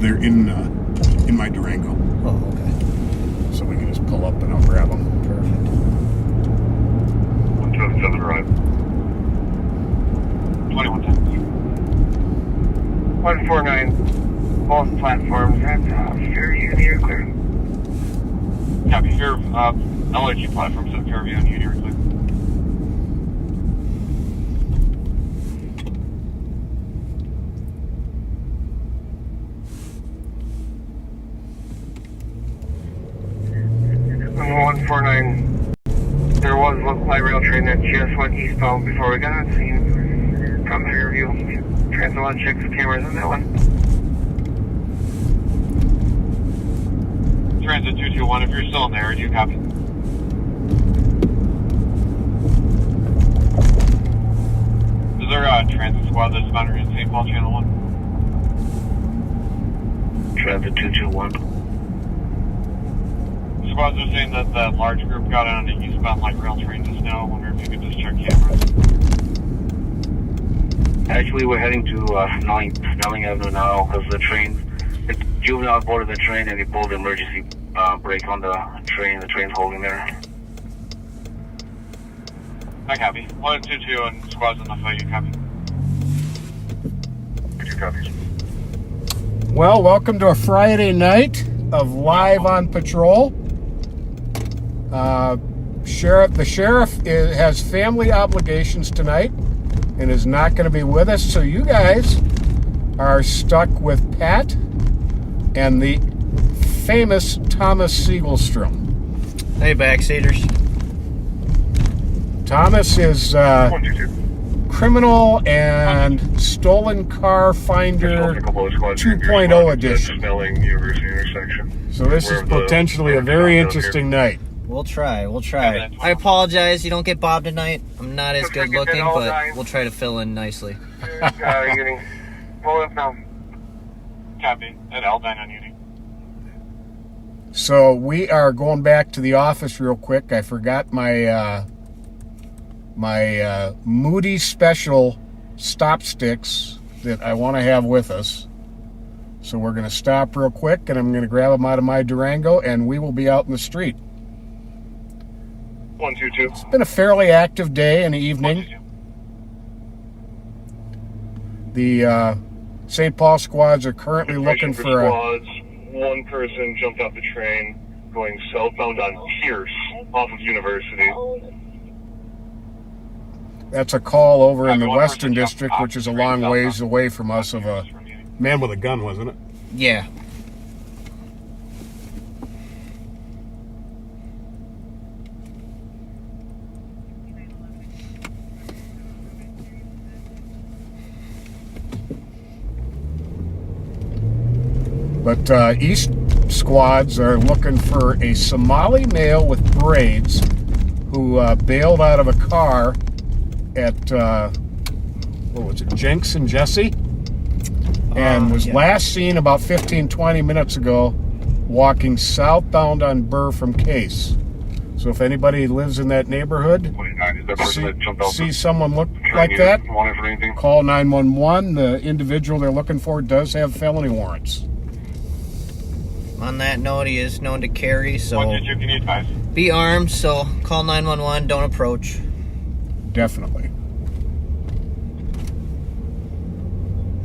they're in my Durango. Oh, okay. So we can just pull up and I'll grab them. Perfect. 127 arrive. 2110. 149. Both platforms at Fairview near clear. Copy. LRG platforms at Fairview and Union clear. Number 149. There was a local light rail train that just went eastbound before we got on scene from Fairview. Transit one checks the cameras on that one. Transit 221, if you're still in there, do you copy? Is there a transit squad that's monitoring St. Paul Channel 1? Transit 221. Squads are saying that that large group got on an eastbound light rail train just now. I wonder if you could just check cameras. Actually, we're heading to Snelling Avenue now because the juvenile boarded the train and they pulled the emergency brake on the train. The train's holding there. I copy. 122 and squads on the fight. You copy? 2 copies. Well, welcome to a Friday night of Live on Patrol. The sheriff has family obligations tonight and is not going to be with us, so you guys are stuck with Pat and the famous Thomas Siegelstrom. Hey, backseaters. Thomas is criminal and stolen car finder 2.0 edition. So this is potentially a very interesting night. We'll try. I apologize. You don't get Bob tonight. I'm not as good looking, but we'll try to fill in nicely. Pull up now. Copy. At L9 on Uni. So we are going back to the office real quick. I forgot my Moody Special stop sticks that I want to have with us. So we're going to stop real quick, and I'm going to grab them out of my Durango, and we will be out in the street. 122. It's been a fairly active day and evening. 122. The St. Paul squads are currently looking for squads. One person jumped off the train going southbound on Pierce off of University. That's a call over in the Western District, which is a long ways away from us, of a man with a gun, wasn't it? Yeah. But East squads are looking for a Somali male with braids who bailed out of a car at, what was it, Jenks and Jesse? And was last seen about 15-20 minutes ago walking southbound on Burr from Case. So if anybody lives in that neighborhood, see someone look like that, call 911. The individual they're looking for does have felony warrants. On that note, he is known to carry, so 122, can you advise? Be armed, so call 911, don't approach. Definitely.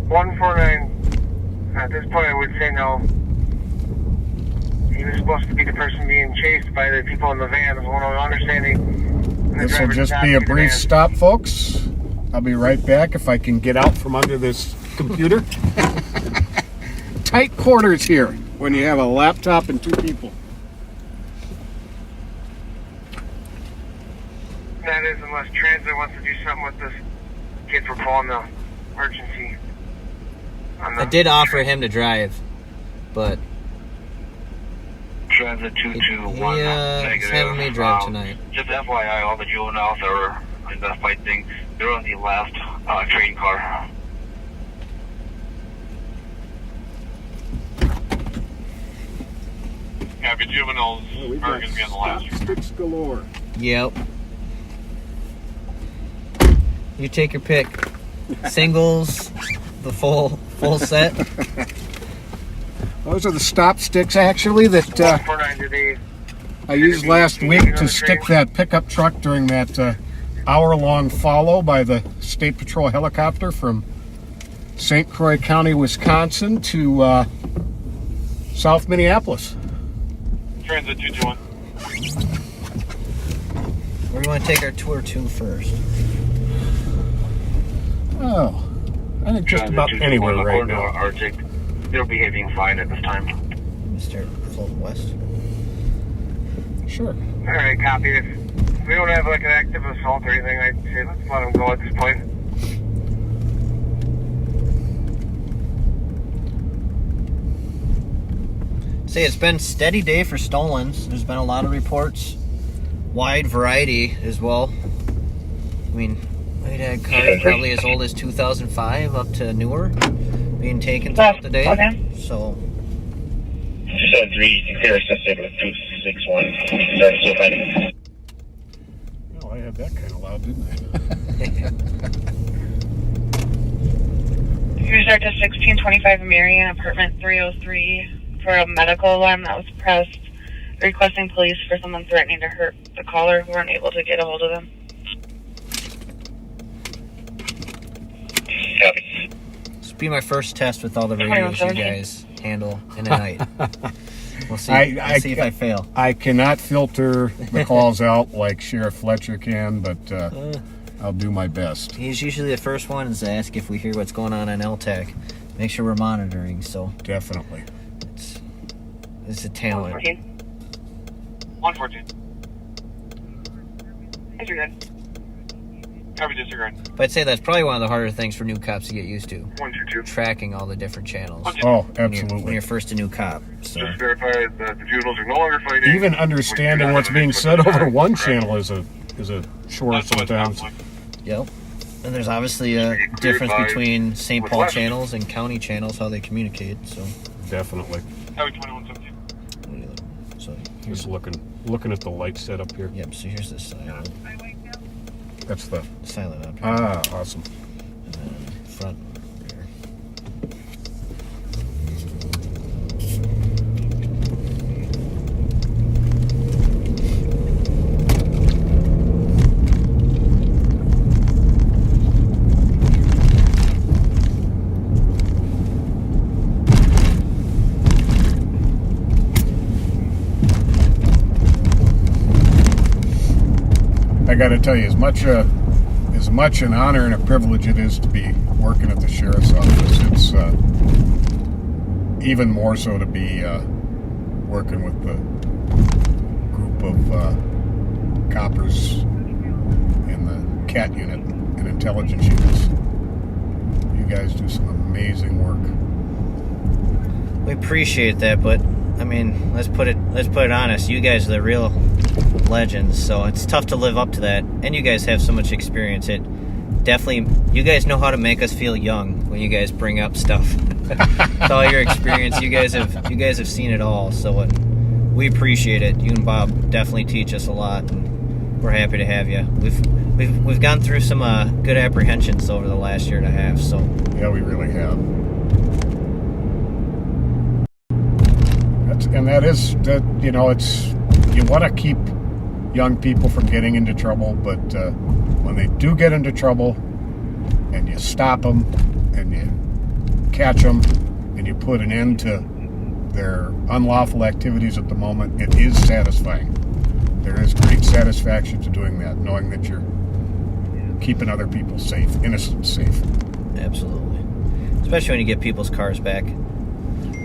149. At this point, I would say no. He was supposed to be the person being chased by the people in the van, is what I'm understanding. This will just be a brief stop, folks. I'll be right back if I can get out from under this computer. Tight quarters here when you have a laptop and 2 people. That is, unless transit wants to do something with this kid for pulling the emergency. I did offer him to drive, but Transit 221. he's having me drive tonight. Just FYI, all the juveniles that were in that fight thing, they're on the last train car. Yeah, the juveniles are going to be on the last train. Sticks galore. Yep. You take your pick. Singles, the full set. Those are the stop sticks, actually, that 149 today. I used last week to stick that pickup truck during that hour-long follow by the State Patrol helicopter from St. Croix County, Wisconsin to South Minneapolis. Transit 221. Where do you want to take our tour to first? Oh, I think just about anywhere right now. Arctic. They're behaving fine at this time. Mr. Floating West. Sure. All right, copy. If we don't have like an active assault or anything, I'd say let's let them go at this point. Say it's been steady day for stolens. There's been a lot of reports, wide variety as well. I mean, we'd had cars probably as old as 2005 up to newer being taken throughout the day. So. 3 clear assisted with 261. Started so bad. Well, I had that kind of loud, didn't I? Cruiser to 1625 Marion, apartment 303, for a medical alarm that was pressed, requesting police for someone threatening to hurt the caller who weren't able to get a hold of them. Copy. This will be my first test with all the radios you guys handle in a night. We'll see. We'll see if I fail. I cannot filter the calls out like Sheriff Fletcher can, but I'll do my best. He's usually the first one to ask if we hear what's going on LTAC. Make sure we're monitoring. So Definitely. it's a talent. 114. Disregard. Copy, disregard. But I'd say that's probably one of the harder things for new cops to get used to. 122. Tracking all the different channels. Oh, When absolutely. you're first a new cop. So. Just verify that the juveniles are no longer fighting. Even understanding what's being said over one channel is a chore sometimes. Yep. And there's obviously a difference between St. Paul channels and county channels, how they communicate. So. Definitely. Copy 2117. So Just looking at the light setup here. Yep. So here's the silent. That's the Silent up here. awesome. And then front rear. I got to tell you, as much an honor and a privilege it is to be working at the sheriff's office, it's even more so to be working with the group of coppers in the CAT unit and intelligence units. You guys do some amazing work. We appreciate that, but I mean, let's put it honest. You guys are the real legends, so it's tough to live up to that. And you guys have so much experience. It definitely, you guys know how to make us feel young when you guys bring up stuff. With all your experience, you guys have seen it all. So we appreciate it. You and Bob definitely teach us a lot, and we're happy to have you. We've gone through some good apprehensions over the last year and a half. So Yeah, we really have. It's you want to keep young people from getting into trouble, but when they do get into trouble and you stop them and you catch them and you put an end to their unlawful activities at the moment, it is satisfying. There is great satisfaction to doing that, knowing that you're keeping other people safe, innocents safe. absolutely, especially when you get people's cars back.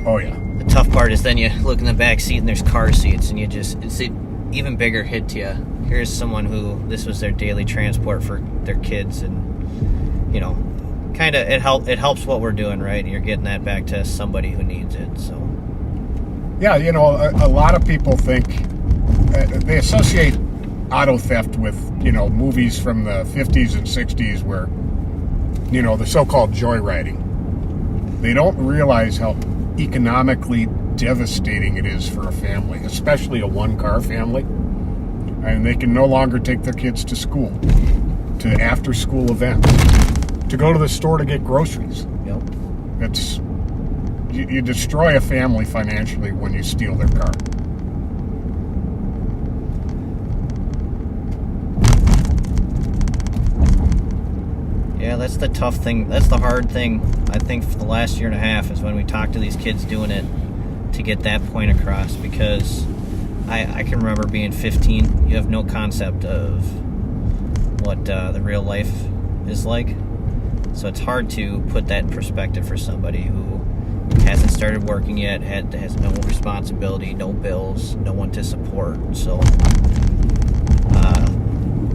Oh yeah. The tough part is then you look in the back seat and there's car seats, and it's an even bigger hit to you. Here's someone who this was their daily transport for their kids, and kind of it helps what we're doing, right? You're getting that back to somebody who needs it. So Yeah, a lot of people think they associate auto theft with movies from the 50s and 60s where the so-called joyriding. They don't realize how economically devastating it is for a family, especially a one-car family. And they can no longer take their kids to school, to after-school events, to go to the store to get groceries. yep. you destroy a family financially when you steal their car. Yeah, that's the tough thing. That's the hard thing, I think, for the last year and a half is when we talk to these kids doing it to get that point across, because I can remember being 15. You have no concept of what the real life is like. So it's hard to put that in perspective for somebody who hasn't started working yet, has no responsibility, no bills, no one to support. So,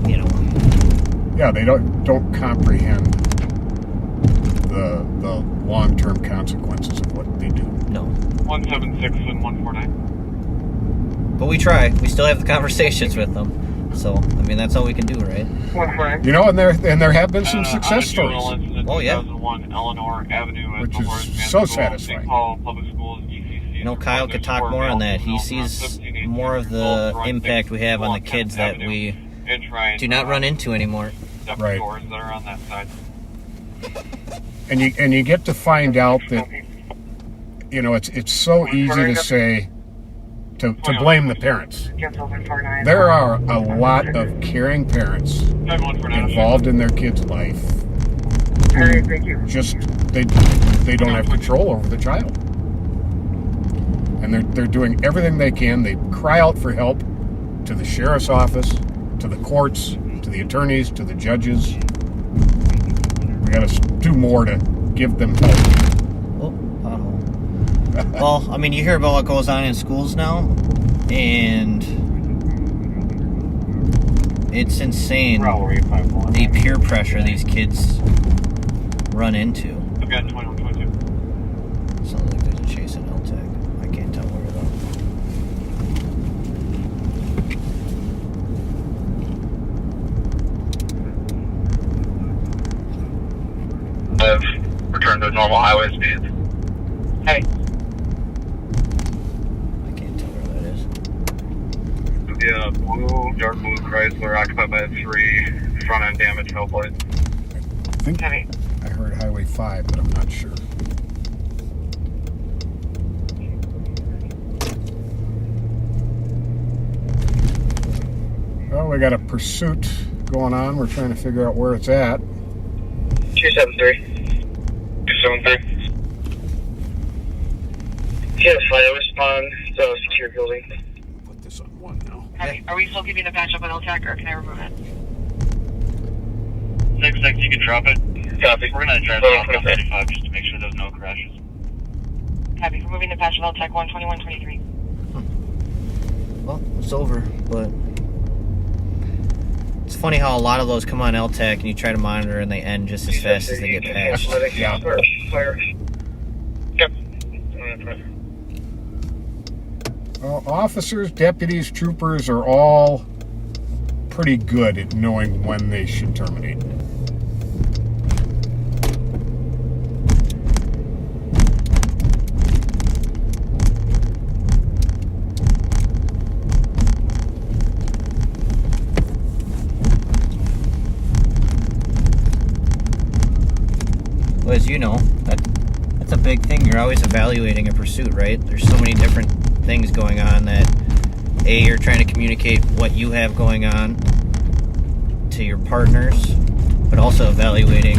you know. Yeah, they don't comprehend the long-term consequences of what they do. No. 176 and 149. But we try. We still have the conversations with them. So, I mean, that's all we can do, right? 149. You know, and there have been some success stories. Oh, yeah. 2001 Eleanor Avenue, Which at is Horace Mann so School, satisfying. St. Paul Public Schools, ECC. You know, Kyle could talk more on that. He sees more of the impact we have on the kids that we do not run into anymore. Right. Doors that are on that side. And you get to find out that, you know, it's so easy to say to blame the parents. There are a lot of caring parents involved in their kids' life who just they don't have control over the child, and they're doing everything they can. They cry out for help to the sheriff's office, to the courts, to the attorneys, to the judges. We got to do more to give them help. Well, I mean, you hear about what goes on in schools now, and it's insane the peer pressure these kids run into. I've got 2122. Sounds like there's a chase in LTAC. I can't tell where though. I've returned to normal highway speeds. Hey. I can't tell where that is. Yeah, dark blue Chrysler occupied by 3, front end damage, no plate. I think I heard Highway 5, but I'm not sure. Well, we got a pursuit going on. We're trying to figure out where it's at. 273. 273. Yes, fire respond to secure building. Put this on 1 now. Are we still keeping the patch up on LTAC, or can I remove it? 6-6, you can drop it. Copy. We're going to drive south 85 just to make sure there's no crashes. Copy. Removing the patch of LTAC 12123. Well, it's over, but it's funny how a lot of those come on LTAC and you try to monitor and they end just as fast as they get patched. Yeah. Fire. Yep. Well, officers, deputies, troopers are all pretty good at knowing when they should terminate. Well, as you know, that's a big thing. You're always evaluating a pursuit, right? There's so many different things going on that, A, you're trying to communicate what you have going on to your partners, but also evaluating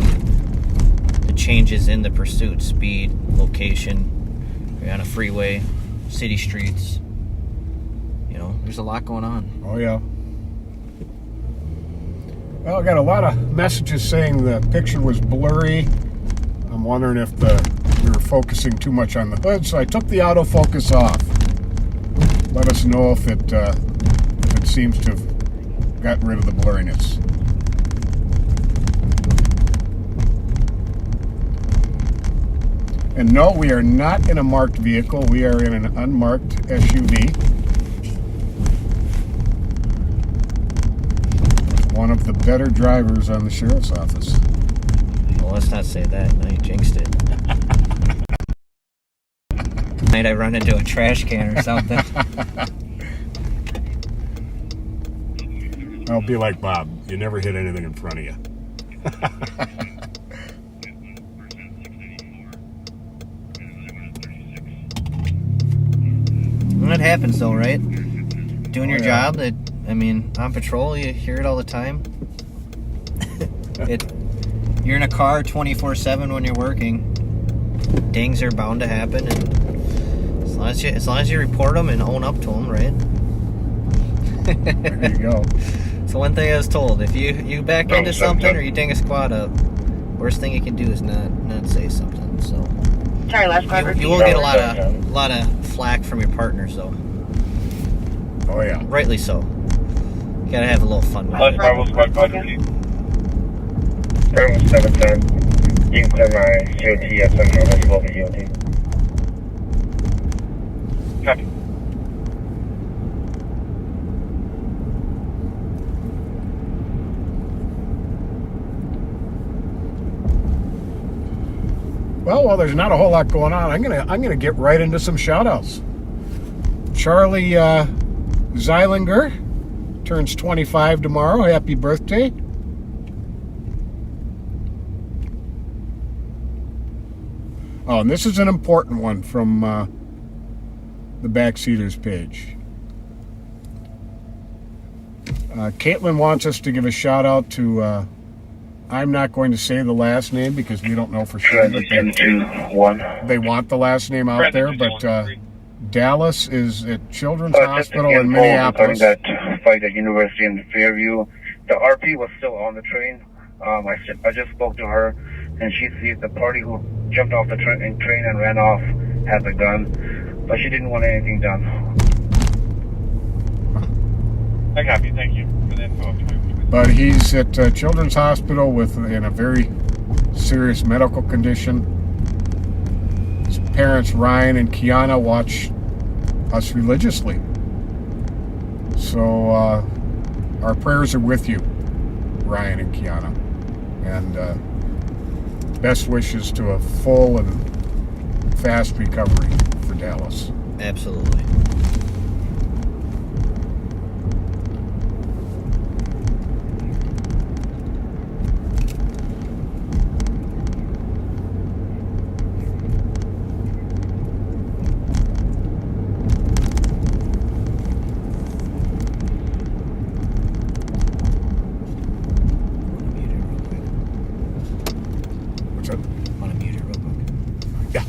the changes in the pursuit, speed, location, you're on a freeway, city streets. You know, there's a lot going on. Oh, yeah. Well, I got a lot of messages saying the picture was blurry. I'm wondering if we were focusing too much on the hood, so I took the autofocus off. Let us know if it seems to have gotten rid of the blurriness. And no, we are not in a marked vehicle. We are in an unmarked SUV. With one of the better drivers on the sheriff's office. Well, let's not say that. Now you jinxed it. Might I run into a trash can or something? I'll be like Bob. You never hit anything in front of you. happens though, right? Doing your yeah. job. I mean, on patrol, you hear it all the time. You're in a car 24/7 when you're working. Dings are bound to happen, and as long as you report them and own up to them, right? There you go. So one thing I was told: if you back into something or you ding a squad up, worst thing you can do is not say something. So Sorry, last squad. you will get a lot of flack from your partners, though. Oh yeah. Rightly so. You gotta have a little fun with it. Bravo squad, Bravo 710. You can clear my COT at Central. Let's go over COT. Copy. Well, there's not a whole lot going on. I'm gonna get right into some shout-outs. Charlie Zeilinger turns 25 tomorrow. Happy birthday. Oh, and this is an important one from the Backseaters page. Caitlin wants us to give a shout out to, I'm not going to say the last name because we don't know for sure. But they want the last name out there, but Dallas is at Children's Hospital in Minneapolis. That fight at University in Fairview. The RP was still on the train. I just spoke to her, and she sees the party who jumped off the train and ran off has a gun, but she didn't want anything done. I copy. Thank you for the info. But he's at Children's Hospital in a very serious medical condition. His parents, Ryan and Kiana, watch us religiously. So our prayers are with you, Ryan and Kiana. And best wishes to a full and fast recovery for Dallas. Absolutely. What's up? Want to mute it real quick? Yeah.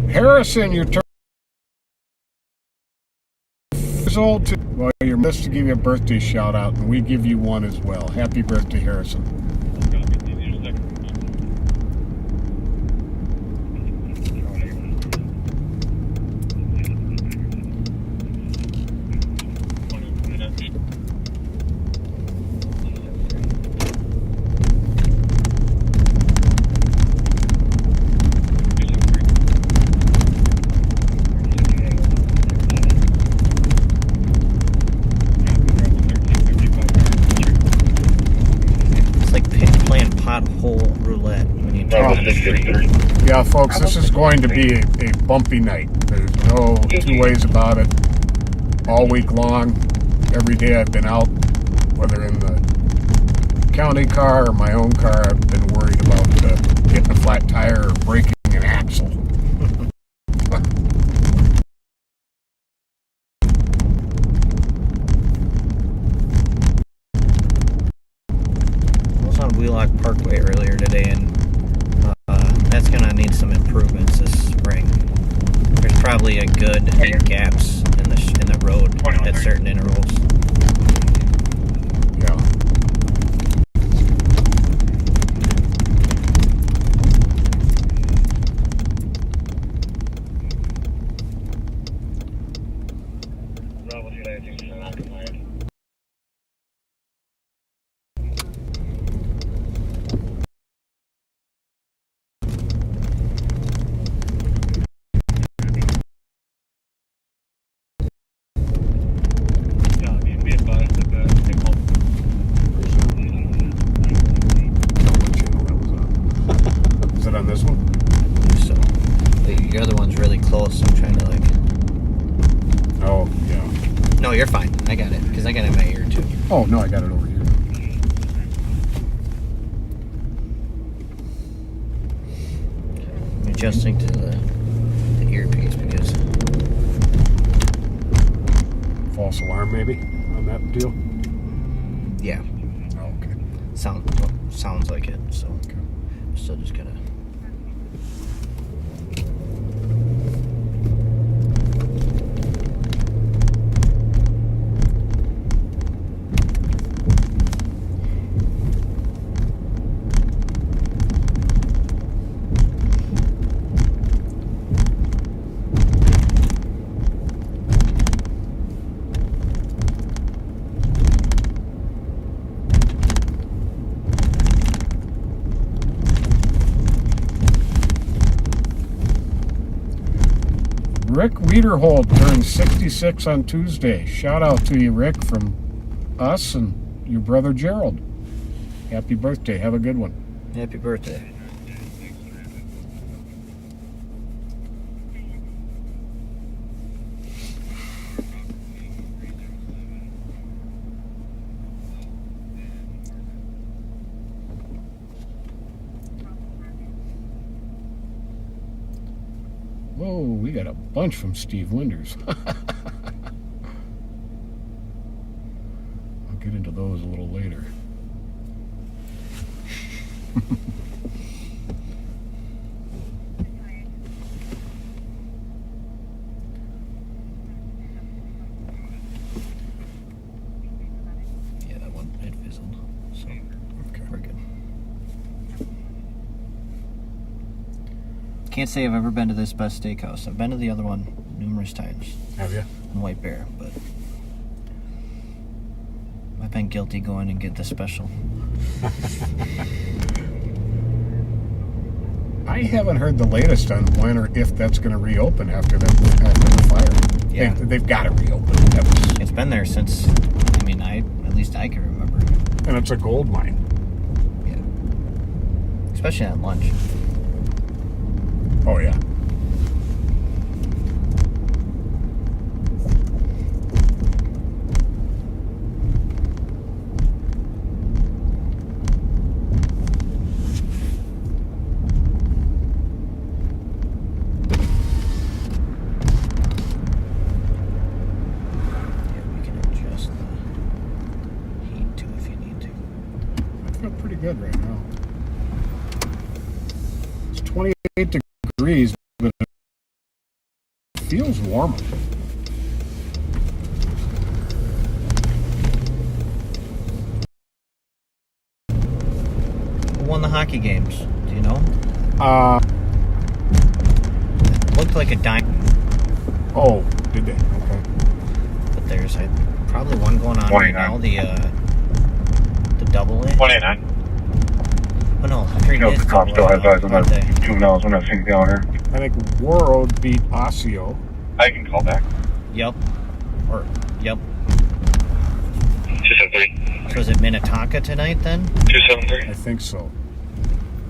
Harrison, you're years old too. Well, you're missed to give you a birthday shout out, and we give you one as well. Happy birthday, Harrison. Pothole roulette when you turn on the street. Yeah, folks, this is going to be a bumpy night. There's no two ways about it. All week long, every day I've been out, whether in the county car or my own car, I've been worried about hitting a flat tire or breaking an axle. On Wheelock Parkway earlier today, and that's gonna need some improvements this spring. There's probably a good 8 gaps in the road at certain intervals. my ear too. Oh, no, I got it over here. I'm adjusting to the earpiece because False alarm, maybe, on that deal? yeah, Oh, okay. sounds like it. So Okay. still just gotta. Rick Wiederhold turned 66 on Tuesday. Shout out to you, Rick, from us and your brother Gerald. Happy birthday. Have a good one. Happy birthday. Whoa, we got a bunch from Steve Winders. I'll get into those a little later. Yeah, that one it fizzled. So we're good. Can't say I've ever been to this Best Steakhouse. I've been to the other one numerous times Have you? in White Bear, but I've been guilty going and get the special. I haven't heard the latest on when or if that's going to reopen after the fire. Yeah. They've got to reopen. It's been there since, I mean, at least I can remember. And it's a gold mine. Yeah. Especially at lunch. Oh, yeah. Yeah, we can adjust the heat too if you need to. I feel pretty good right now. It's 28 degrees, but it feels warmer. Who won the hockey games? Do you know? Looked like a dime, Oh, did they? Okay. but there's probably one going on right 29. now. The double A. 29. Oh no, three No, minutes. the cop still has eyes on aren't that they? juveniles when I think down here. I think Warroad beat Osseo. I can call back. Yep. Yep. 273. So is it Minnetonka tonight then? 273. I think so.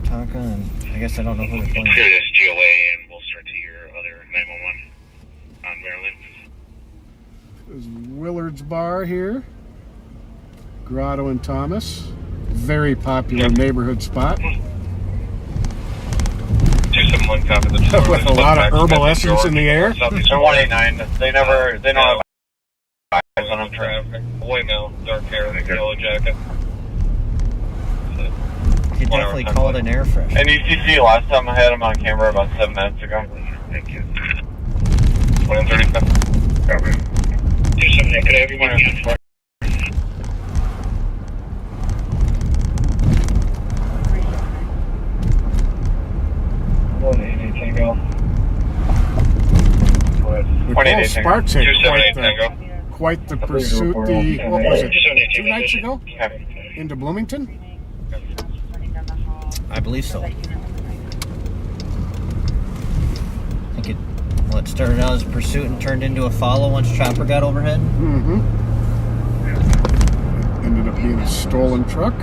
Minnetonka, and I guess I don't know who they're playing. Clear this GOA and we'll start to your other 911 on Maryland. There's Willard's Bar here. Grotto and Thomas. Very popular neighborhood spot. 271 copy the With a lot of herbal essence in the air. They're 189. They don't have eyes on them. Traffic. White male, dark hair, yellow jacket. He definitely called an air fresh. And ECC, last time I had him on camera about 7 minutes ago. Thank you. 135. Okay. 278, could I have everyone on? 180 Tango. Nicole Sparks had 278 Tango. quite the pursuit. What was it, 2 nights ago? Into Bloomington? I believe so. I think it started out as a pursuit and turned into a follow once Chopper got overhead. Mm-hmm. Ended up being a stolen truck.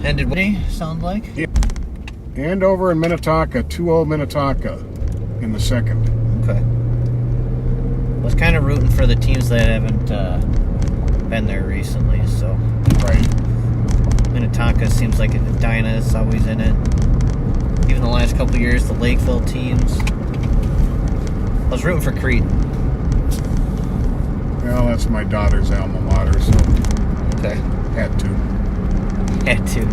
And did Woody sound like? And over in Minnetonka, 2-0 Minnetonka in the second. Okay. I was kind of rooting for the teams that haven't been there recently, so. Right. Minnetonka seems like Dinah is always in it. Even the last couple of years, the Lakeville teams. I was rooting for Crete. Well, that's my daughter's alma mater, so Okay. had to. Had to.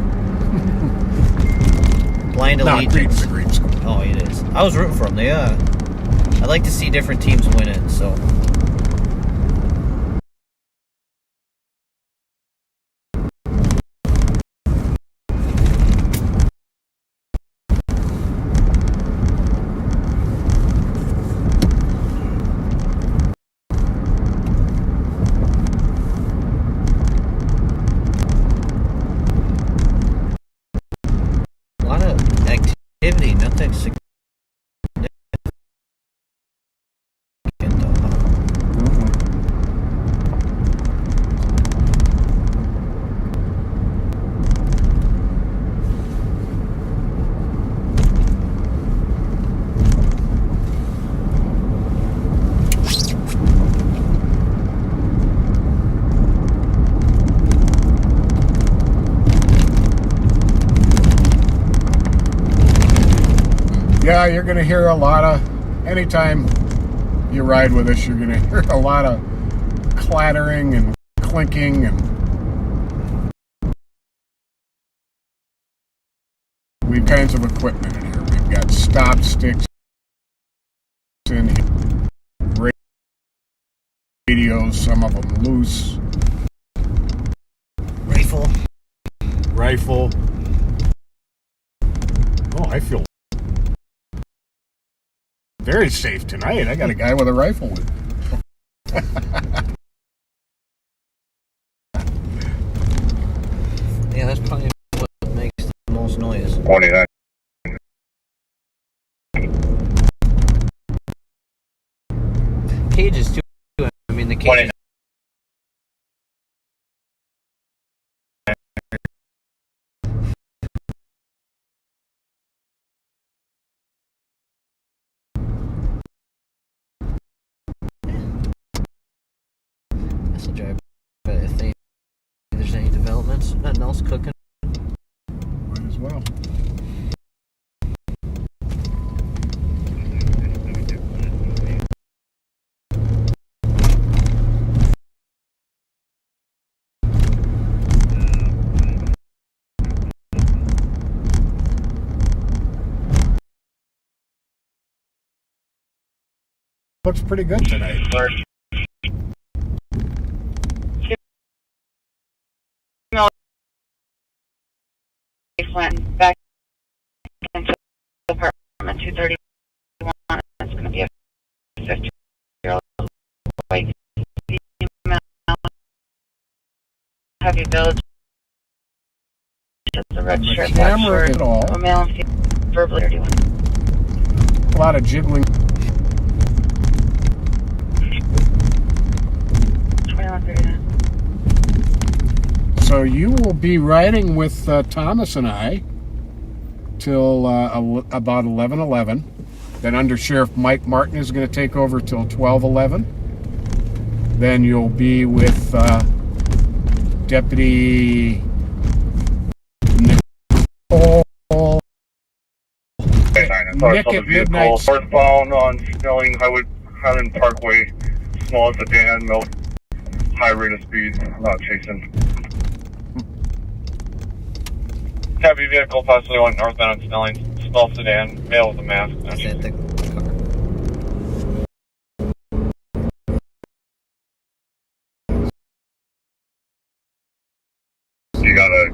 Blind No, allegiance. Crete's a great school. Oh, it is. I was rooting for them. They, I like to see different teams win it, so. A lot of activity, nothing significant. Yeah, you're going to hear a lot of, anytime you ride with us, you're going to hear a lot of clattering and clinking and we've kinds of equipment in here. We've got stop sticks in here, radios, some of them loose. Rifle. Oh, I feel very safe tonight. I got a guy with a rifle with me. Yeah, that's probably what makes the most noise. 29. Cages, too. I mean, the cages. This will drive. But if there's any developments, nothing else cooking. Might as well. Looks pretty good tonight. Went back into apartment 231. It's going to be a 50-year-old white female. Heavy village. Just a red The shirt, camera black shirt. at all. A male and female, verbally 31. A lot of jiggling. 2139. So you will be riding with Thomas and I till about 11:11. Then Under Sheriff Mike Martin is going to take over till 12:11. Then you'll be with Deputy Nicole. Nick at midnight. Northbound on Snelling Highland Parkway, small sedan, no high rate of speed, not chasing. Heavy vehicle possibly went northbound on Snelling, small sedan, male with a mask. Is that the car? You got a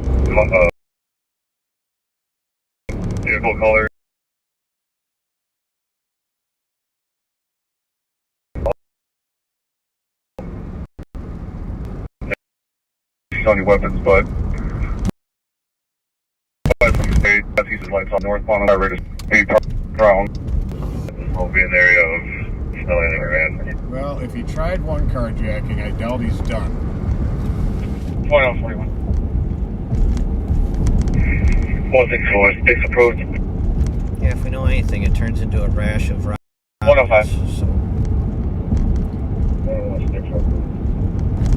vehicle color. On your weapons, but from the state, that's uses lights on northbound, high rate of speed, brown. Will be in the area of Snelling and Well, if he tried one carjacking, I doubt he's done. 41. 164, 6 approved. Yeah, if we know anything, it turns into a rash of robberies. 105. So,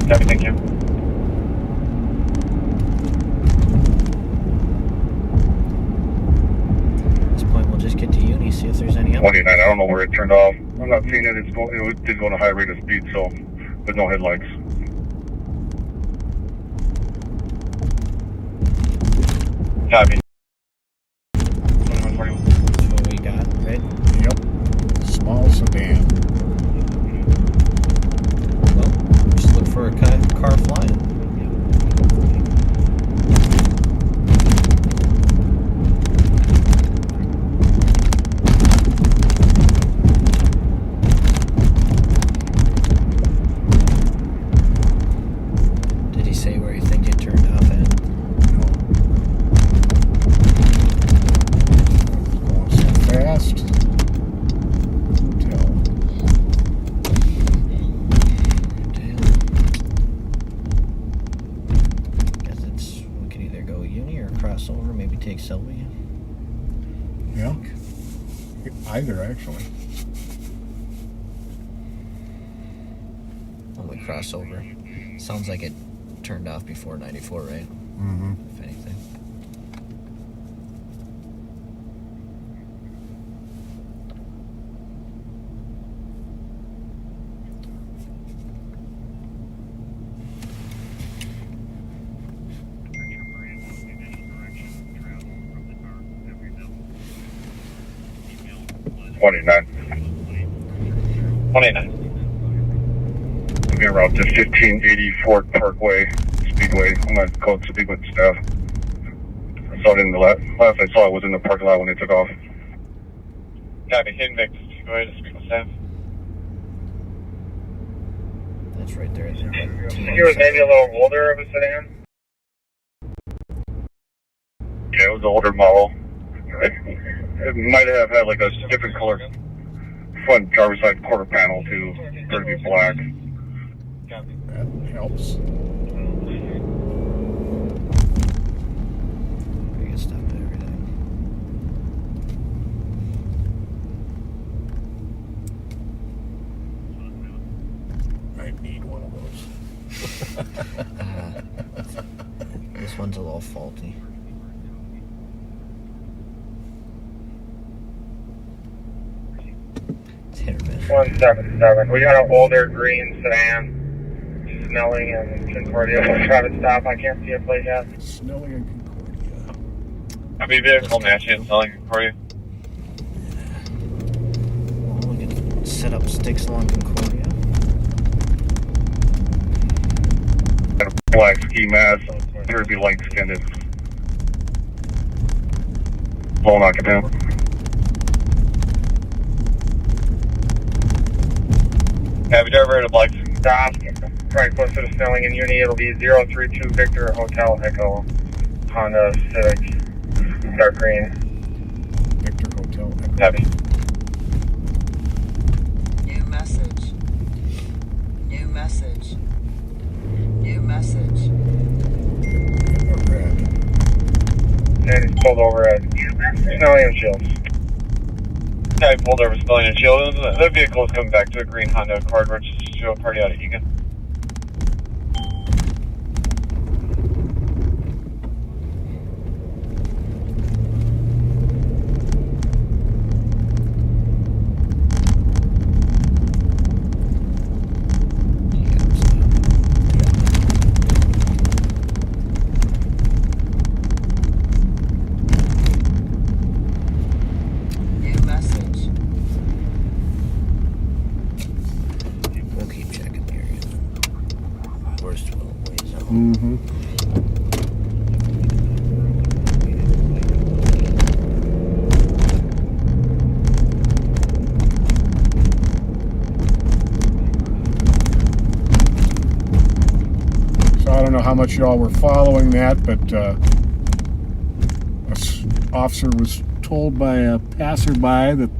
Copy, thank you. at this point, we'll just get to Uni, see if there's any up. 189, I don't know where it turned off. I'm not seeing it. It did go on a high rate of speed, so with no headlights. Copy. 2141. That's what we got, right? Yep. Small sedan. Well, just look for a car flying. Did he say where you think it turned off at? Going so fast. Hotel. Guess we could either go Uni or cross over, maybe take Sylvia. Yeah. Either, actually. When we cross over. Sounds like it turned off before 94, right? Mm-hmm. If anything. $189. 189. Be around to 1580 Fort Parkway Speedway. I'm going to go to speak with staff. I saw it in the last I saw it was in the parking lot when they took off. Copy. Hidden Vic. Go ahead and speak with staff. That's right there. He was maybe a little older of a sedan. Yeah, it was an older model. It might have had like a different color front driver's side quarter panel too. It'd be black. That helps. We get stuff and everything. I need one of those. This one's a little faulty. It's hit or miss. 177. We got an older green sedan. Snelling and Concordia. We'll try to stop. I can't see a plate yet. Snelling and Concordia. I'll be vehicle matching and selling Concordia. Well, we can set up sticks along Concordia. Got a black ski mask. Appears to be light skinned. Lone occupant. Have driver at a black stop. Right close to the Snelling and Uni. It'll be 032 Victor Hotel Echo. Honda Civic. Dark green. Victor Hotel. Happy. New message. New message. New message. A red. And he's pulled over at Snelling and Shields. Yeah, he pulled over Snelling and Shields. The vehicle is coming back to a green Honda Accord, which is to a party out of Egan. Mm-hmm. So I don't know how much y'all were following that, but an officer was told by a passerby that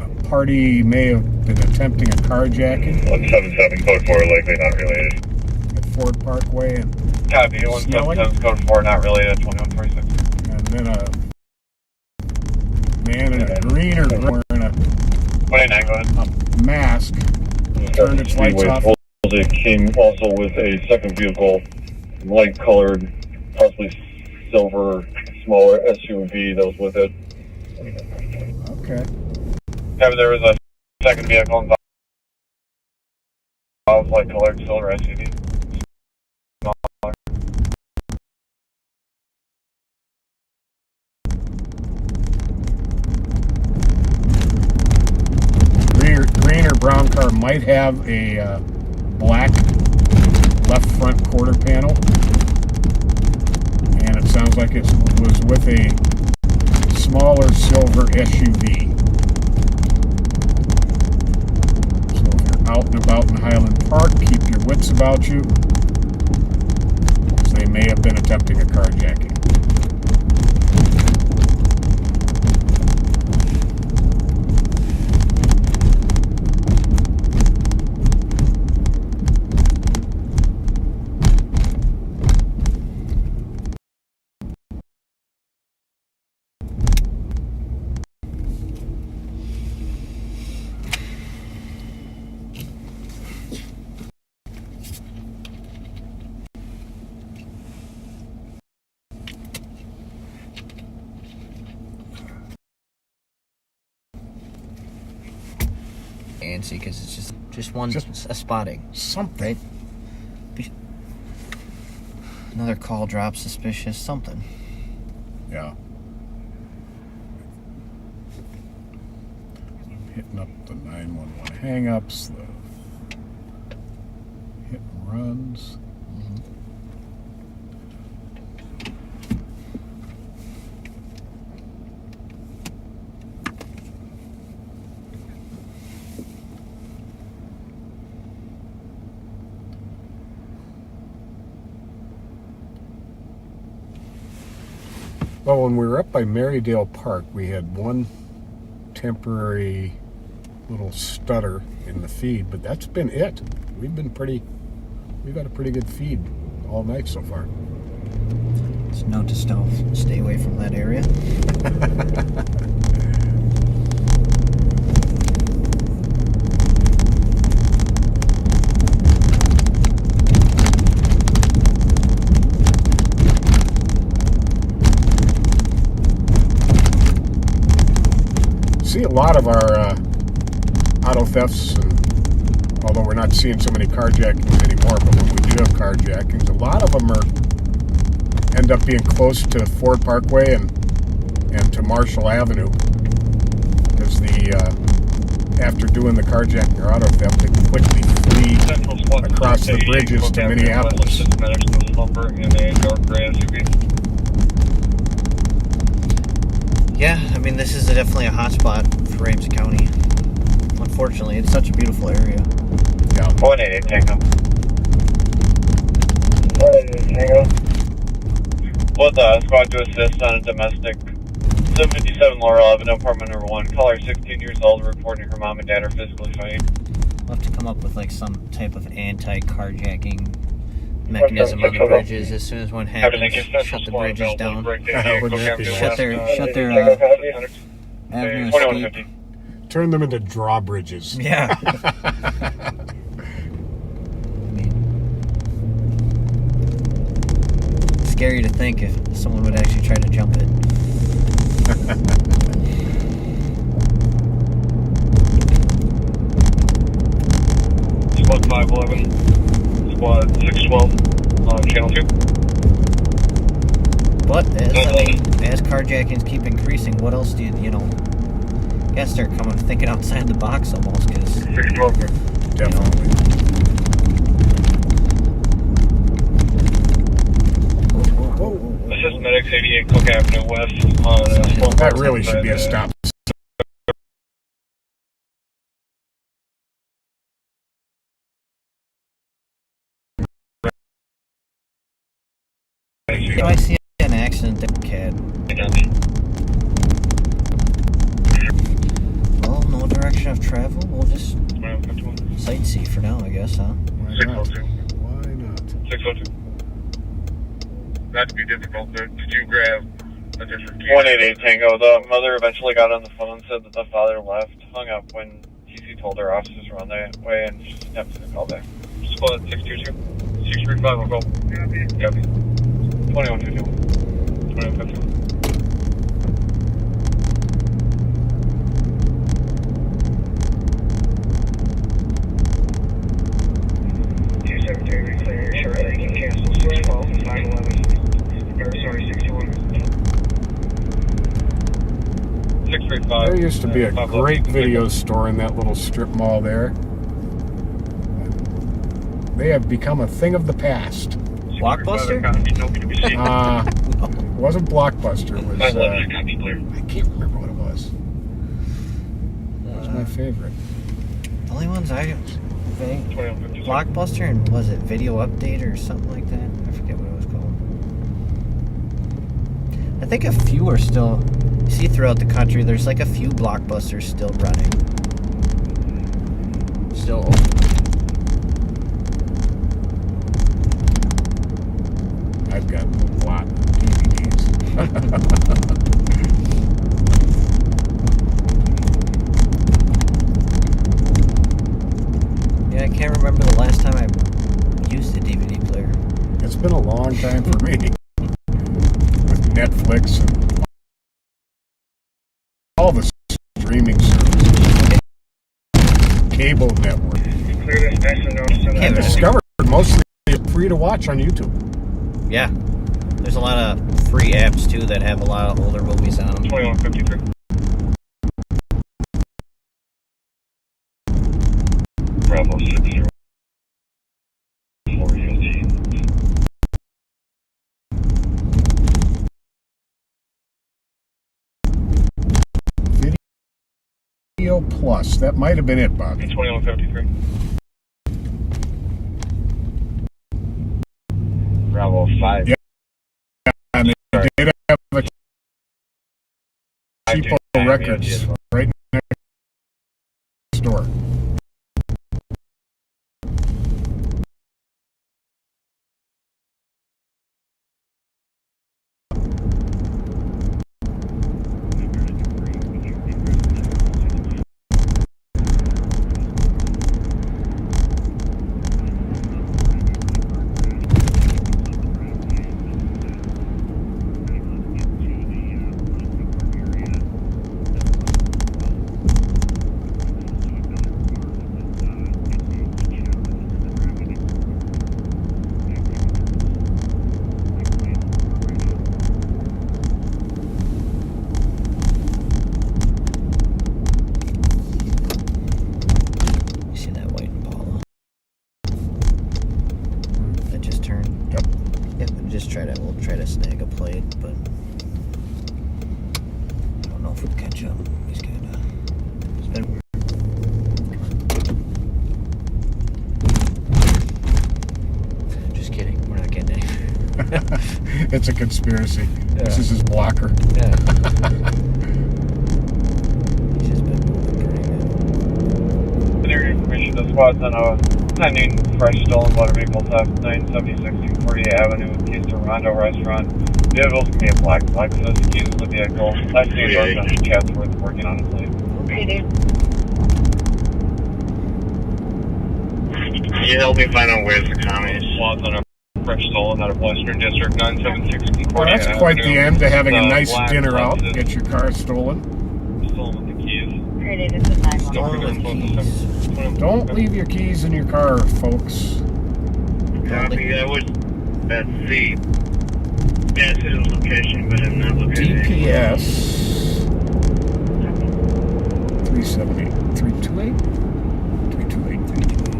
a party may have been attempting a carjacking 177 code 4, likely not related. at Ford Parkway and Copy, 177 code 4, not related, 2146. and then a man in a green or wearing a 29, go ahead. mask turned its lights off. It came also with a second vehicle, light colored, possibly silver, smaller SUV that was with it. Okay. There was a second vehicle involved, light colored silver SUV. Green or brown car might have a black left front quarter panel, and it sounds like it was with a smaller silver SUV. So if you're out and about in Highland Park, keep your wits about you, because they may have been attempting a carjacking. Antsy because it's just one a spotting. Something. Another call drop, suspicious, something. Yeah. Hitting up the 911 hang-ups, the hit and runs. Well, when we were up by Marydale Park, we had one temporary little stutter in the feed, but that's been it. We've got a pretty good feed all night so far. It's a note to stay away from that area. See a lot of our auto thefts, and although we're not seeing so many carjackings anymore, but when we do have carjackings, a lot of them end up being close to Ford Parkway and to Marshall Avenue, because after doing the carjacking or auto theft, they quickly flee across the bridges to Minneapolis. Yeah, I mean, this is definitely a hot spot for Ramsey County. Unfortunately, it's such a beautiful area. Yeah. 188 Tango. 188 Tango. With squad to assist on a domestic 757 Laurel Avenue, apartment number 1. Caller 16 years old, reporting her mom and dad are physically fighting. We'll have to come up with like some type of anti-carjacking mechanism on the bridges. As soon as one happens, shut the bridges down. Shut their avenue escape. Turn them into drawbridges. Yeah. Scary to think if someone would actually try to jump it. Squad 511, Squad 612, Channel 2. But as carjackings keep increasing, what else do you guess they're thinking outside the box almost, because 612. Definitely. Assist medics 88 Cook Avenue West on That really should be a stop. if I see an accident, then CAD. Well, no direction of travel. We'll just sightsee for now, I guess, huh? Why not? 602. Not to be difficult, but did you grab 188 Tango. The mother eventually got on the phone and said that the father left, hung up when TC told her officers were on their way, and she's attempting to call back. Squad 622. 635 will go. Copy. 2151. 2151. There used to be a great video store in that little strip mall there. They have become a thing of the past. Blockbuster? It wasn't Blockbuster. It was, I can't remember what it was. It was my favorite. The only ones I think Blockbuster, and was it Video Update or something like that? I forget what it was called. I think a few are still. You see throughout the country, there's like a few Blockbusters still running. Still open. I've got a lot of DVDs. Yeah, I can't remember the last time I used a DVD player. It's been a long time for me. With Netflix and all the streaming services, cable network. I discovered mostly free to watch on YouTube. Yeah, there's a lot of free apps too that have a lot of older movies on them. 2153. Bravo 60. Video Plus. That might have been it, Bobby. 2153. Bravo 5. Yeah, and they did have a cheapo records right next door. We'll try to snag a plate, but I don't know if we'll catch up. He's kind of. It's been. Just kidding. We're not getting any. It's a conspiracy. Yeah. This is his blocker. Yeah. He's just been moving pretty good. For your information, the squad's on a pending fresh stolen motor vehicle theft, 976 240 Avenue, keys to Rondo Restaurant. Vehicles can be a black Lexus, keys to the vehicle. Last name was Chatsworth, working on a plate. Okay, dude. Can you help me find out where's the commies? Squad's on a fresh stolen out of Western District, 976 Well, Concordia that's quite the end to having a The nice black dinner out. Lexus. Get your car stolen. Stolen with the keys. Okay, dude, it's a 911. Stolen with keys. Don't leave your keys in your car, folks. Copy, I would at the accident location, but I'm not looking at it. DPS 378 328 328 328.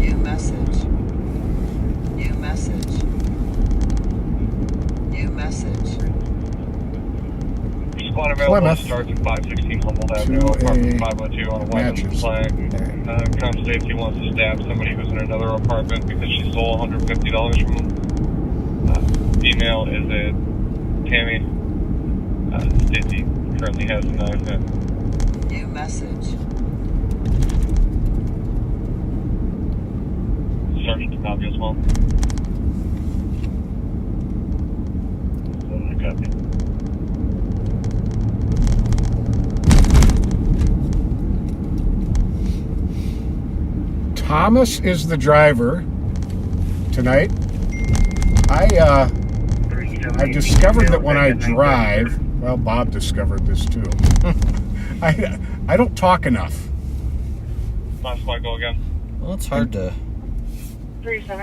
New message. New message. New message. Squad available Plymouth. starts at 516 Humboldt Avenue, To apartment a 502 on a white matches. flag. Comm safety wants to stab somebody who's in another apartment because she stole $150 from him. Female is a Tammy. Stacy currently has a knife in. New message. Sergeant to copy as well. copy. Thomas is the driver tonight. I discovered that when I drive, well, Bob discovered this too. I don't talk enough. Last flight, go again. Well, it's hard to.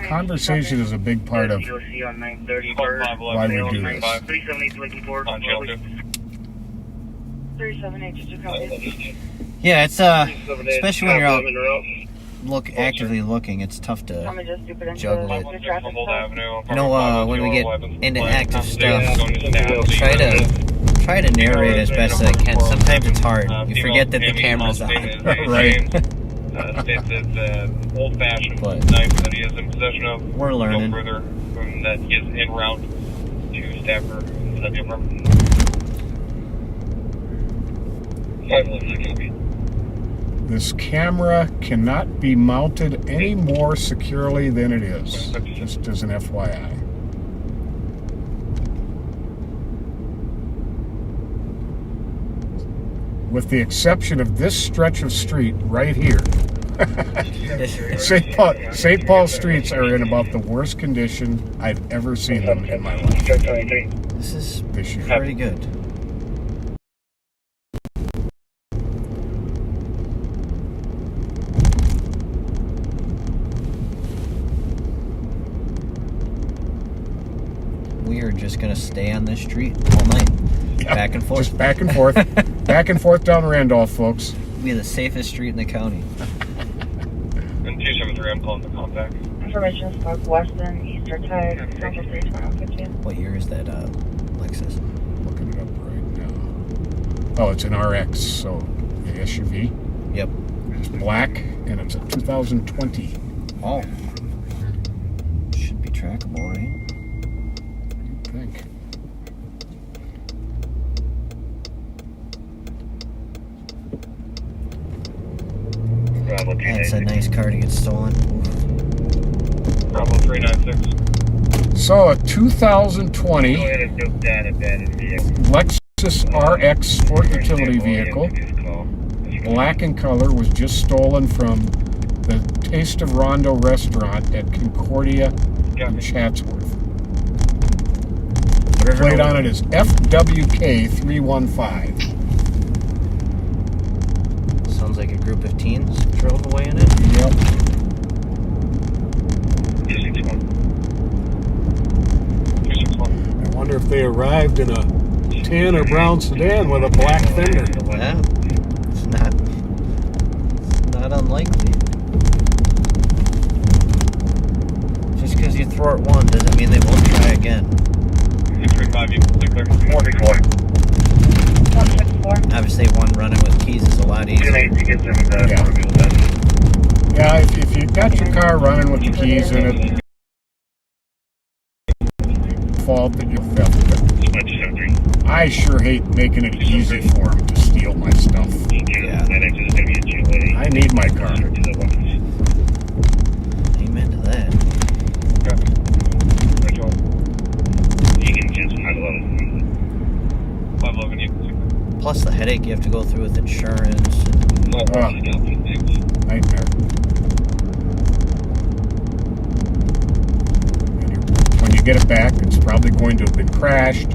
Conversation is a big part of DOC on 930 why we do this. 378 looking for On channel 2. 378, did you copy? Yeah, it's especially when you're out actively looking, it's tough to Let me just do it into juggle it. the traffic Humboldt stop. Avenue. You know, when we get into active stuff, Try try to narrate as best as I can. Sometimes it's hard. You forget that the camera's on. Right. States it's old-fashioned But knife that he is in possession of. we're learning. No further from that he is en route to Stafford for the apartment. 511, copy. This camera cannot be mounted any more securely than it is. Just as an FYI. With the exception of this stretch of street right here. St. Paul streets are in about the worst condition I've ever seen them in my life This is this year. pretty good. We are just gonna stay on this street all night, back and forth. Just back and forth. Back and forth down Randolph, folks. Be the safest street in the county. And 273, I'm calling the compact. Information spoke Weston, Easter Tide, Central 32115. What year is that Lexus? Looking it up right now. Oh, it's an RX, so the SUV. Yep. It's black, and it's a 2020. Oh. Should be trackable, right? I think. That's a nice car to get stolen. Bravo 396. So a 2020 Lexus RX Sport Utility Vehicle, black in color, was just stolen from the Taste of Rondo restaurant at Concordia in Chatsworth. The plate on it is FWK 315. Sounds like a group of teens drove away in it. Yep. 261. 261. I wonder if they arrived in a tan or brown sedan with a black fender. Yeah. It's not unlikely. Just because you throw it one doesn't mean they won't try again. 635, you can clear. 164. 164. Obviously, one running with keys is a lot easier. Yeah, if you got your car running with the keys in it, fault that you theft it. I sure hate making it easy for them to steal my stuff. Yeah. I need my car. Amen to that. Plus the headache you have to go through with insurance. Nightmare. When you get it back, it's probably going to have been crashed.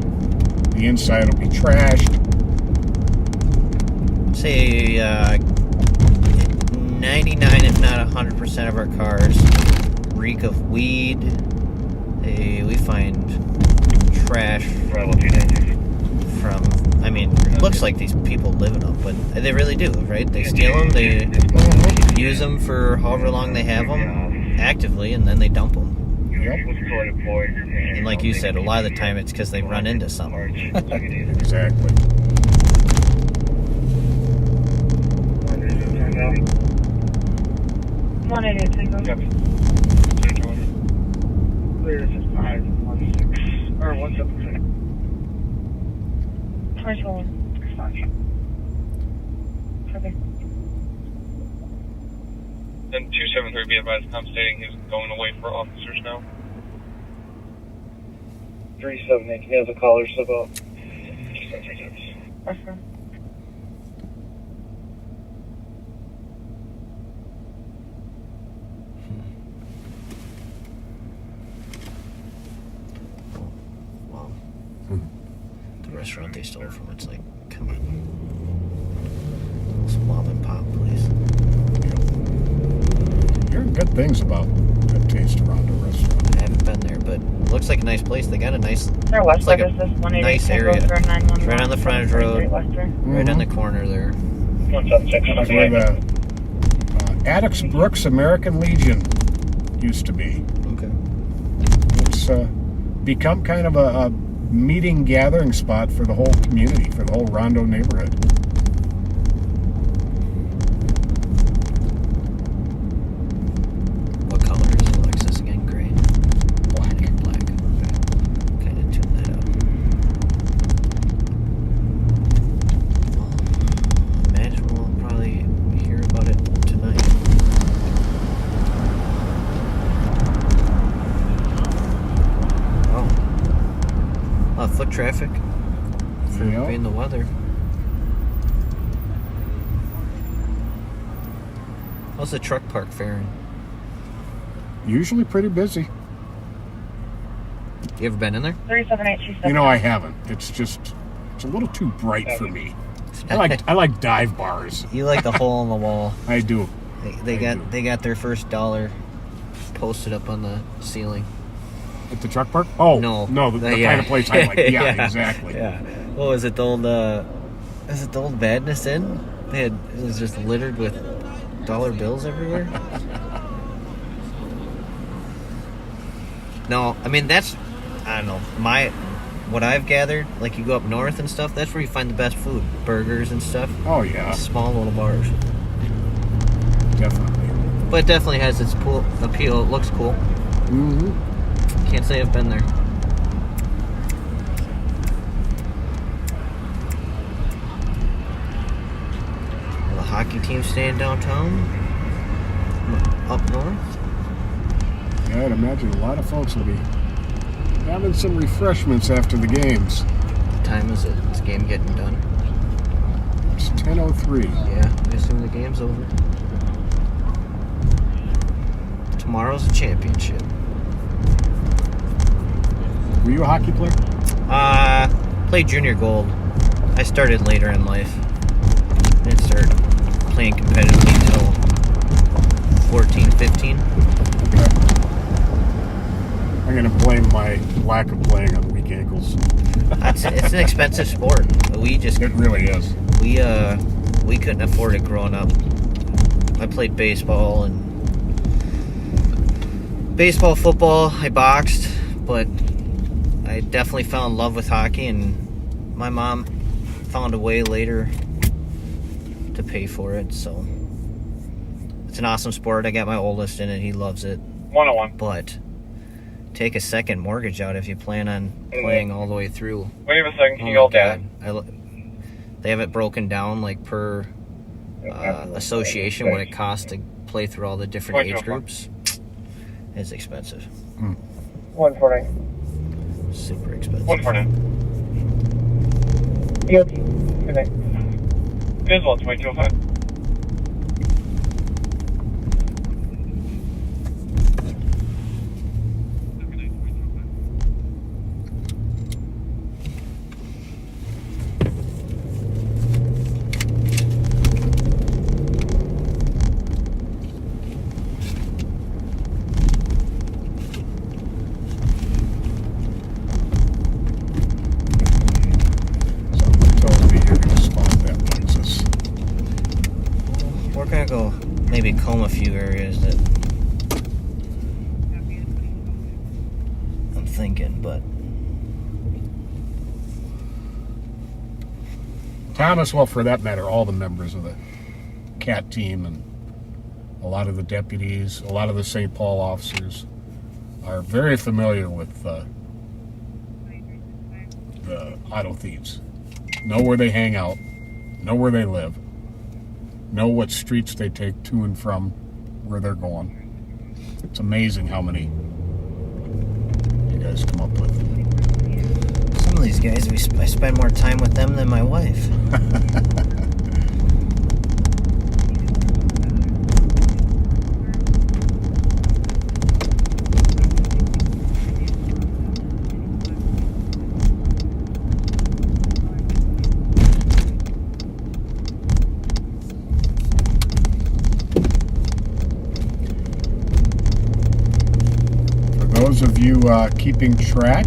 The inside will be trashed. Say 99, if not 100% of our cars reek of weed. We find trash from, I mean, it looks like these people live in them, but they really do, right? They steal them, they use them for however long they have them actively, and then they dump them. Yep. And like you said, a lot of the time it's because they run into something. Exactly. One eight eight single. Clear, this is 516 or 176. 24. Okay. And 273, be advised, I'm stating he's going away for officers now. 378. He has a caller, so about. Wow. The restaurant they stole from, it's like, come on. Some mom and pop, please. Hearing good things about that Taste Toronto restaurant. I haven't been there, but it looks like a nice place. They got a nice, Sir, West it's like a Side, this is 188 nice Tango area. for 911. Right on the frontage road. Western. right on the corner there. That's where the Addicts Brooks American Legion used to be. Okay. It's become kind of a meeting gathering spot for the whole community, for the whole Rondo neighborhood. What color is the Lexus again? Gray? Black. Black. Okay. Kind of tune that up. Well, imagine we'll probably hear about it tonight. Oh. A lot of foot traffic for Yep. being the weather. How's the truck park faring? Usually pretty busy. You ever been in there? 37827. You know, I haven't. It's a little too bright for me. I like dive bars. You like the hole in the wall. I do. They I do. got their first dollar posted up on the ceiling. At the truck park? Oh, No. the Yeah. kind of place I like. Yeah, exactly. Yeah. What was it? The old is it the old Badness Inn? It was just littered with dollar bills everywhere. No, I mean I don't know. What I've gathered, like you go up north and stuff, that's where you find the best food, burgers and stuff. Oh, yeah. Small little bars, Definitely. but it definitely has its appeal. It looks cool. Mm-hmm. Can't say I've been there. The hockey team staying downtown, up north. Yeah, I'd imagine a lot of folks will be having some refreshments after the games. What time is it? Is the game getting done? It's 10:03. Yeah, I assume the game's over. Tomorrow's the championship. Were you a hockey player? Played junior gold. I started later in life. I didn't start playing competitively until 14, 15. Okay. I'm going to blame my lack of playing on weak ankles. It's an expensive sport. It really is. We couldn't afford it growing up. I played baseball, football. I boxed, but I definitely fell in love with hockey, and my mom found a way later to pay for it. So it's an awesome sport. I got my oldest in it; he loves it. 101. But take a second mortgage out if you plan on playing all the way through. Wait a second. Can you Oh go, my Dad? God. They have it broken down like per association what it costs to play through all the different age groups. It's expensive. 149. Super expensive. 149. EOT. Good night. It is 12205. Something tells me you're going to spot that Lexus. We're gonna go maybe comb a few areas that I'm thinking, but Thomas, well, for that matter, all the members of the CAT team and a lot of the deputies, a lot of the St. Paul officers are very familiar with the auto thieves. Know where they hang out, know where they live, know what streets they take to and from where they're going. It's amazing how many you guys come up with. of these guys, I spend more time with them than my wife. Those of you keeping track,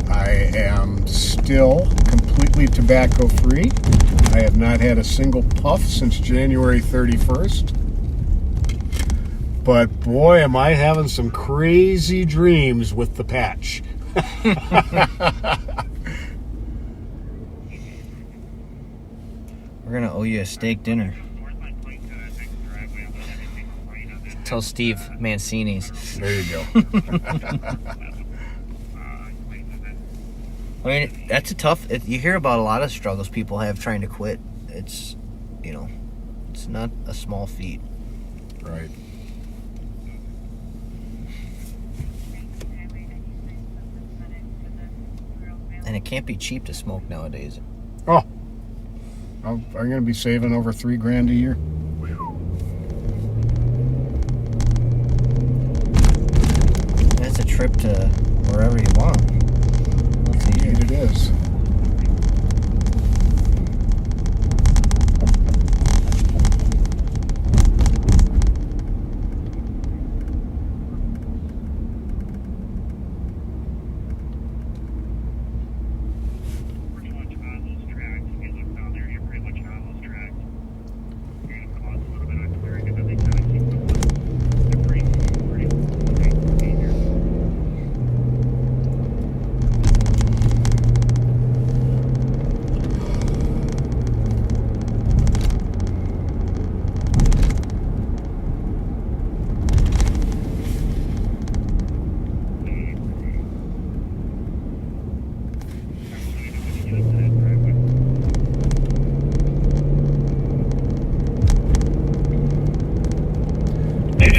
I am still completely tobacco free. I have not had a single puff since January 31st. But boy, am I having some crazy dreams with the patch. We're going to owe you a steak dinner. Tell Steve Mancini's. There you go. I mean, that's a tough... You hear about a lot of struggles people have trying to quit. It's, it's not a small feat. Right. And it can't be cheap to smoke nowadays. Oh, I'm going to be saving over $3,000 a year. That's a trip to wherever you want. Once a year. Indeed it is.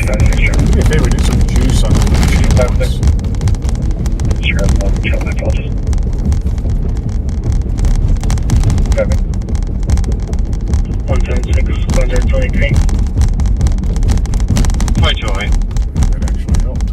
Do me a favor, do some juice on the cheekbones. Sure, I'll chill my apologies. Traffic. 176, 123. 2208. That actually helped.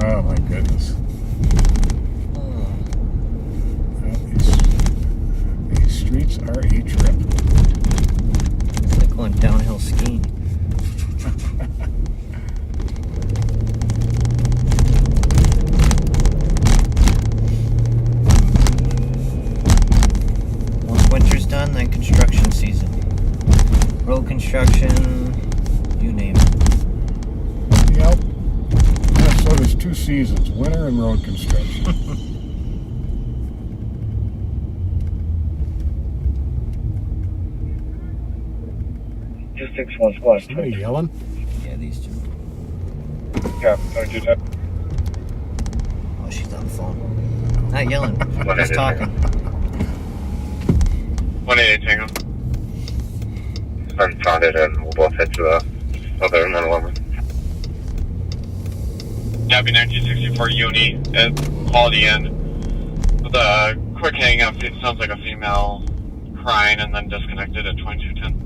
Oh my goodness. These streets are a trip. It's like going downhill skiing. Once winter's done, then construction season. Road construction, you name it. Yep. Minnesota's two seasons, winter and road construction. Just 61 squad. Somebody yelling? Yeah, these two. Yeah, 2210. Oh, she's on the phone. Not yelling, just talking. 188 Tango. Unfounded, and we'll both head to the other 911. Yabby 1964 Uni at Quality Inn. With a quick hang up, it sounds like a female crying and then disconnected at 2210.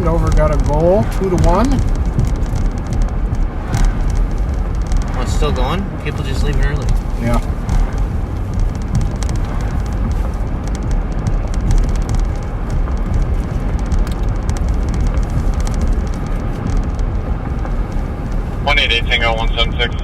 Andover got a goal, 2-1. Oh, it's still going? People just leaving early. Yeah. Tango 176.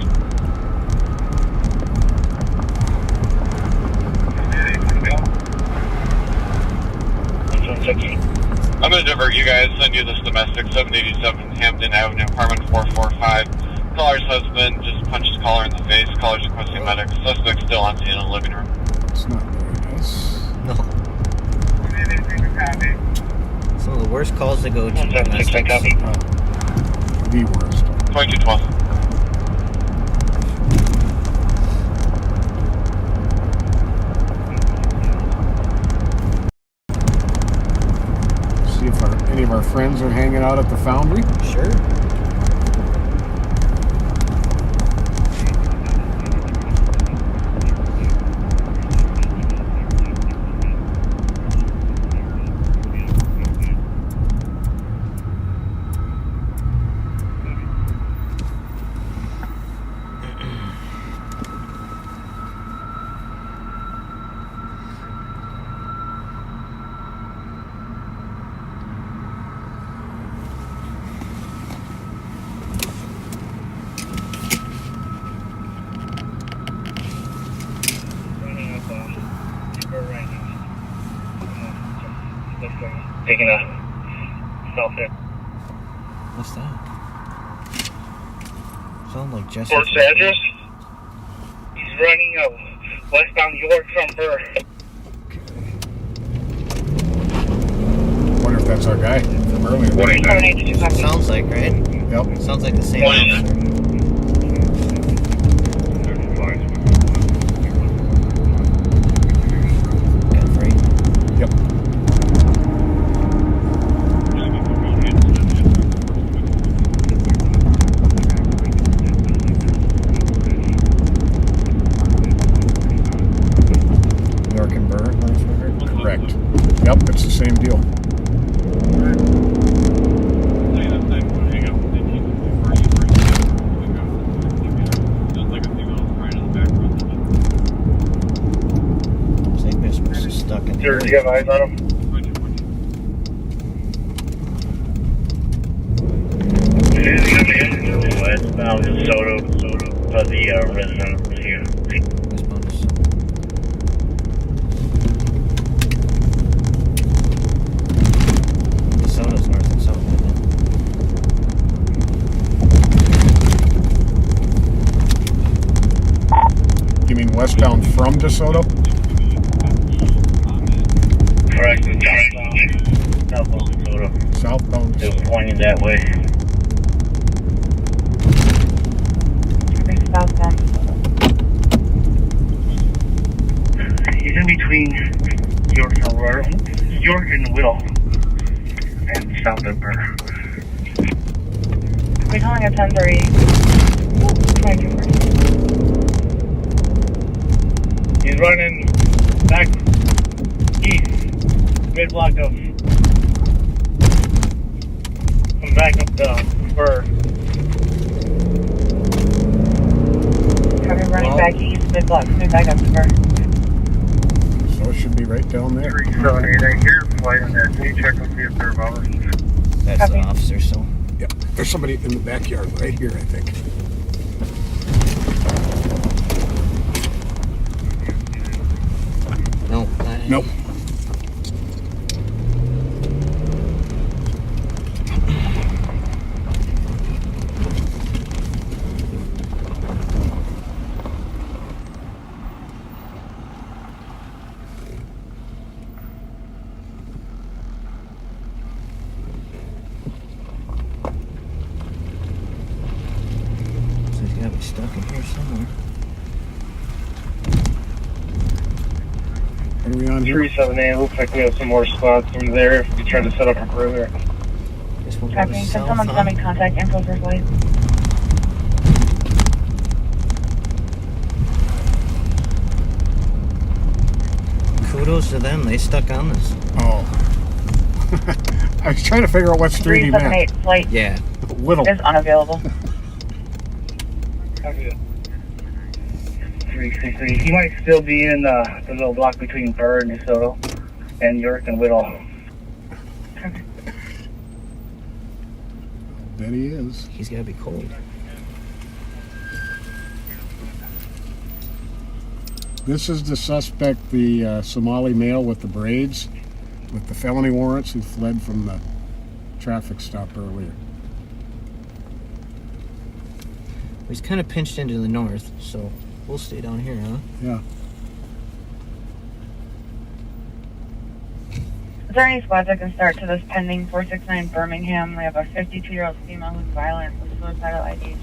I'm going to divert you guys, send you this domestic 787 Hampton Avenue, apartment 445. Caller's husband just punched his caller in the face. Caller's requesting medics. Suspect still on scene in the living room. It's not very nice. No. Some of the worst calls to go to domestics. The worst. 2212. See if any of our friends are hanging out at the foundry. Sure. Taking a selfie. What's that? Sound like Jesse. Port's address? He's running westbound York from Burr. Wonder if that's our guy from earlier. 189. Sounds like, right? Yep. Sounds like the same. Got free. Yep. York and Burr, last we heard. Correct. Yep, it's the same deal. Stuck in Sir, do you have eyes on him? Westbound DeSoto, for the resident here. Westbound is- DeSoto's north and south, isn't it? You mean westbound from DeSoto? Correct. Southbound DeSoto. Southbound They're DeSoto. pointing that way. Southbound. He's in between York and Aurora. York and Will. And south of Burr. We're calling a 10-3. 22. He's running back east, mid block of. Come back up the Burr. Having running back east, mid-block, coming back up to Burr. So it should be right down there. 3788 here, flight on that. Can you check and see if they're about? That's Copy. the officer, so. Yep. There's somebody in the backyard right here, I think. Nope. Nope. So he's gotta be stuck in here somewhere. What are we on here? 378, looks like we have some more spots from there if we try to set up a perimeter. This one Copy. goes Can south, someone huh? send me contact info for flight? Kudos to them, they stuck on this. Oh. I was trying to figure out what street he meant. 378 flight Yeah. Whittle. is unavailable. 363. He might still be in the little block between Burr and DeSoto and York and Whittle. Bet he is. He's gotta be cold. This is the suspect, the Somali male with the braids, with the felony warrants, who fled from the traffic stop earlier. He's kind of pinched into the north, so we'll stay down here, huh? Yeah. Is there any squads that can start to this pending 469 Birmingham? We have a 52-year-old female who's violent with suicidal ideation.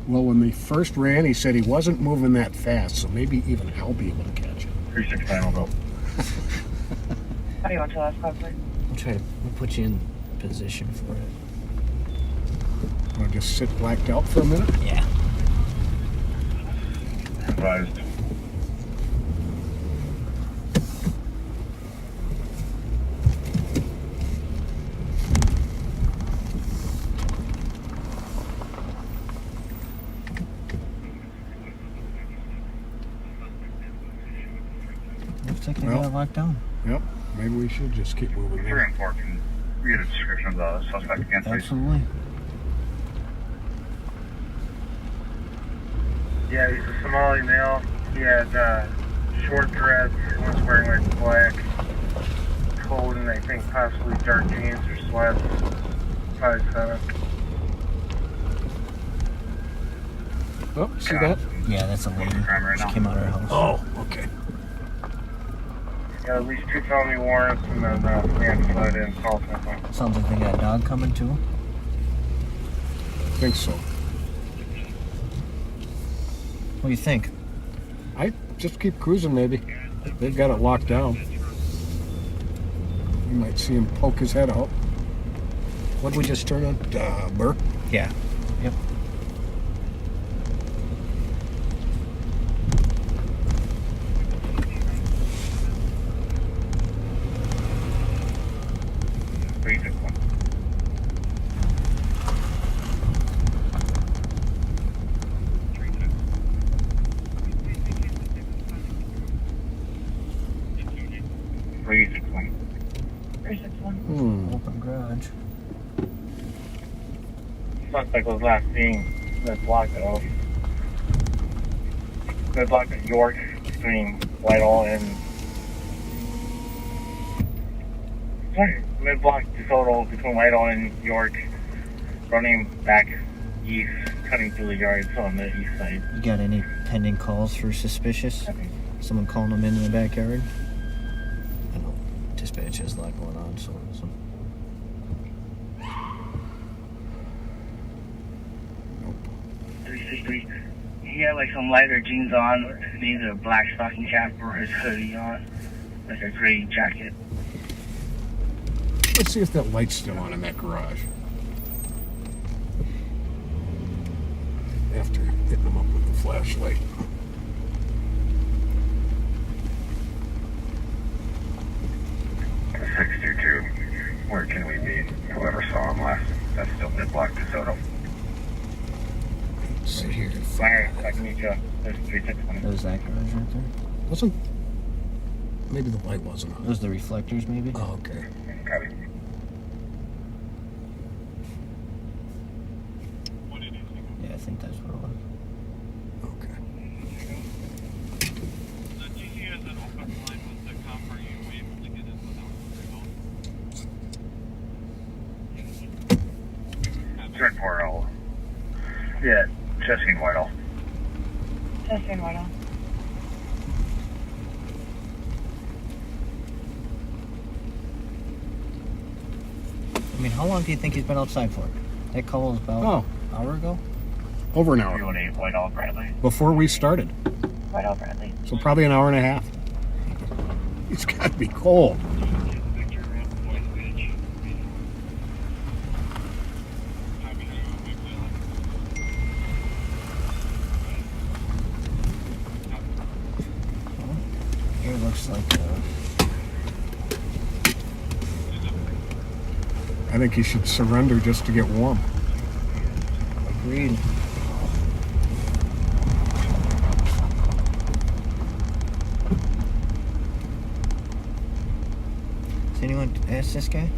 Well, when they first ran, he said he wasn't moving that fast, so maybe even I'll be able to catch him. 369 will go. How do you want your last squad, please? We'll put you in position for it. Want to just sit blacked out for a minute? Yeah. Advised. Looks like they Well. got it locked down. Yep. Maybe we should just keep moving. You're There. in Fork and read a description of the suspect again, please. Absolutely. Yeah, he's a Somali male. He had short dreads. He was wearing like black coat and I think possibly dark jeans or sweats. 5'7". Oh, see that? Yeah, that's a lady. Crime right She now. came out of her house. Oh, okay. Yeah, at least 2 felony warrants and then man fled in call something. Sounds like they got a dog coming too. I think so. What do you think? I just keep cruising, maybe. They've got it locked down. You might see him poke his head out. What'd we just turn on? Burr? Yeah. Yep. Open garage. Suspect was last seen mid-block though. Mid-block at York between Whitehall and... Sorry, mid-block DeSoto between Whitehall and York, running back east, cutting through the yards on the east side. You got any pending calls for suspicious? Someone calling them in the backyard? I know dispatch has a lot going on, so. 363. He had like some lighter jeans on, and either a black stocking cap or his hoodie on, like a gray jacket. Let's see if that light's still on in that garage. After hitting him up with the flashlight. The 622. Where can we be? Whoever saw him last. That's still mid-block DeSoto. Sit here. Fire, I can meet you. There's 361. That was that garage right there? Wasn't. Maybe the light wasn't on. Those the reflectors, maybe? Oh, okay. Copy. Yeah, I think that's what it was. Okay. The GC has an open line with the cop. Are you able to get in without? Third portal. Yeah, just seen Whitehall. Just in Whitehall. I mean, how long do you think he's been outside for? That call was about an hour ago? Over an hour. 318 Whitehall, Bradley. Before we started. Whitehall Bradley. So probably an hour and a half. It's got to be cold. Here looks like I think he should surrender just to get warm. Agreed. Does anyone ask this guy?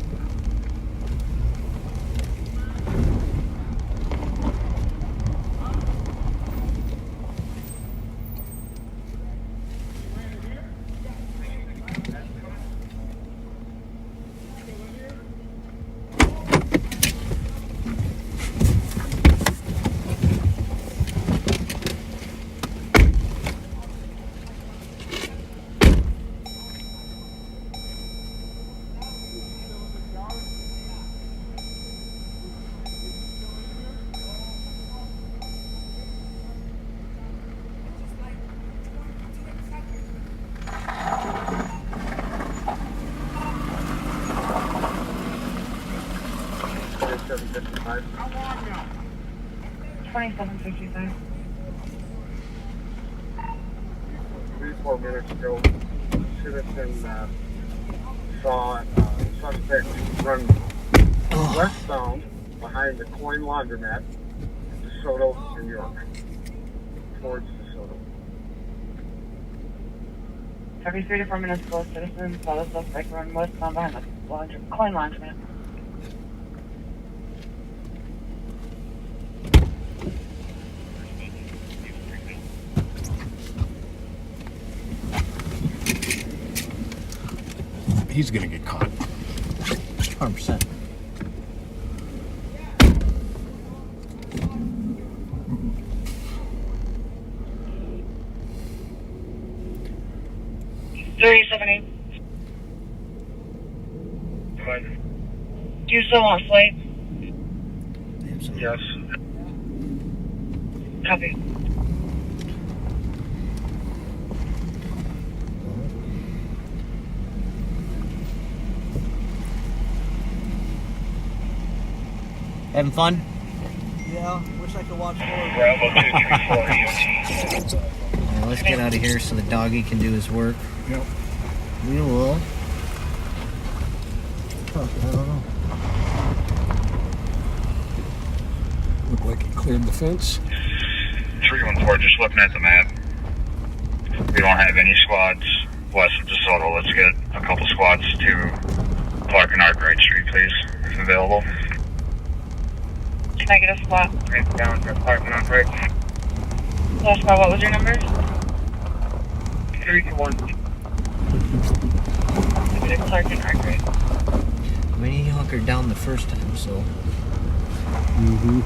How long now? 27:55. 3-4 minutes ago, citizen saw suspect run westbound behind the Coin Laundromat, DeSoto, New York, towards DeSoto. 33 to 4 minutes ago, citizens saw the suspect run westbound behind the Coin Laundromat. He's gonna get caught. 100%. Do you still want flight? Yes. Copy. Having fun? Yeah, wish I could watch more. Bravo 234 EOT. Let's get out of here so the doggy can do his work. Yep. We will. Fuck, I don't know. Looked like he cleared the fence. 314, just looking at the map. We don't have any squads west of DeSoto. Let's get a couple squads to Clark and Arkwright Street, please, if available. Can I get a spot? Right down to Clark and Arkwright. Last spot, what was your number? 321. Give it to Clark and Arkwright. I mean, he hunkered down the first time, so. Mm-hmm.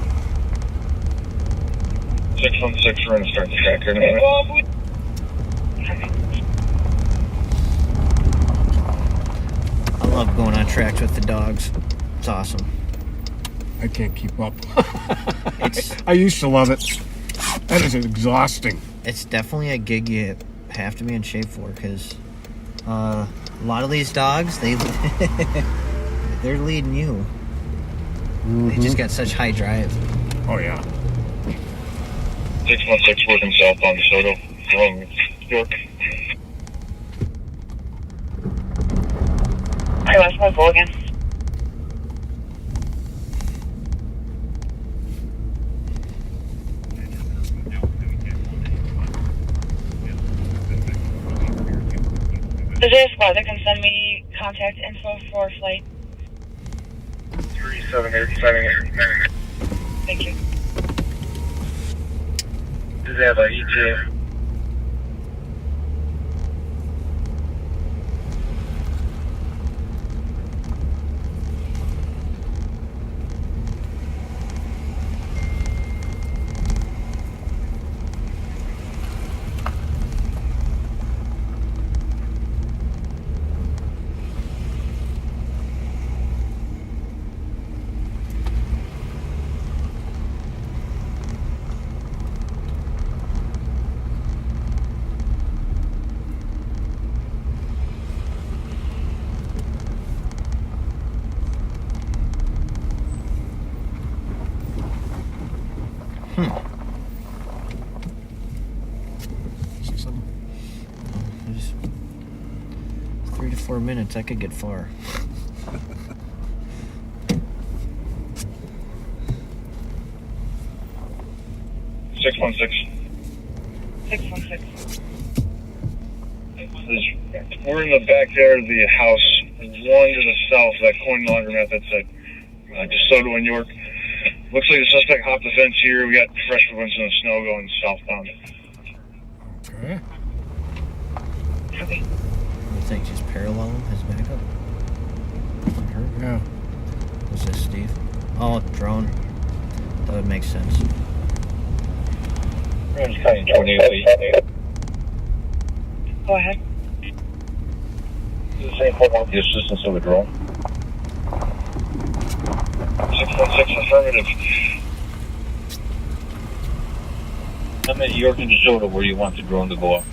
616, we're going to start the track here in a minute. I love going on tracks with the dogs. It's awesome. I can't keep up. It's I used to love it. That is exhausting. it's definitely a gig you have to be in shape for, because a lot of these dogs, they're leading you. They just got such high drive. Oh yeah. 616 working southbound DeSoto from York. Hey, last spot, go again. Is there a spot that can send me contact info for flight? 3778. Thank you. Does they have a ETA? See something? Just 3 to 4 minutes, I could get far. 616. 616. We're in the backyard of the house, one to the south, that coin laundromat that's at DeSoto in York. Looks like the suspect hopped the fence here. We got fresh footprints in the snow going southbound. Okay. Copy. You think just parallel him, his backup? Yeah. Who's this, Steve? Oh, drone. That would make sense. Ramsey County 28. Go ahead. The same football, the assistance of the drone. 616 affirmative. I'm at York and DeSoto where you want the drone to go up.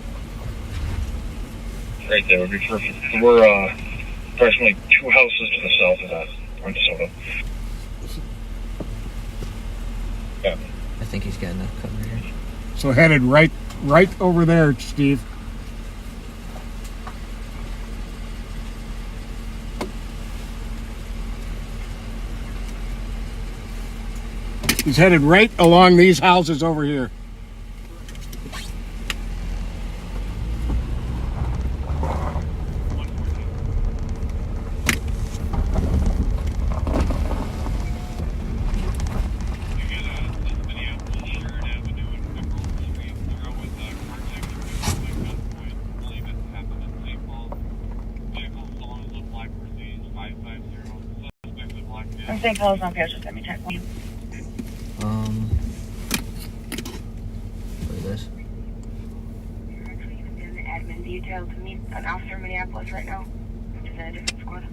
Right there would be perfect. We're approximately 2 houses to the south of that on DeSoto. Yeah. I think he's got enough cover here. So headed right over there, Steve. He's headed right along these houses over here. I'm St. Paul's on Paris, let me check one. Look at this. You're actually in the admin detail to meet an officer in Minneapolis right now, which is in a different squad.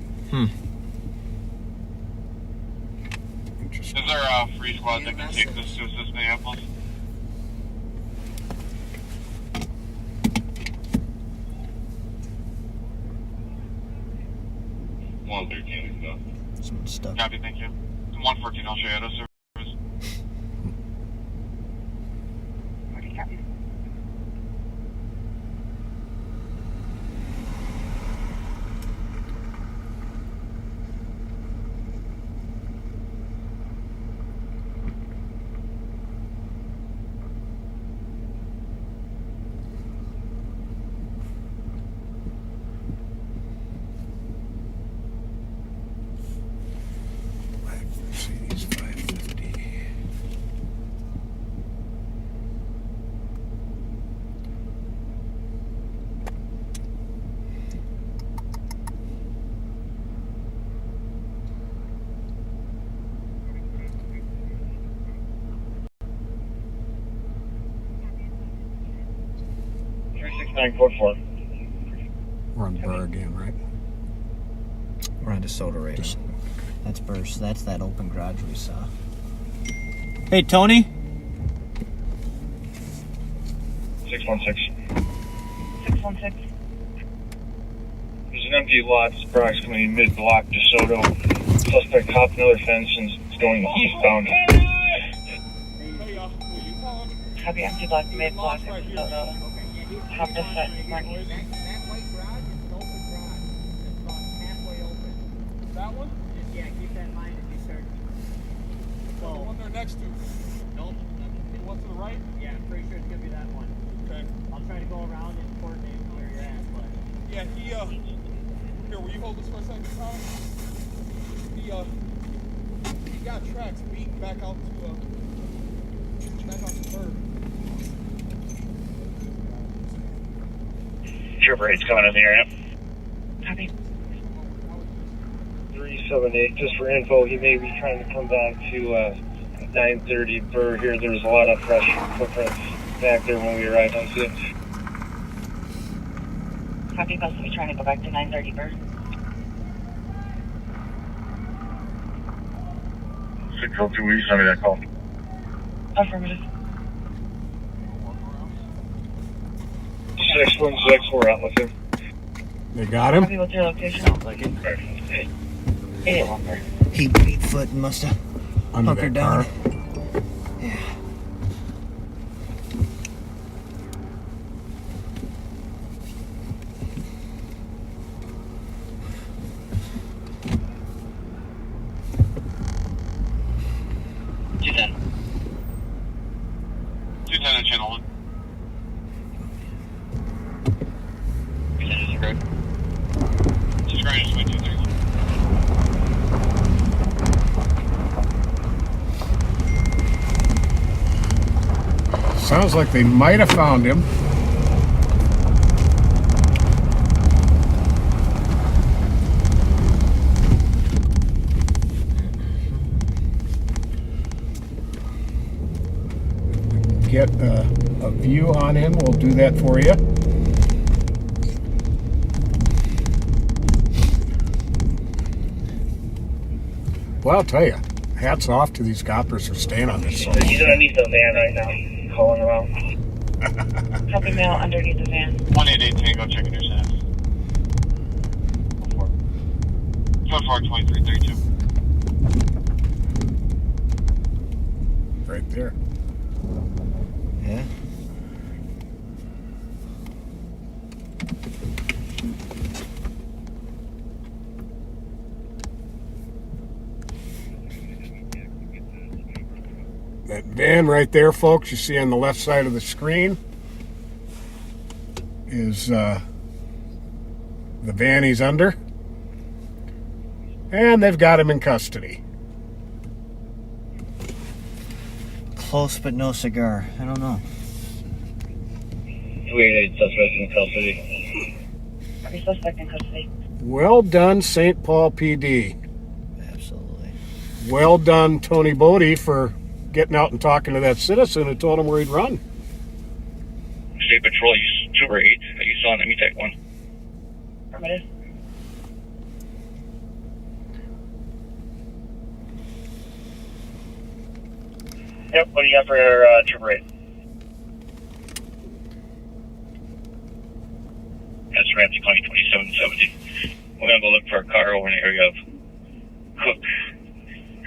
Is there a free squad that can take this to assist Minneapolis? Someone's stuck. Copy, thank you. 114, I'll show you how to service. Already copied. Mercedes 550. Code 4. We're on Burr again, right? We're on DeSoto right now. That's Burst. That's that open garage we saw. Hey, Tony? 616. 616. There's an empty lot that's approximately mid-block DeSoto. Suspect hopped another fence and is going eastbound. Copy, empty block, mid block, Minnesota. Hop the fence, Martin. That white garage is an open garage. It's about halfway open. That one? Just, yeah, keep that in mind if you start. So, the one they're next to? Nope. The one to the right? Yeah, I'm pretty sure it's gonna be that one. Okay. I'll try to go around and coordinate where you're at, but. Yeah, here, will you hold this for a second, Tom? He got tracks beaten back out to Bird. Trooper 8's coming in the area. Copy. 378, just for info, he may be trying to come back to 930 Burr here. There was a lot of fresh footprints back there when we arrived on scene. Copy, supposed to be trying to go back to 930 Bird. 602, will you send me that call? Affirmative. 616, we're out with him. They got him? Copy, what's your location? Sounds like it. 8 longer. He beat foot and must have Under hunkered that down. car. Yeah. Sounds like they might have found him. Get a view on him, we'll do that for you. Well, I'll tell you, hats off to these coppers for staying on this side. He's underneath the van right now, calling around. Copy mail underneath the van. 188 Tango, checking your status. 4 2332. Right there. Yeah. That van right there, folks, you see on the left side of the screen is the van he's under. And they've got him in custody. Close but no cigar. I don't know. 288 suspect in custody. Every suspect in custody. Well done, St. Paul PD. Absolutely. Well done, Tony Bodie, for getting out and talking to that citizen who told him where he'd run. State Patrol, you Super 8. Are you still on the METEC 1? Affirmative. Yep, what do you got for Trooper 8? That's Ramsey County 2770. We're going to go look for a car over in the area of Cook.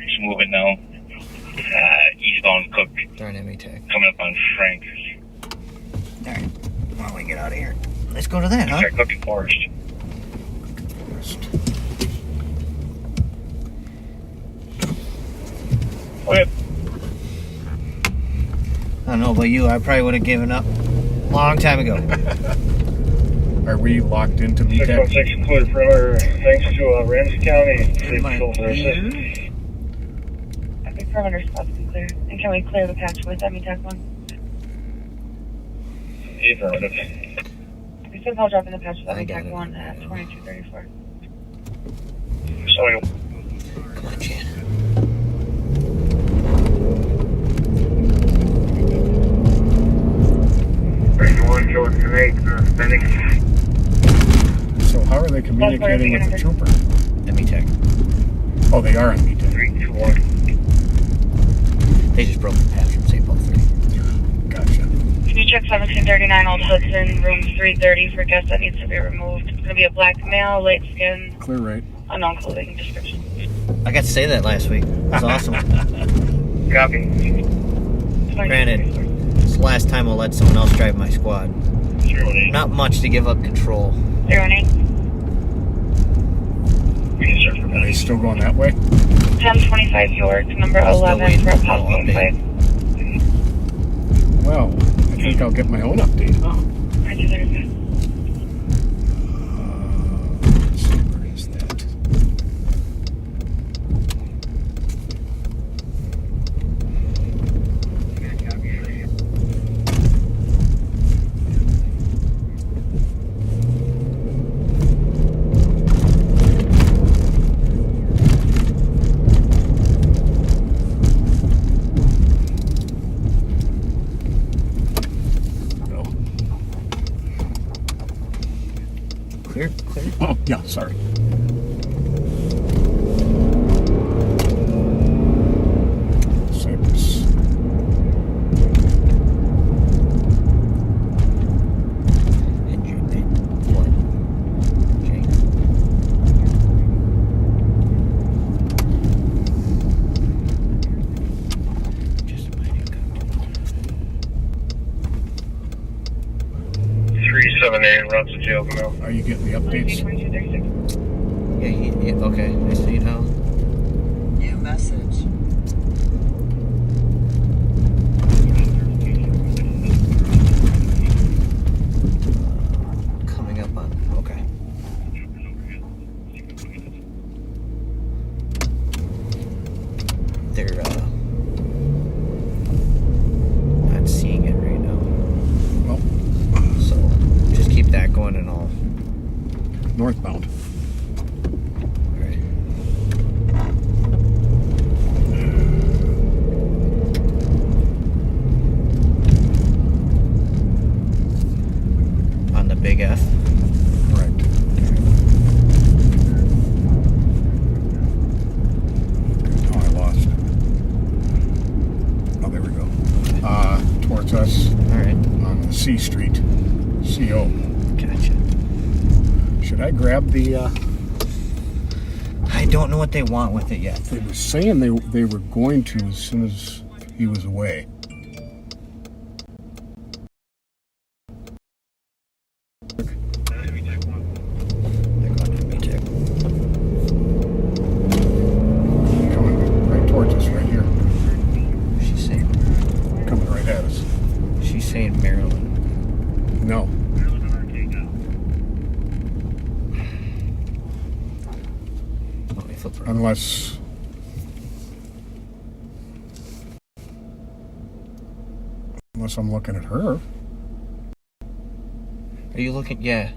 He's moving now. Eastbound Cook. Darn METech. Coming up on Frank. Alright. Why don't we get out of here? Let's go to that, huh? Start Cook and Forest. Okay. I don't know about you, I probably would have given up a long time ago. Are we locked into METEC? 616 clear perimeter. Thanks to Ramsey County. State My Patrol for ears. assistance. Every perimeter spot's been clear. And can we clear the patch with METech 1? Affirmative. We said I'll drop in the patch with I got METech it. 1 at 2234. Sorry. Come on, Jan. One George Connect, Phoenix. So how are they communicating with the trooper? METech. Oh, they are on METEC. 321. They just broke the patch from St. Paul 3. Gotcha. Can you check 1739 Old Hudson, room 330 for guest that needs to be removed? It's going to be a black male, light skin, Clear right. unknown clothing description. I got to say that last week. It was awesome. Copy. Granted, it's the last time I'll let someone else drive my squad. 318. Not much to give up control. 318. We can search for Are they Phoenix. still going that way? 1025 York, number Still 11 waiting for a for no possible update. fight. Well, I think I'll get my own update. Oh. Right to there, okay. Let's see, where is that? No. Clear, clear. Oh, yeah, sorry. Cypress. What? Okay. Just a minute. 378 runs to jail now. Are you getting the updates? 2236. Yeah, okay. I see now. New message. Coming up on. Okay. They're not seeing it right now. grab the? I don't know what they want with it yet. They were saying they were going to as soon as he was away. Coming right towards us, right here. She's saying. Coming right at us. She's saying Maryland. No. Let me flip her. Unless. Unless I'm looking at her. Are you looking? Yeah.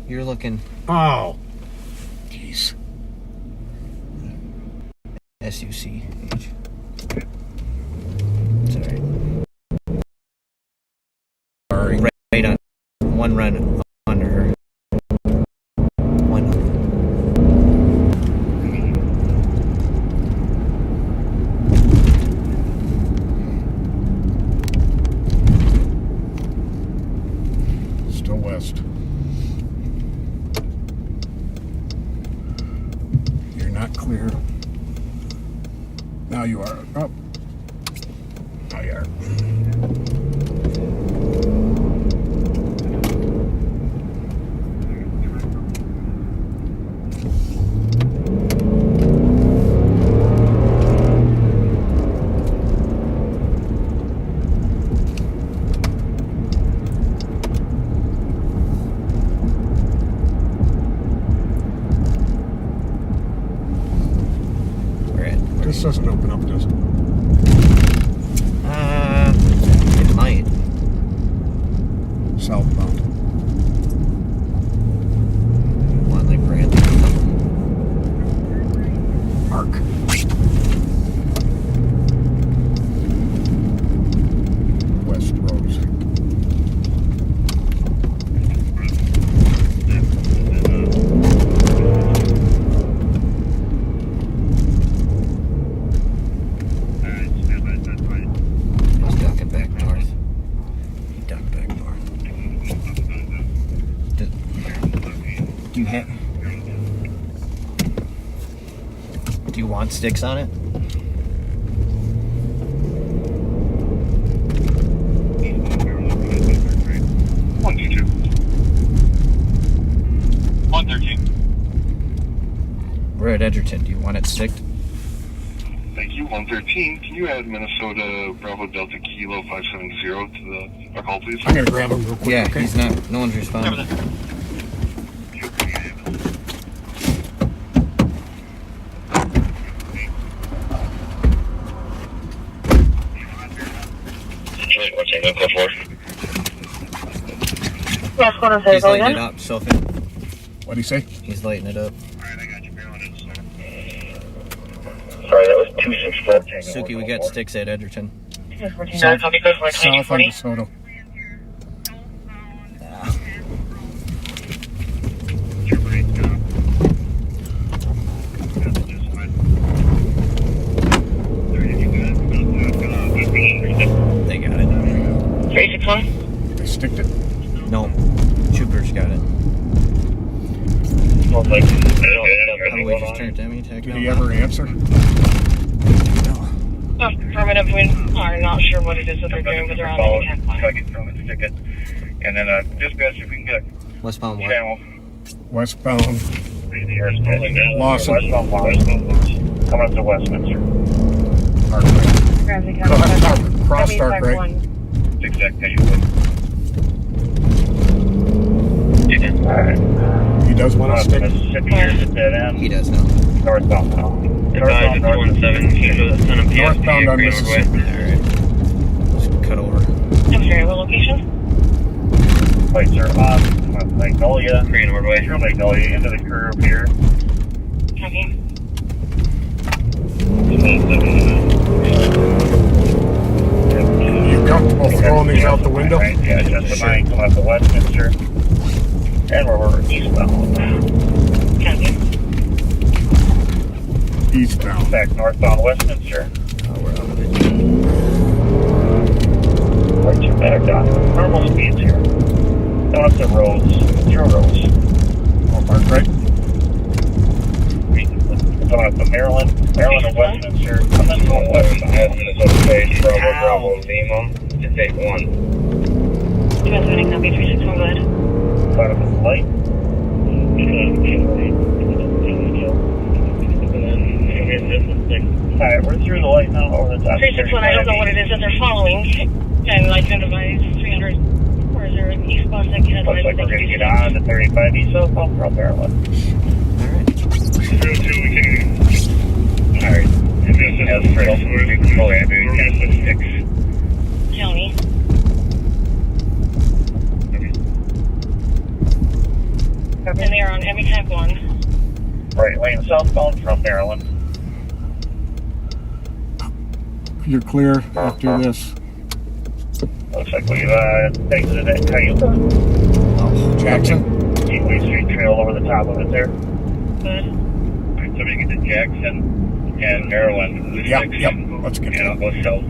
You're looking. Oh. Jeez. SUCH. It's alright. Sorry. Right on. One run under her. One. Still west. You're not clear. Now you are. Oh. Now you are. We're at. This doesn't open up, does it? It might. Southbound. Want like brand. Arc. West Rose. He's ducking back north. He ducked back north. Do you have? Do you want sticks on it? One, 2, 2. 113. We're at Edgerton. Do you want it sticked? Thank you. 113. Can you add Minnesota Bravo Delta Kilo 570 to our call, please? I'm gonna grab him real quick. Yeah, okay? he's not. No one's responding. Over there. What's your local for? Yes, what is it? He's Go lighting again? it up, Sophie. What'd he say? He's lighting it up. Alright, I got you. Bear on it a second. Sorry, that was 264. Suki, we got sticks at Edgerton. South, copy code for South on 2040. DeSoto. Your right, They got it. 361. They sticked it. No, Troopers got it. How about we just turn it down? Did he ever answer? Affirmative, we are not sure what it is that they're doing, but they're on the 10 Try to get through and stick it. And then, dispatch, if we can get Westbound what? channel. Westbound. Lawson. Westbound Lawson. Coming up to Westminster. Ramsey So that's not crosstalk, right? Exactly. Alright. He does want to stick. Mississippi, here's the dead end. He does now. Northbound now. Northbound, Northbound on Mississippi. Alright. Let's cut over. I'm sorry, what location? Right, sir. Magnolia. Green Ordway. Through Magnolia into the curve here. Copy. You comfortable throwing these out the window? Right, yeah, just the nine coming up to Westminster. And we're eastbound. Copy. Eastbound. Back northbound Westminster. Oh, we're out of it. Right, you're back on normal speeds here. Going up the roads, through roads. Oh, mark right. Coming up to Maryland and Westminster. I'm not going westbound. Minnesota State, Bravo, Lima, to take 1. Transmitting copy 361, go ahead. Caught up at the light. Alright, we're through the light now over the top. 361, I don't know what it is that they're following. Can I advise 300, or is there an east bus that can advise? Looks like we're going to get on the 35 east southbound from Maryland. Alright. 302, we can. Alright. And this is Fred. Go ahead, dude. Catch the sticks. County. And they are on Emmy Tank 1. Right lane southbound from Maryland. You're clear after this. Looks like we've exited at Cayuga. Oh, Jackson. Gateway Street Trail over the top of it there. Good. Alright, so we get to Jackson and Maryland. Yep. Let's get And I'll go south.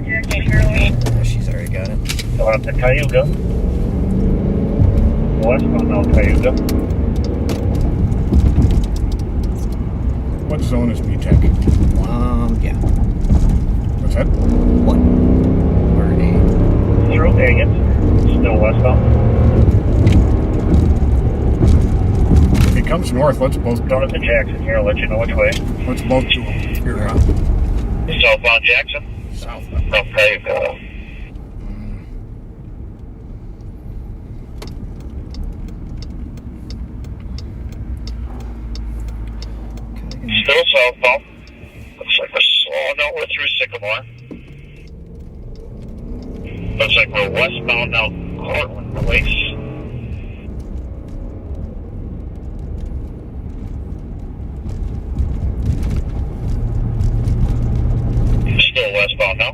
Jackson, Maryland. oh, she's already got it. Going up to Cayuga. Westbound now Cayuga. What zone is BTEC? Yeah. What's that? What? Where are Through Agate. Still westbound. If he comes north, let's both Going up to Jackson here. I'll let you know which way. let's both do him. Here, Southbound Jackson. south. From Cayuga. Still southbound. Looks like we're slowing out. We're through Sycamore. Looks like we're westbound now, Cortland Place. Still westbound now.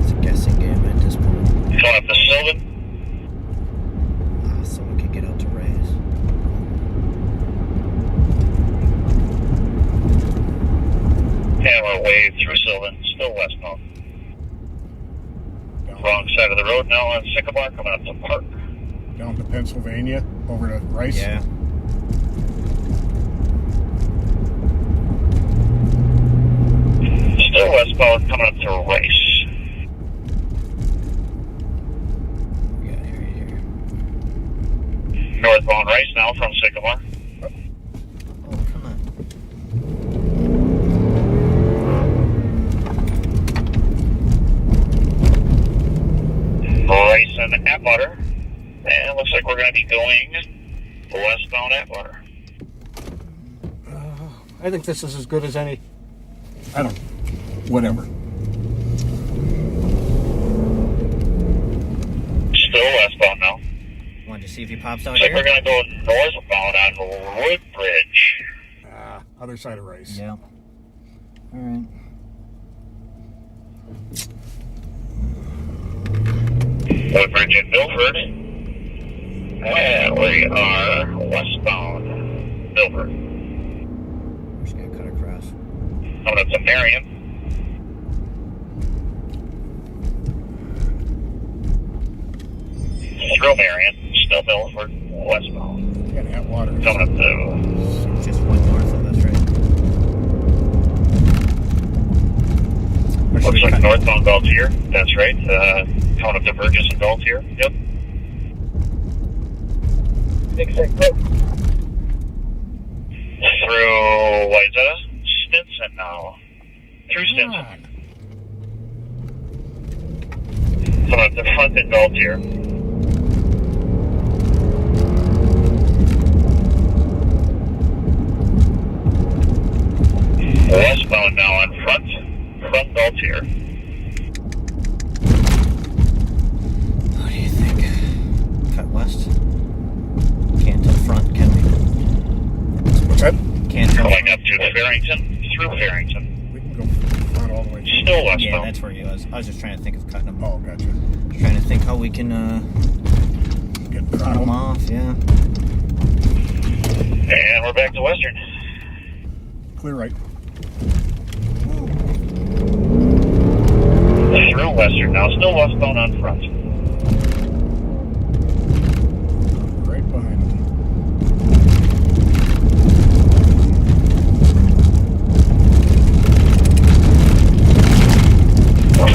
It's a guessing game at this point. Going up to Sylvan. So we could get out to Rays. And we're way through Sylvan. Still westbound. Wrong side of the road now on Sycamore, coming up to Park. Down to Pennsylvania, over to Rice. Yeah. Still westbound, coming up to Rice. We got here. Northbound Rice now from Sycamore. Oh, come on. Rice and Atwater. And it looks like we're going to be going westbound Atwater. I think this is as good as any. I don't. Whatever. Still westbound now. Wanted to see if he pops out Looks like here. we're going to go northbound on Woodbridge. Other side of Rice. Yeah. Alright. Woodbridge and Milford. And we are westbound Milford. We're just gonna cut across. Coming up to Marion. Through Marion. Still Milford. Westbound. And Atwater. Coming up to Just one north of us, right? looks like northbound Galtier. That's right. Coming up to Burgess and Galtier. Yep. Through Wayzata, Stinson now. Through Stinson. Coming up to front in Galtier. Westbound now on front from Galtier. What do you think? Cut west? Can't tell front, can we? What's that? Can't tell Going front. up to Farrington, through Farrington. We can go front all the way. Still Yeah, westbound. that's where he was. I was just trying to think of cutting him. Oh, gotcha. Just trying to think how we can Get cut him throttled. off, yeah. And we're back to Western. Clear right. Through Western now, still westbound on front. Right behind him.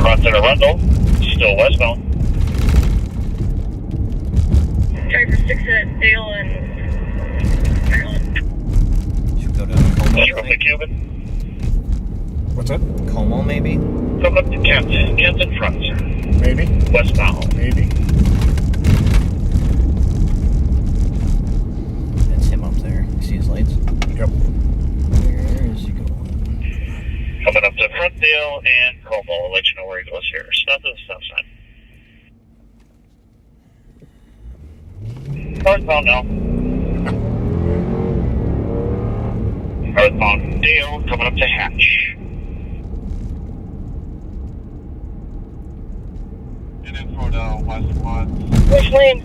Front to the Rundle, still westbound. Driver 6 at Dale and Should we go to Como? From the Cuban. What's that? Como, maybe? Come up to Kent. Kent in front. Maybe. Westbound. Maybe. That's him up there. You see his lights? Yep. Where is he going? Coming up to Frontdale and Como. I'll let you know where he goes here. Stop at the stop sign. Northbound now. Northbound Dale coming up to Hatch. And info to West Quad. which lane?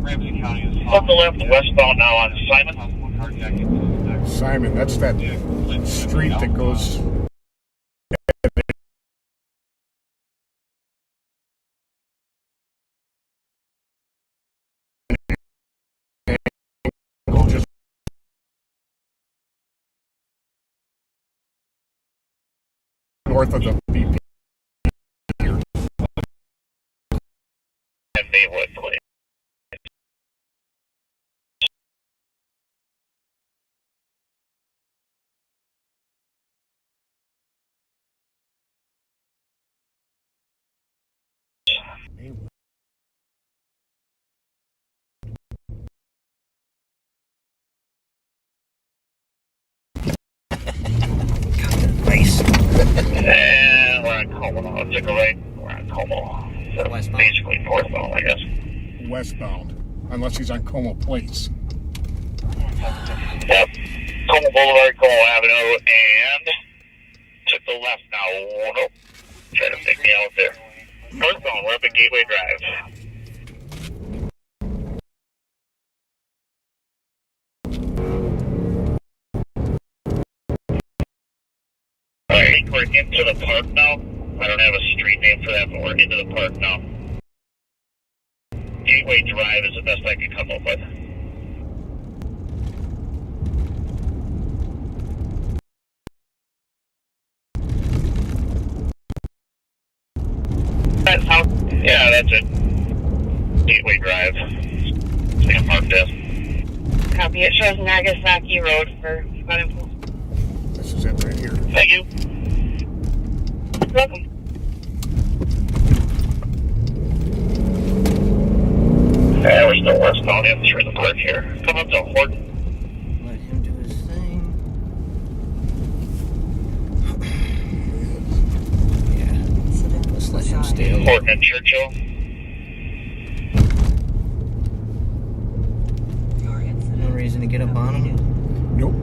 Ramsey County is Up the left, westbound now on Simon. possible carjacking. Simon, that's that street that goes. Just north of the BP. And Maywood, please. Nice. And we're on Como now. Let's take a right. We're on Como. So Westbound. basically northbound, I guess. Westbound, unless he's on Como Plates. Yep. Como Boulevard, Como Avenue, and took the left now. Oh, nope. Try to pick me out there. Northbound, we're up at Gateway Drive. I think we're into the park now. I don't have a street name for that, but we're into the park now. Gateway Drive is the best I could come up with. That's how, yeah, that's it. Gateway Drive. See, I'm marked this. Copy. It shows Nagasaki Road for spotting pool. This is it right here. Thank you. Welcome. Yeah, we're still westbound in through the park here. Come up to Horton. Let him do his thing. Yeah. Let's let him stay over. Horton and Churchill. Your No incident. reason to get up on him. Nope.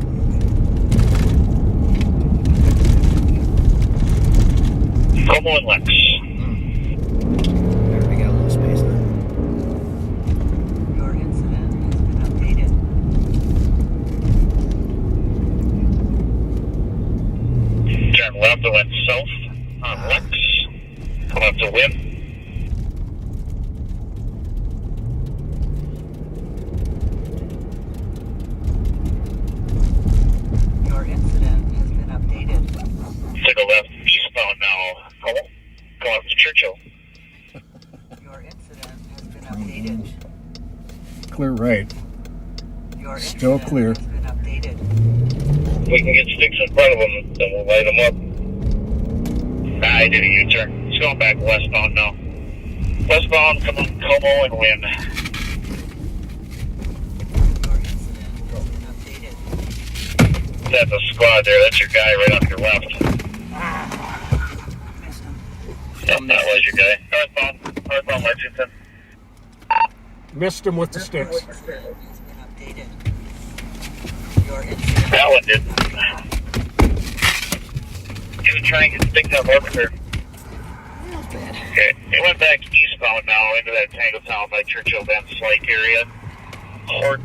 Como and Lex. There, we got a little space now. Your incident has been updated. Turn left and went south on Lex. Come up to Wim. Your incident has been updated. Take a left eastbound now. Como. Come up to Churchill. Your incident has been updated. Clear right. Your Still incident clear. has been updated. We can get sticks in front of them, then we'll light them up. Nah, I did a U-turn. It's going back westbound now. Westbound, come on, Como and Win. Your incident has been updated. That's a squad there. That's your guy right off your left. Missed him. Yep, that was your guy. Northbound Lexington. Missed him with the sticks. Has been updated. Your incident. That one did. He was trying to stick that marker. Okay, it went back eastbound now into that Tangletown by Churchill Van Slyke area. Horton,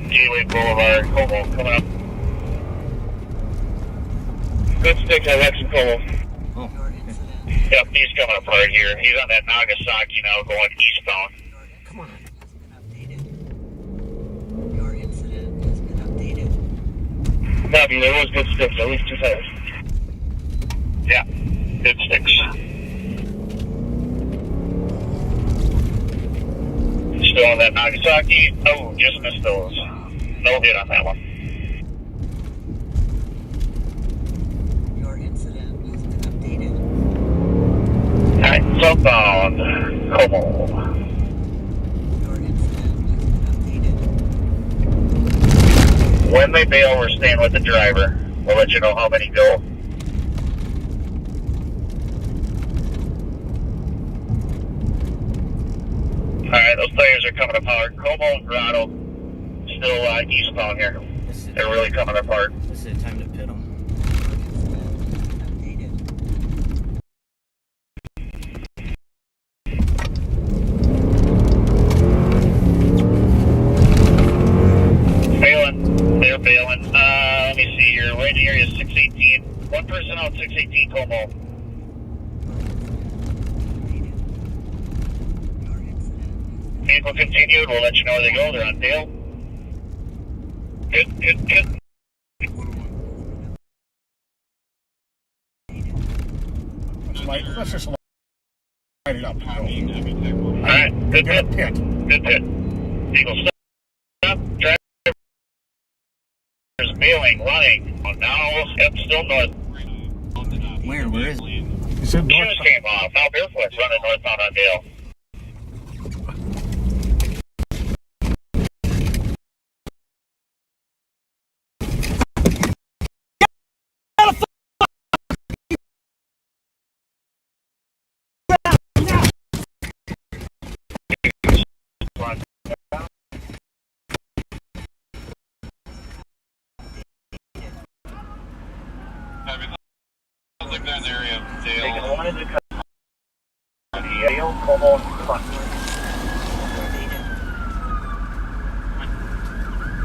Gateway Boulevard, Como coming up. Good stick, I got some Como. Oh, Your okay. incident Yep, he's coming apart here. He's on that Nagasaki now, going eastbound. Come on. Has been updated. Your incident has been updated. Copy, there was good sticks, at least 2 tires. Yeah, good sticks. Still on that Nagasaki. Oh, just missed those. No hit on that one. Your incident has been updated. Alright, southbound. Como. Your incident has been updated. When they bail, we're staying with the driver. We'll let you know how many go. Alright, those tires are coming apart. Como and Grotto still eastbound here. They're really coming apart. This is the time to pit them. Bailing. They're bailing. Let me see here. Right here is 618. One person out 618 Como. Vehicle continued. We'll let you know where they go. They're on Dale. Good. Let's just light it up. Alright, good Get a pit. pit. Good pit. Eagle, stop. Driver's bailing, running. Oh, now, yep, still north. Where is it? You said north. Shoes came off. Now Barefoot's running northbound on Dale. Sounds like they're in the area of Taking Dale. one into Dale, Como, and Front.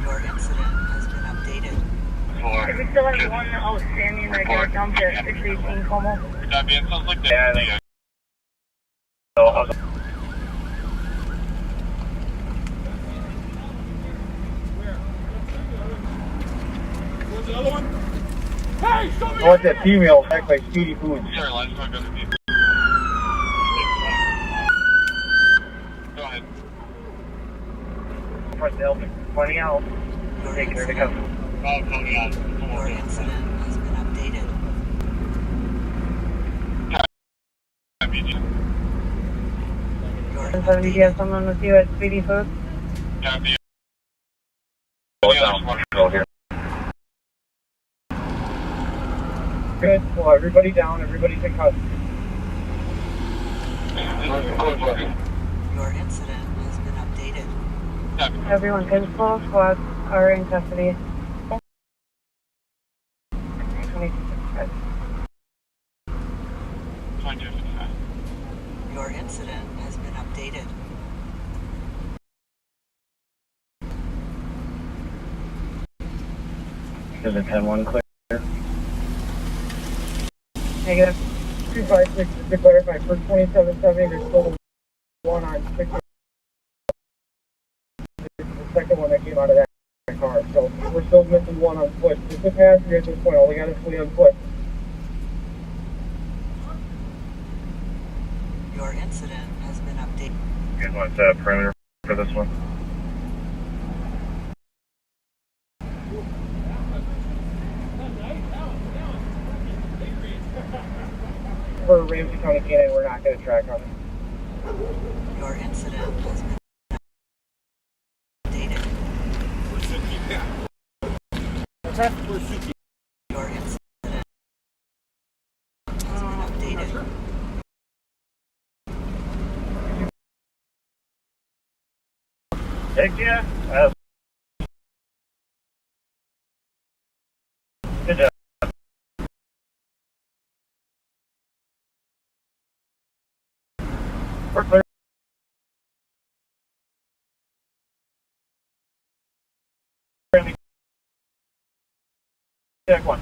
Your incident has been updated. We still have one outstanding that got dumped at 618 Como. Copy, it sounds like Yeah, they're Where's the other one? Hey, show me! I want that female act like Speedy Foods. Sorry, line's not gonna be. Go ahead. Front Dale, pointing out. Your Taking her to incident, cover. Oh, Tony on. your incident has been updated. Copy. Your 170, do you have someone with you at Speedy Foods? Copy. Go here. Good. Well, everybody down. Everybody's in custody. Your incident has been updated. Copy. Everyone, control squads are in custody. 2265. 2255. Your incident has been updated. Is it 10-1 clear? Negative. 256, to clarify, for 2770, there's still one on 6. The second one that came out of that car. So we're still missing one on foot. Just a passenger at this point. All we got is 3 on foot. Your incident has been updated. You guys want perimeter for this one? For Ramsey County Canine, we're not going to track on it. Your incident has been updated. Your incident has been updated. Heck yeah. Good job. We're clear. Check one.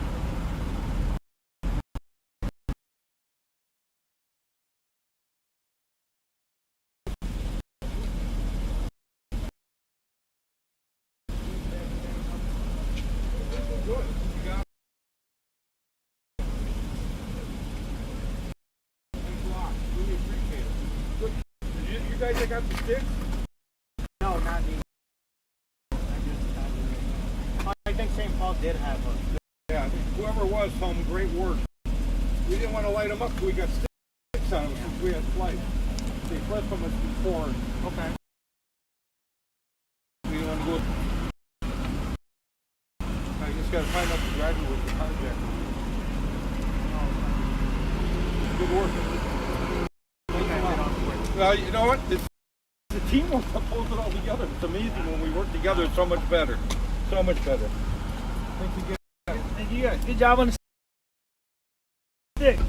guys that got the sticks? No, not me. I think St. Paul did have one. Yeah, whoever it was, told them great work. We didn't want to light them up till we got sticks on them since we had flight. They fled from us before. Okay. We didn't want to go. I just got to find out the driver with the carjacker. Good work. Well, you know what? The teamwork that pulls it all together. It's amazing when we work together. It's so much better. So much better. Thank you, guys. Thank you guys. Good job on the stick.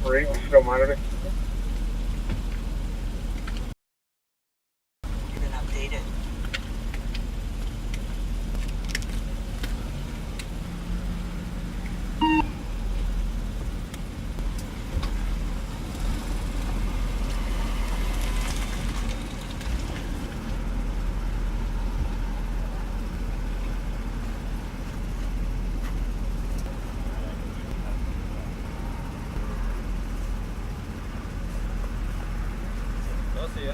Break, still monitoring. You've been updated. I'll see ya.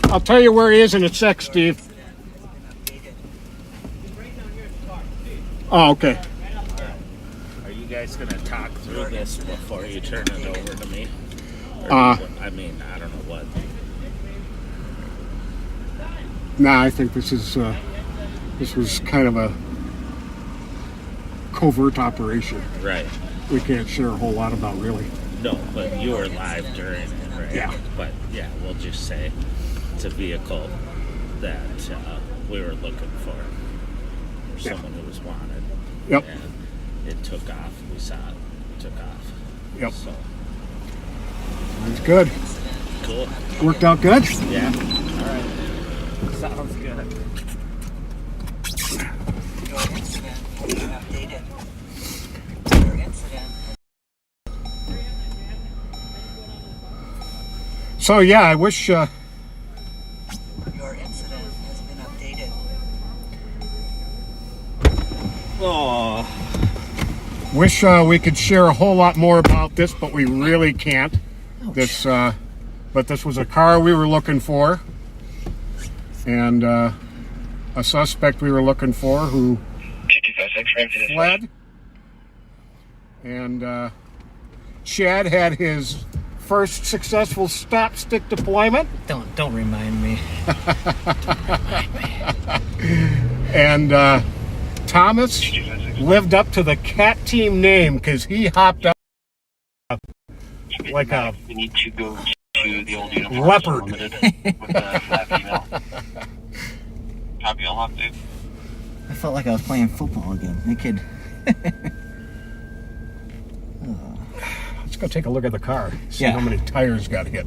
I'll tell you where he is in a sec, Steve. Oh, okay. Are you guys gonna talk through this before you turn it over to me? I mean, I don't know what. Nah, I think this was kind of a covert operation. Right. We can't share a whole lot about really. No, but you were live during it, right? Yeah. But yeah, we'll just say it's a vehicle that we were looking for. Someone who was wanted. Yep. And it took off. We saw it took off. Yep. So That's good. cool. Worked out good? Yeah. All right. Sounds good. Your incident has been updated. Your incident. So yeah, I wish Your incident has been updated. Oh. wish we could share a whole lot more about this, but we really can't. But this was a car we were looking for, and a suspect we were looking for who fled. And Chad had his first successful stop stick deployment. Don't remind me. And Thomas lived up to the cat team name because he hopped up like a We need to go to the old uniform. leopard. With the flat female. Copy, I'll have to. I felt like I was playing football again. The kid. Let's go take a look at the car. See Yeah. how many tires got hit.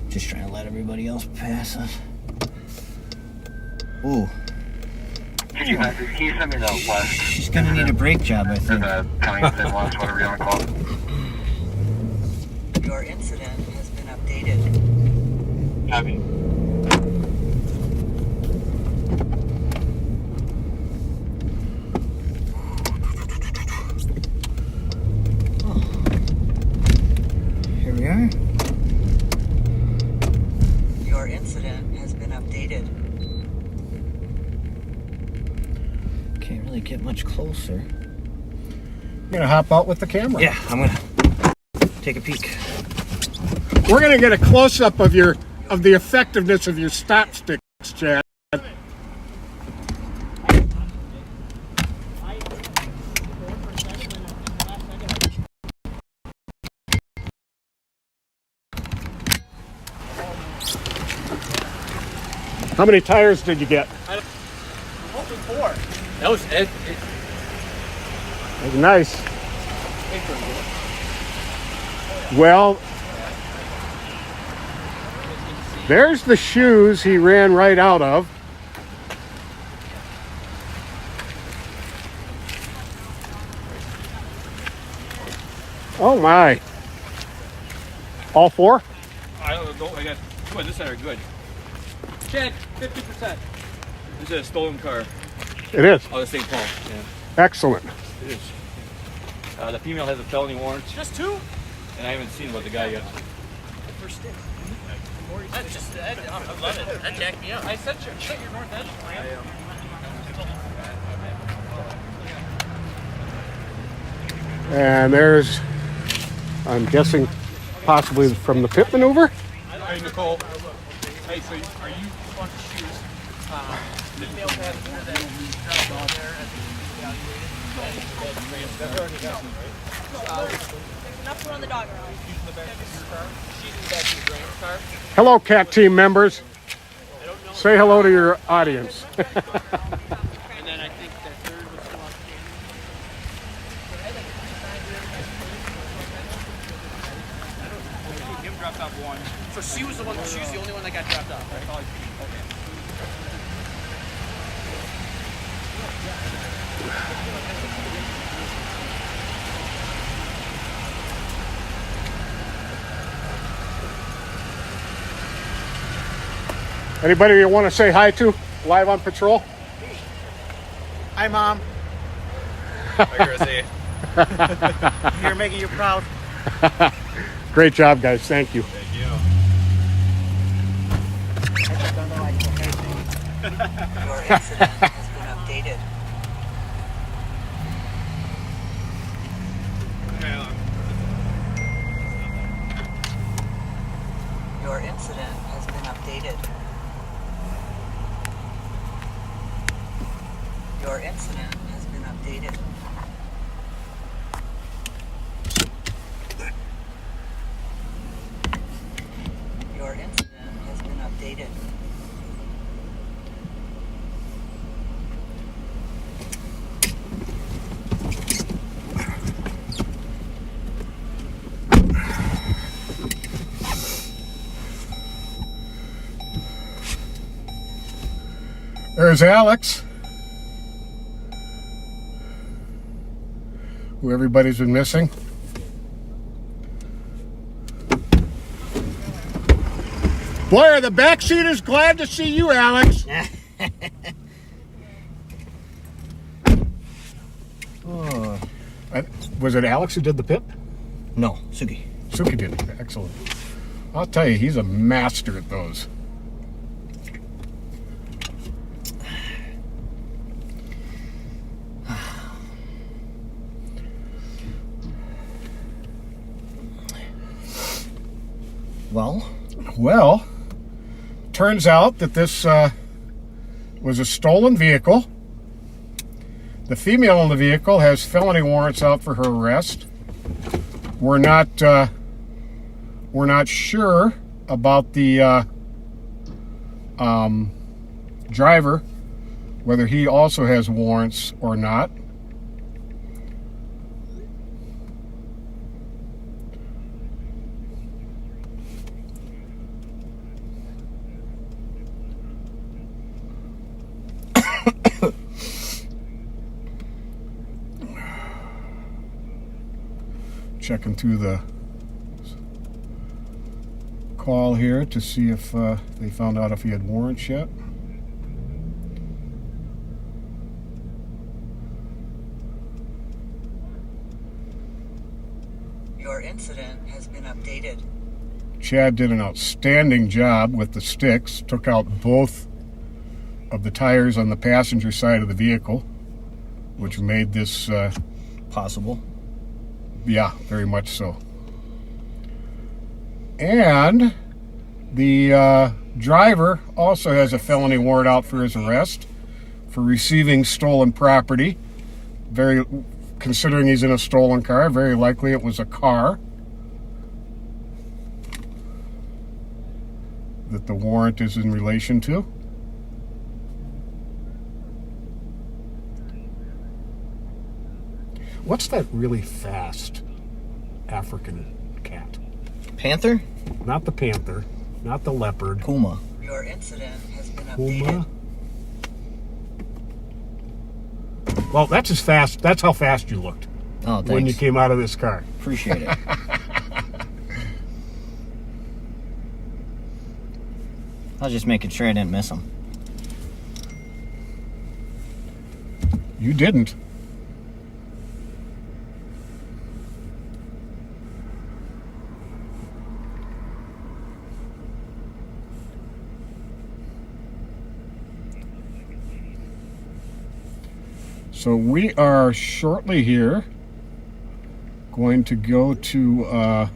Just trying to let everybody else pass us. Ooh, Can you send me the west? she's gonna need a brake job, I Or think. the county of west, whatever you want to call it. Your incident has been updated. Copy. Here we are. Your incident has been updated. Can't really get much closer. I'm gonna hop out with the camera. Yeah, I'm gonna take a peek. We're gonna get a close-up of the effectiveness of your stop sticks, Chad. How many tires did you get? I'm hoping 4. That was it. That was nice. Well, there's the shoes he ran right out of. Oh my. All 4? I don't know. I got 2 on this side are good. Chad, 50%. This is a stolen car. It is. Oh, the St. Paul. Yeah, Excellent. it is. The female has a felony warrant. Just 2? And I haven't seen what the guy got. First stick. That's just, I love it. That jacked me up. I sent your North Edge plan. And there's, I'm guessing, possibly from the pit maneuver. Hey, Nicole. Hey, so are you a bunch of shoes? The female passenger that dropped off there at There's enough room on the dog around. She's in the back of your car? She's in the back of your grand's car? Hello, CAT team members. Say hello to your audience. And then I think that third was still outstanding. Him dropped off 1. So she was the only one that got dropped off, right? Okay. Anybody you want to say hi to live on patrol? Hi, Mom. Hi, Chrissy. Here making you proud. Great job, guys. Thank you. Thank you. Your incident has been updated. Your incident has been updated. Your incident has been updated. Your incident has been updated. There's Alex, who everybody's been missing. Boy, are the backseaters glad to see you, Alex. Oh. Was it Alex who did the pit? No, Suki. Suki did it. Excellent. I'll tell you, he's a master at those. Well, turns out that this was a stolen vehicle. The female in the vehicle has felony warrants out for her arrest. We're not sure about the driver, whether he also has warrants or not. Checking through the call here to see if they found out if he had warrants yet. Your incident has been updated. Chad did an outstanding job with the sticks, took out both of the tires on the passenger side of the vehicle, which made this Possible. yeah, very much so. And the driver also has a felony warrant out for his arrest for receiving stolen property. Considering he's in a stolen car, very likely it was a car that the warrant is in relation to. What's that really fast African cat? Panther? Not the panther, not the leopard. Puma. Your incident has been Puma. updated. Well, that's as fast. That's how fast you looked Oh, thanks. when you came out of this car. Appreciate it. I was just making sure I didn't miss him. You didn't. So we are shortly here going to go to oh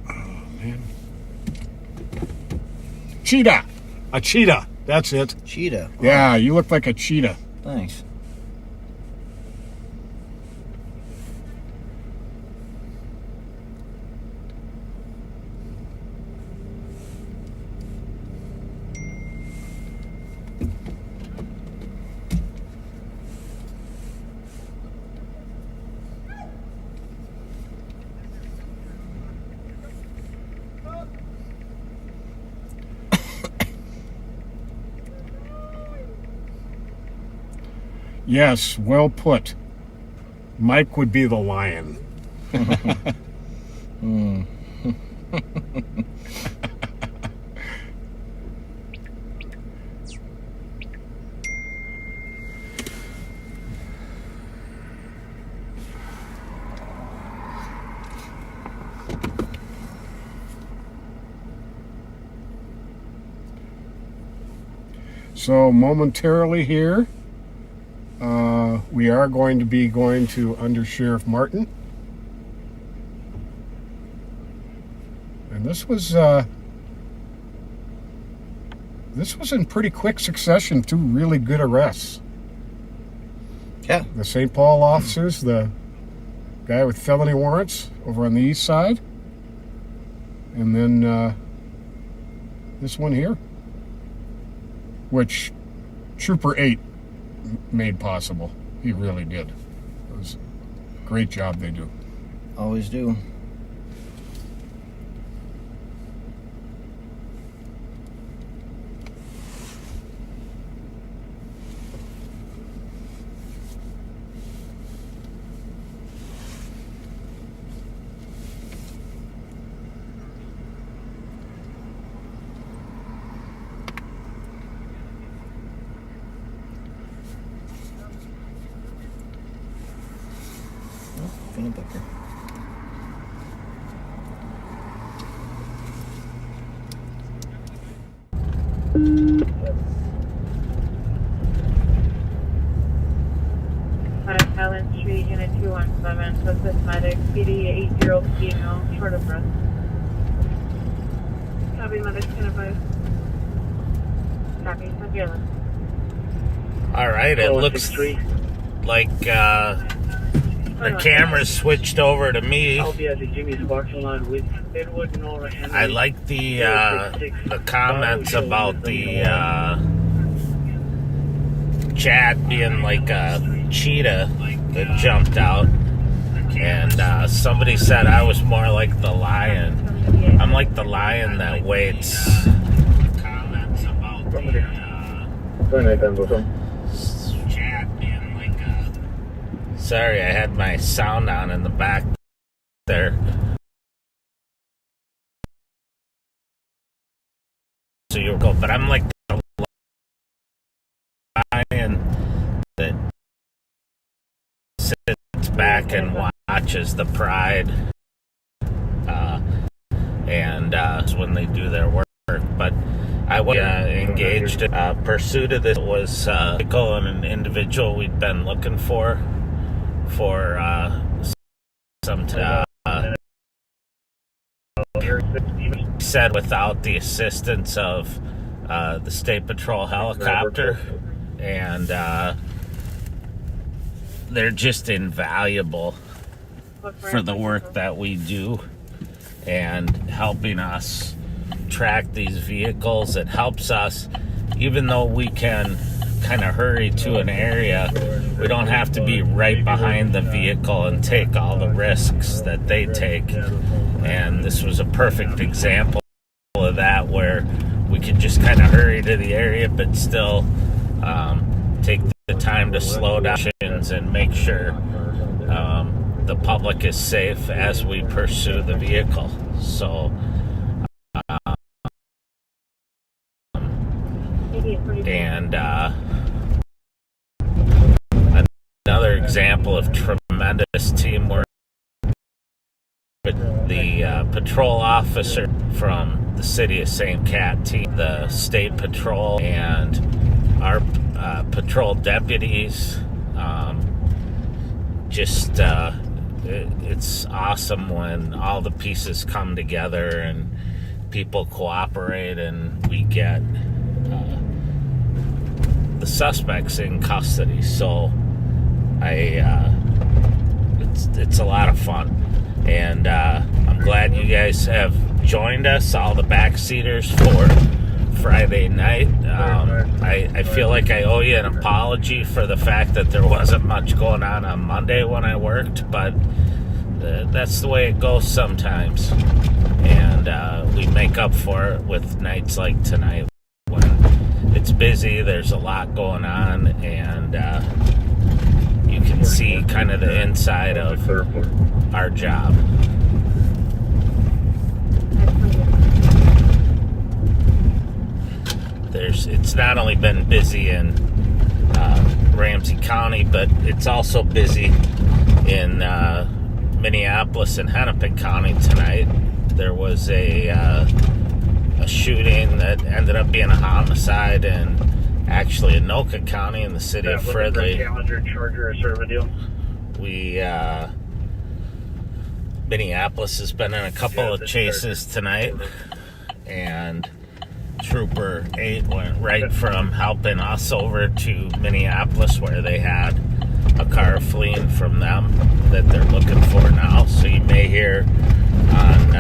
man, cheetah. A cheetah. That's it. Cheetah. Yeah, you look like a cheetah. Thanks. Yes, well put. Mike would be the lion. So momentarily here, we are going to be going to Under Sheriff Martin. And this was in pretty quick succession, 2 really good arrests. Yeah. The St. Paul officers, the guy with felony warrants over on the east side, and then this one here, which Trooper 8 made possible. He really did. It was a great job they do. Always do. Peanut butter. Highland Street, Unit 217, Suspect Medic, PD 8-year-old female, short of breath. Copy, Medic, standby. Copy, Fabiola. All right, it looks like the camera's switched over to me. I'll be at the Jimmy's parking lot with Edward and Nora Henry. I like the comments about the Chad being like a cheetah that jumped out, and somebody said I was more like the lion. I'm like the lion that waits. Comments about the Chad being like a... Sorry, I had my sound on in the back there. So you're cool, but I'm like the lion that sits back and watches the pride, and when they do their work. But I was engaged in pursuit of this. Was an individual we'd been looking for some time. Said without the assistance of the State Patrol helicopter, and they're just invaluable for the work that we do and helping us track these vehicles. It helps us, even though we can kind of hurry to an area, we don't have to be right behind the vehicle and take all the risks that they take. And this was a perfect example of that, where we could just kind of hurry to the area but still take the time to slow down and make sure the public is safe as we pursue the vehicle. So and another example of tremendous teamwork, the patrol officer from the city of St. Cat team, the state patrol, and our patrol deputies. It's awesome when all the pieces come together and people cooperate and we get the suspects in custody. So it's a lot of fun, and I'm glad you guys have joined us, all the backseaters, for Friday night. I feel like I owe you an apology for the fact that there wasn't much going on Monday when I worked, but that's the way it goes sometimes, and we make up for it with nights like tonight when it's busy, there's a lot going on, and you can see kind of the inside of our job. It's not only been busy in Ramsey County, but it's also busy in Minneapolis and Hennepin County tonight. There was a shooting that ended up being a homicide in actually Anoka County in the city of Fridley. Minneapolis has been in a couple of chases tonight, and Trooper 8 went right from helping us over to Minneapolis, where they had a car fleeing from them that they're looking for now. So you may hear on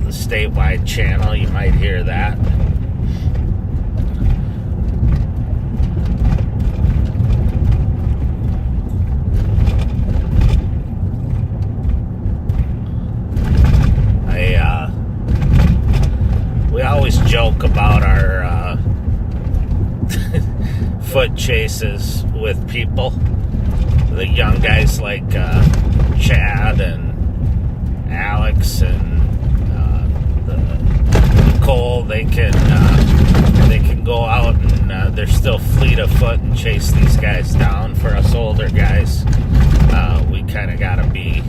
the statewide channel, you might hear that. We always joke about our foot chases with people. The young guys like Chad and Alex and Nicole, they can go out and they're still fleet of foot and chase these guys down. For us older guys, we kind of got to be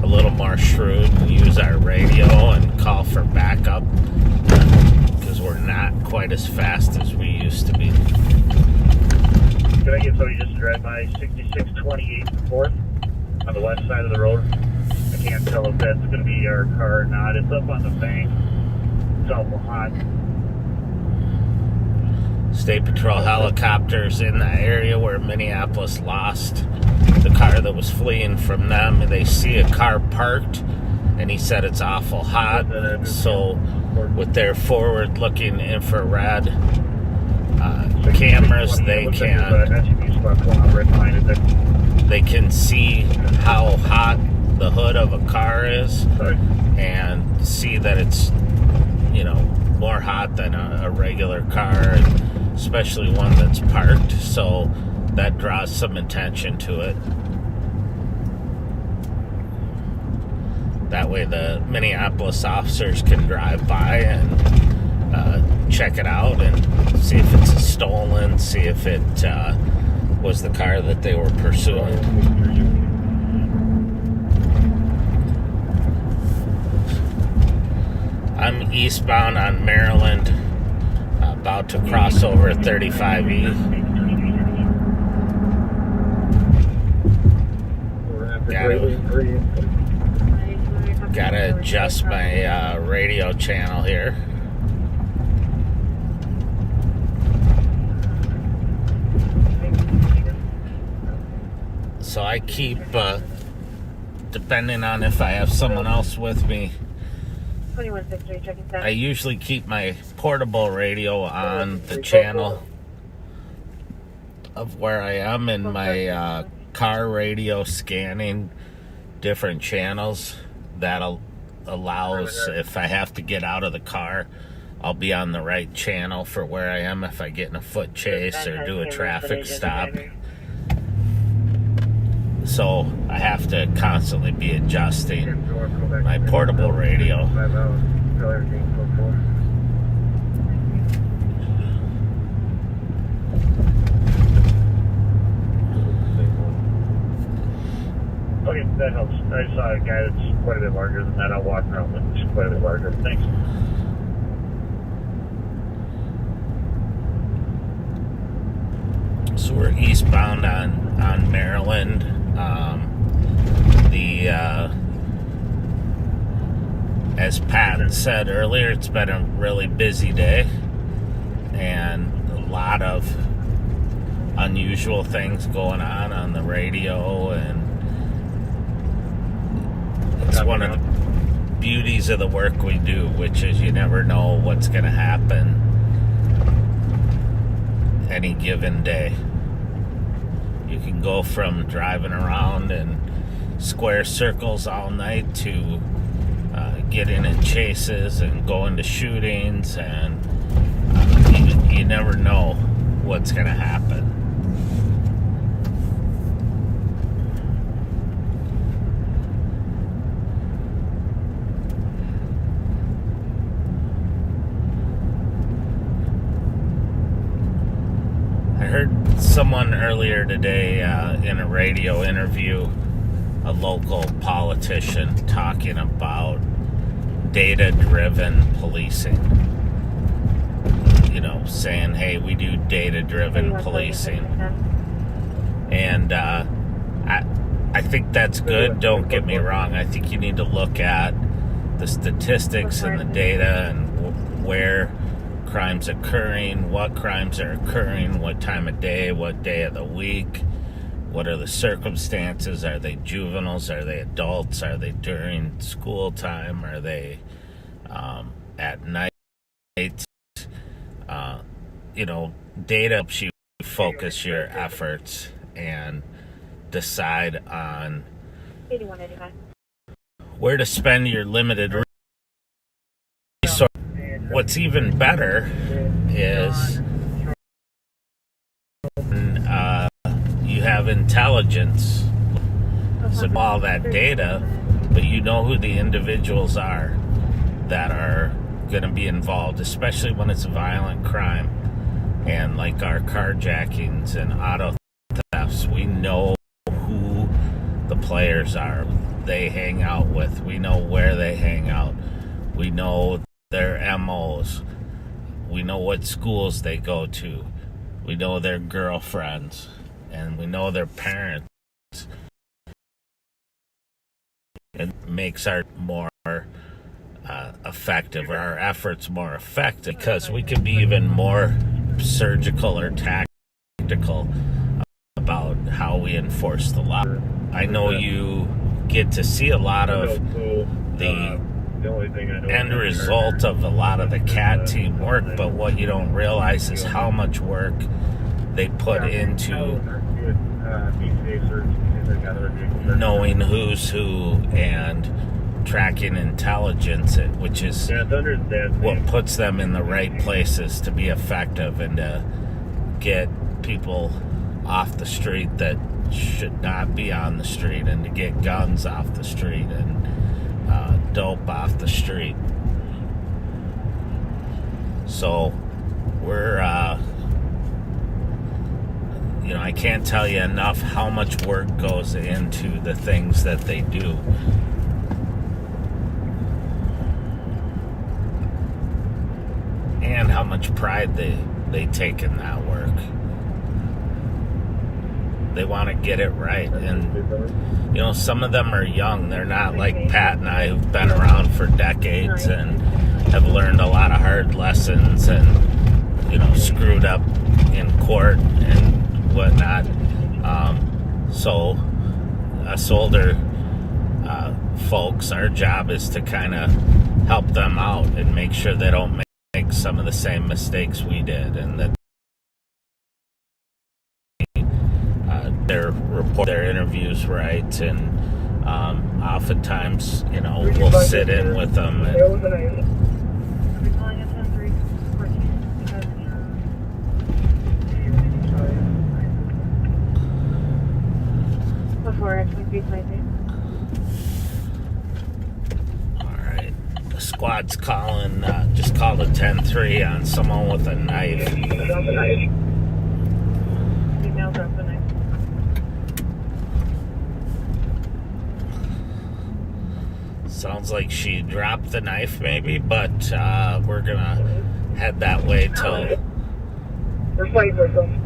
a little more shrewd and use our radio and call for backup, because we're not quite as fast as we used to be. Can I get somebody just to drive by 6628 4th on the west side of the road? I can't tell if that's going to be our car or not. It's up on the bank. It's awful hot. State Patrol helicopters in the area where Minneapolis lost the car that was fleeing from them, and they see a car parked, and he said it's awful hot. So with their forward-looking infrared cameras, they can see how hot the hood of a car is, and see that it's, more hot than a regular car, especially one that's parked. So that draws some attention to it. That way the Minneapolis officers can drive by and check it out and see if it's stolen, see if it was the car that they were pursuing. I'm eastbound on Maryland, about to cross over 35E. Gotta adjust my radio channel here. So I keep, depending on if I have someone else with me, I usually keep my portable radio on the channel of where I am in my car radio scanning different channels. That allows, if I have to get out of the car, I'll be on the right channel for where I am if I get in a foot chase or do a traffic stop. So I have to constantly be adjusting my portable radio. Okay, that helps. I saw a guy that's quite a bit larger than that. I'll walk around with him. He's quite a bit larger. Thanks. So we're eastbound on Maryland. As Pat said earlier, it's been a really busy day and a lot of unusual things going on the radio, and it's one of the beauties of the work we do, which is you never know what's going to happen any given day. You can go from driving around in square circles all night to getting in chases and going to shootings, and you never know what's going to happen. I heard someone earlier today in a radio interview, a local politician, talking about data-driven policing. You know, saying, hey, we do data-driven policing. And I think that's good. Don't get me wrong. I think you need to look at the statistics and the data and where crimes occurring, what crimes are occurring, what time of day, what day of the week, what are the circumstances, are they juveniles, are they adults, are they during school time, are they at night. Data helps you focus your efforts and decide on where to spend your limited resources. What's even better is you have intelligence, so all that data, but you know who the individuals are that are going to be involved, especially when it's a violent crime. And like our carjackings and auto thefts, we know who the players are they hang out with. We know where they hang out. We know their MOs. We know what schools they go to. We know their girlfriends. And we know their parents. It makes our more effective, or our efforts more effective, because we can be even more surgical or tactical about how we enforce the law. I know you get to see a lot of the end result of a lot of the CAT team work, but what you don't realize is how much work they put into knowing who's who and tracking intelligence, which is what puts them in the right places to be effective and to get people off the street that should not be on the street, and to get guns off the street and dope off the street. So we're I can't tell you enough how much work goes into the things that they do. And how much pride they take in that work. They want to get it right. And, some of them are young. They're not like Pat and I, who've been around for decades and have learned a lot of hard lessons and, screwed up in court and whatnot. So us older folks, our job is to kind of help them out and make sure they don't make some of the same mistakes we did, and that their interviews right, and oftentimes, you know, we'll sit in with them. And, all right, the squad's calling. Just called a 10-3 on someone with a knife. Sounds like she dropped the knife, maybe, but we're gonna head that way till. We're fighting with them.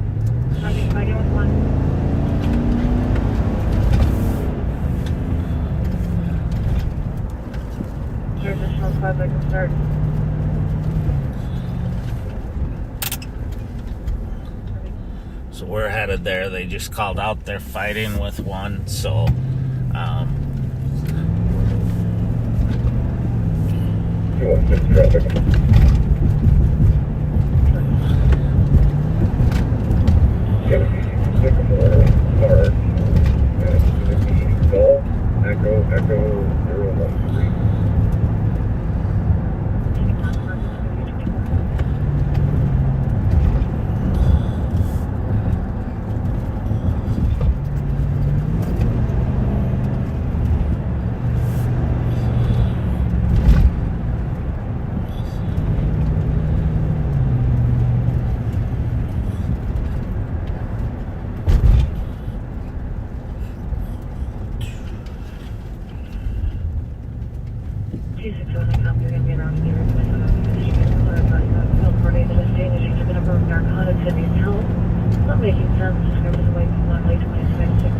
There's additional squads I can start. So we're headed there. They just called out they're fighting with one, so Not making sense. There was a way from that late 2026.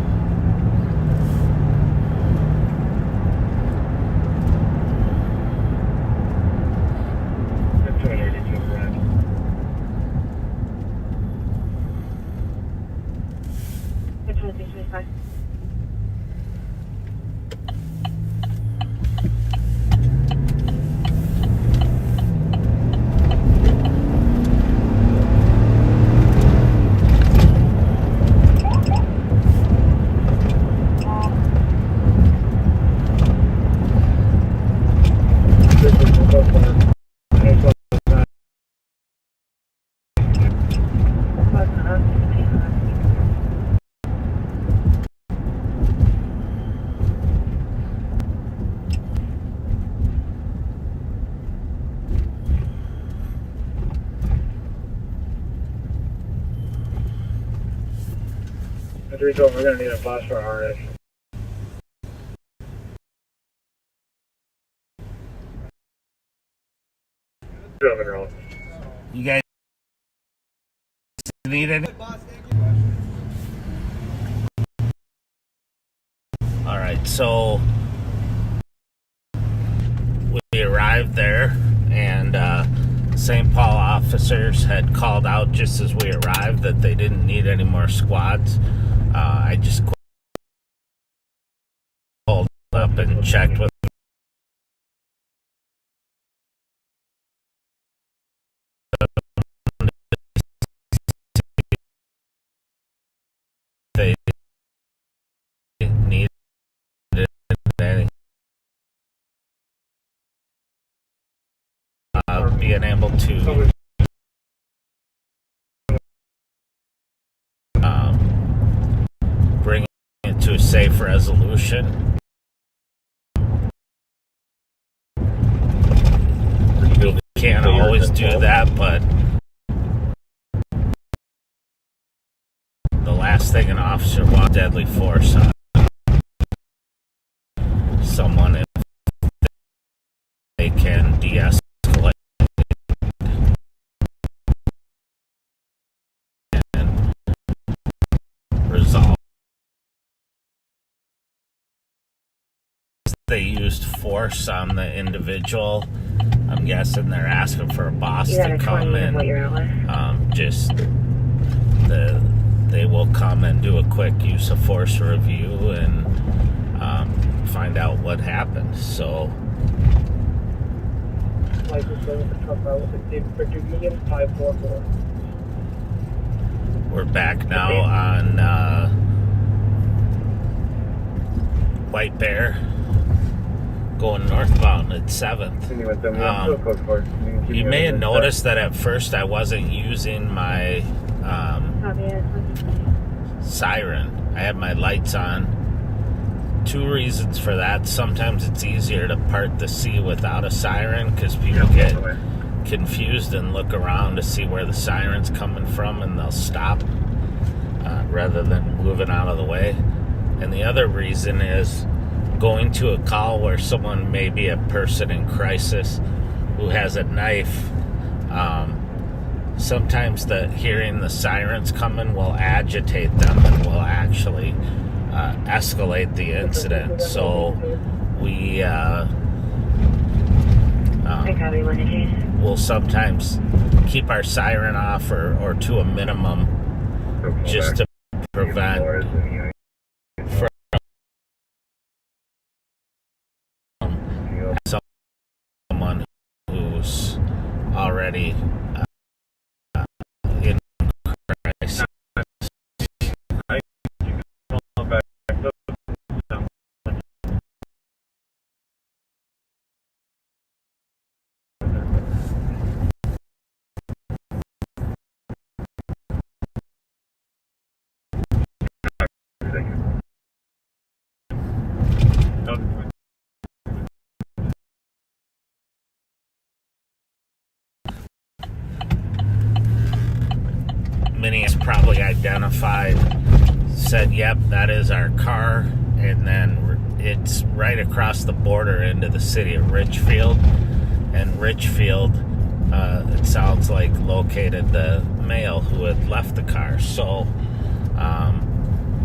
We're going to need a phosphor harness. you guys need it? All right, so we arrived there, and St. Paul officers had called out just as we arrived that they didn't need any more squads. I just pulled up and checked with they needed any being able to bring it to a safe resolution. You can't always do that, but the last thing an officer wants deadly force on someone if they can de-escalate and resolve. They used force on the individual. I'm guessing they're asking for a boss to come in. They will come and do a quick use of force review and find out what happened. So we're back now on White Bear going northbound at 7th. You may have noticed that at first I wasn't using my siren. I had my lights on. 2 reasons for that. Sometimes it's easier to part the C without a siren because people get confused and look around to see where the siren's coming from, and they'll stop rather than moving out of the way. And the other reason is going to a call where someone may be a person in crisis who has a knife. Sometimes hearing the sirens coming will agitate them and will actually escalate the incident. So we will sometimes keep our siren off or to a minimum just to prevent someone who's already in crisis. Many has probably identified, said, yep, that is our car, and then it's right across the border into the city of Richfield. And Richfield, it sounds like, located the male who had left the car. So,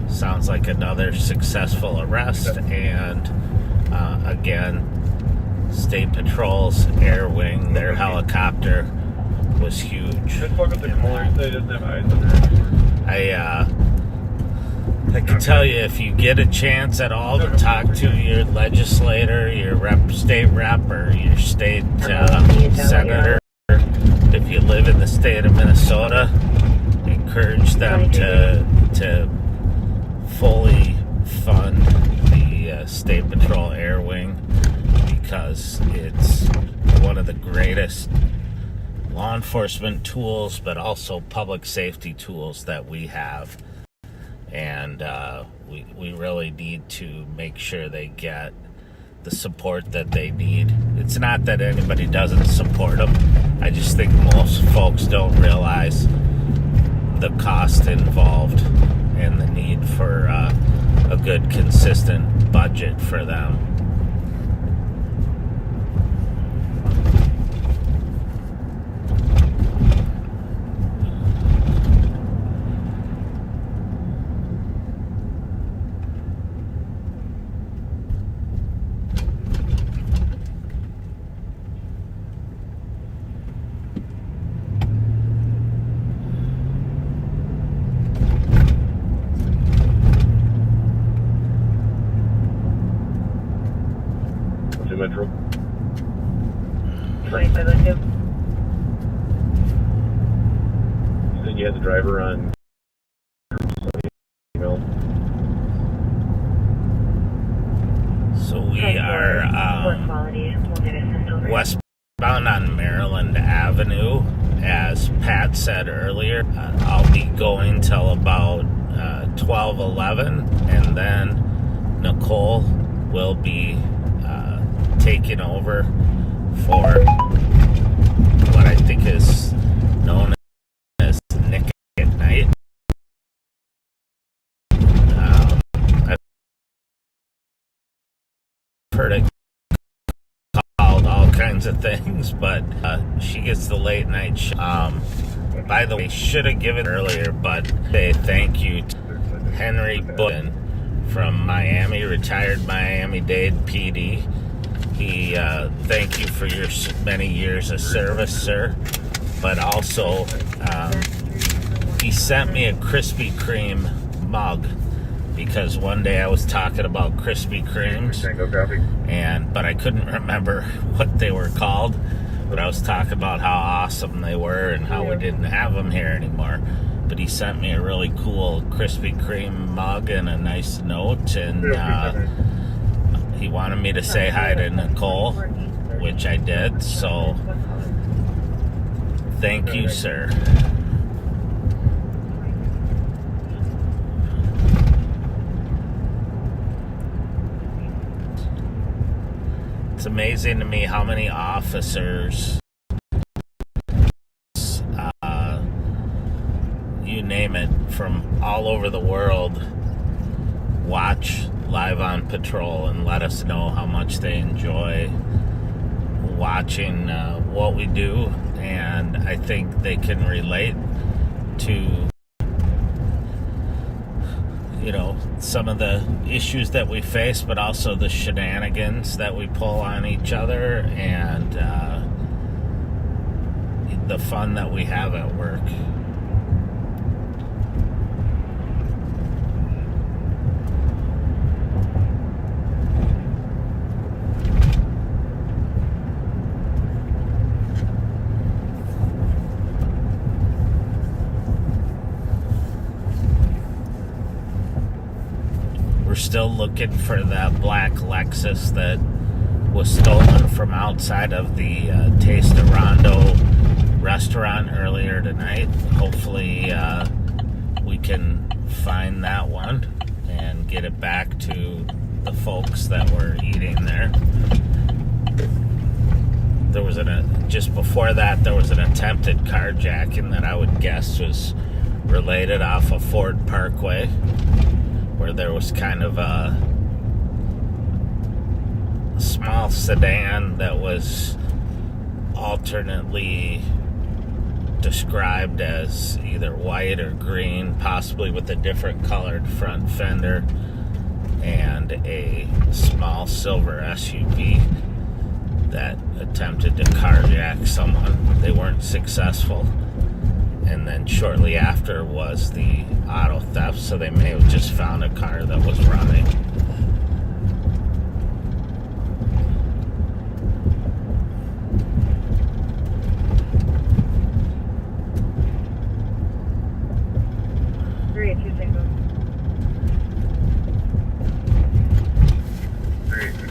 sounds like another successful arrest. And again, State Patrol's air wing, their helicopter was huge. I can tell you, if you get a chance at all to talk to your legislator, your state rep, or your state senator, if you live in the state of Minnesota, encourage them to fully fund the State Patrol Air Wing, because it's one of the greatest law enforcement tools, but also public safety tools that we have. And we really need to make sure they get the support that they need. It's not that anybody doesn't support them. I just think most folks don't realize the cost involved and the need for a good, consistent budget for them. Metro. 2502. You said you had the driver on email. So we are westbound on Maryland Avenue. As Pat said earlier, I'll be going till about 12:11, and then Nicole will be taking over for what I think is known as Nick at Night. I've heard it called all kinds of things, but she gets the late night show. By the way, should have given earlier, but say thank you to Henry Button from Miami, retired Miami-Dade PD. He thank you for your many years of service, sir. But also, he sent me a Krispy Kreme mug, because one day I was talking about Krispy Kremes, but I couldn't remember what they were called. But I was talking about how awesome they were and how we didn't have them here anymore. But he sent me a really cool Krispy Kreme mug and a nice note, and he wanted me to say hi to Nicole, which I did, so thank you, sir. It's amazing to me how many officers, you name it, from all over the world watch Live on Patrol and let us know how much they enjoy watching what we do, and I think they can relate to, you know, some of the issues that we face, but also the shenanigans that we pull on each other, and the fun that we have at work. Still looking for that black Lexus that was stolen from outside of the Taste of Rondo restaurant earlier tonight. Hopefully we can find that one and get it back to the folks that were eating there. There was just before that, there was an attempted carjacking that I would guess was related off of Ford Parkway, where there was kind of a small sedan that was alternately described as either white or green, possibly with a different colored front fender, and a small silver SUV that attempted to carjack someone. They weren't successful. And then shortly after was the auto theft, so they may have just found a car that was running.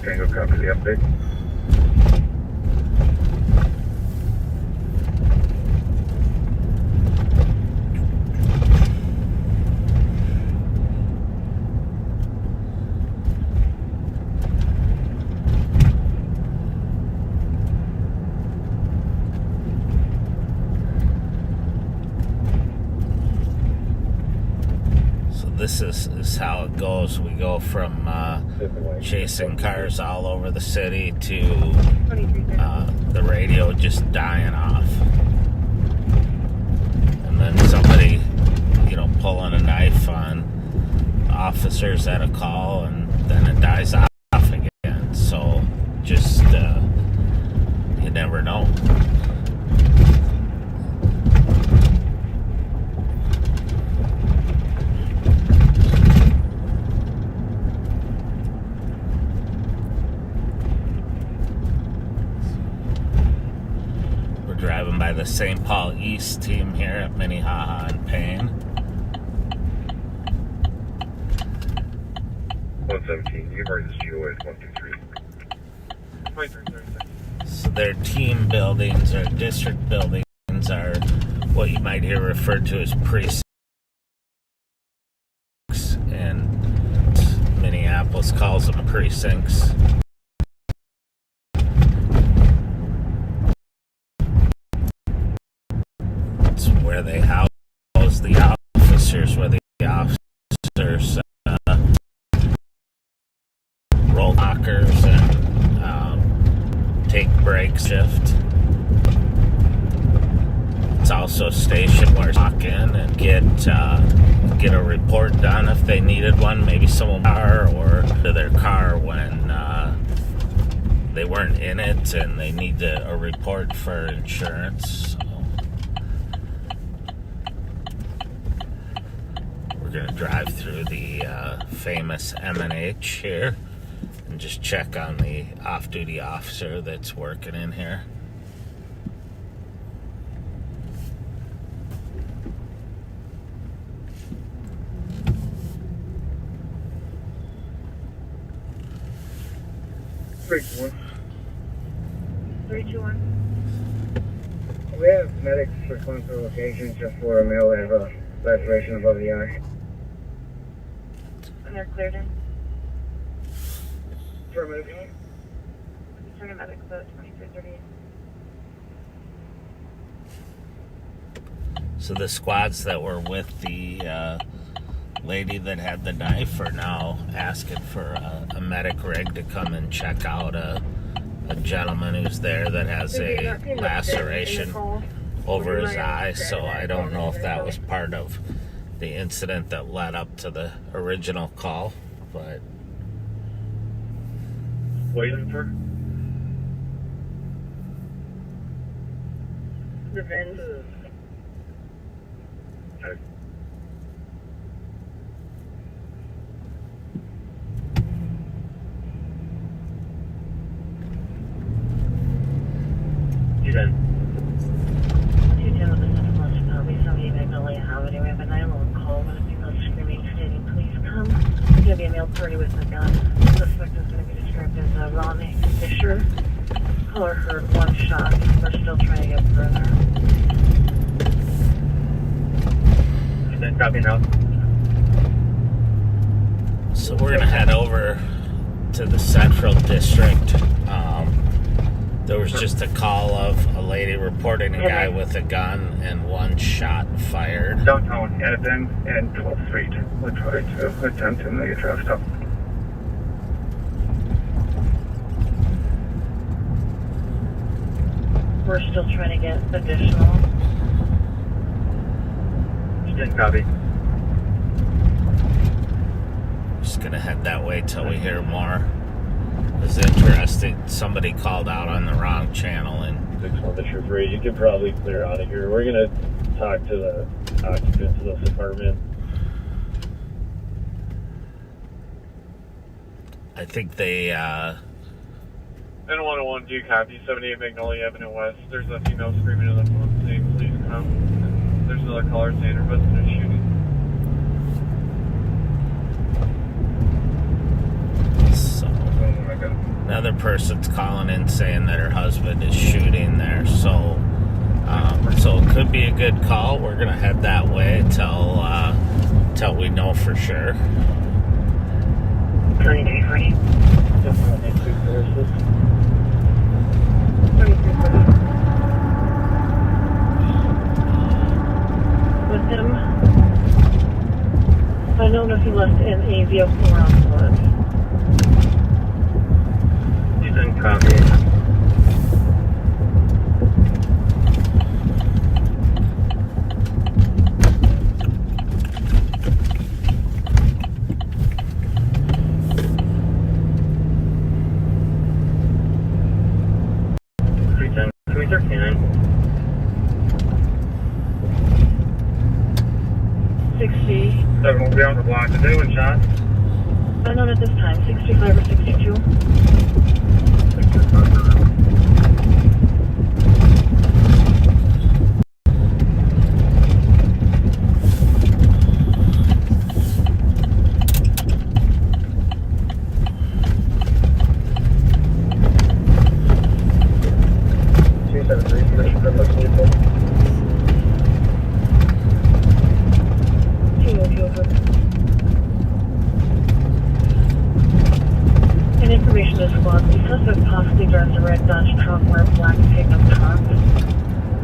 Tango, copy the update. This is how it goes. We go from chasing cars all over the city to the radio just dying off. And then somebody, you know, pulling a knife on officers at a call, and then it dies off again. So just, you never know. Driving by the St. Paul East team here at Minnehaha and Payne. 117, you've already just GOA 123. So their team buildings or district buildings are what you might hear referred to as precincts, and Minneapolis calls them precincts. Where they house the officers, where the officers roll lockers and take break shift. It's also a station where they walk in and get a report done if they needed one. Maybe someone car or to their car when they weren't in it and they need a report for insurance. Going to drive through the famous M&H here and just check on the off-duty officer that's working in here. 321. 321. We have medics for clinical locations just for a male that have a laceration above the eye. And they're cleared in. Affirmative. Medics at 2338. So the squads that were with the lady that had the knife are now asking for a medic rig to come and check out a gentleman who's there that has a laceration over his eye. So I don't know if that was part of the incident that led up to the original call, but What are you looking for? The VIN. You done? We have a 911 call with a female screaming, stating, please come. There's going to be a male party with a gun. The suspect is going to be described as Ramsey Fletcher. Caller heard one shot. We're still trying to get further. You done? Copy now. so we're gonna head over to the Central District. There was just a call of a lady reporting a guy with a gun and one shot fired. Downtown Edison and 12th Street. We'll try to attempt to make a traffic stop. We're still trying to get additional. Didn't copy. Just gonna head that way till we hear more. It's interesting. Somebody called out on the wrong channel and 613, you can probably clear out of here. We're gonna talk to the occupants of this apartment. I think they N101, do you copy? 78 Magnolia Avenue West. There's a female screaming on the phone saying, please come. And there's another caller saying her husband is shooting. so another person's calling in saying that her husband is shooting there. So so it could be a good call. We're gonna head that way till we know for sure. 3340. 3340. With him, I don't know if he left in a vehicle or on foot. You didn't copy. Seven will be on the block. Is anyone shot? Unknown at this time, 65 or 62. And information is squad. The suspect possibly drives a red Dodge truck or a black pickup truck.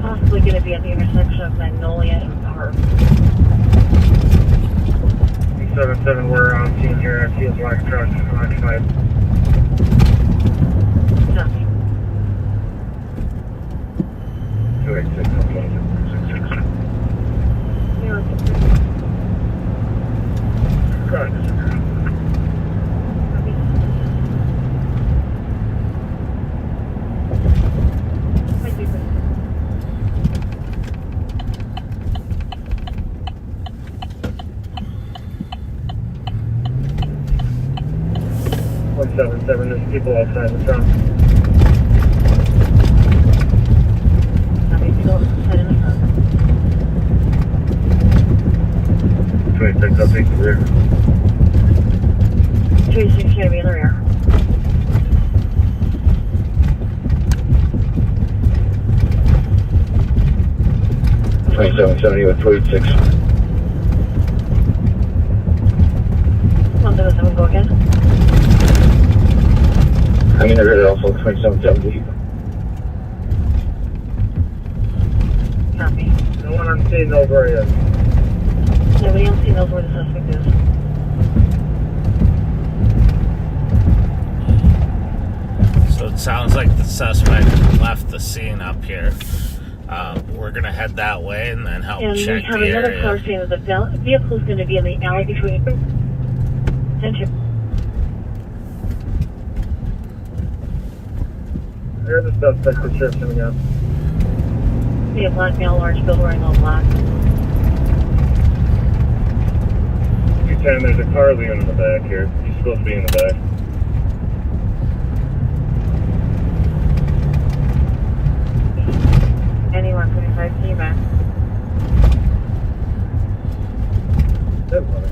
Possibly going to be at the intersection of Magnolia and Park. 77, we're on scene here at Fields Black Truck, occupied. Copy. 286, 66. Correct. There's people outside the front. Copy. Go head in the front. 26, I'll take the rear. 26 going to be in the rear. 2770 with fluid 6. 177, go again. I mean, there is also 2770. Copy. No one on scene knows where he is. Nobody on scene knows where the suspect is. So it sounds like the suspect left the scene up here. We're gonna head that way and then help And we check have the another area. car saying that the vehicle is going to be in the alley between. Attention. Here's the suspect description again. See a black male, large build wearing all black. 210, there's a car leaving in the back here. He's supposed to be in the back. Anyone 25 back. Good one.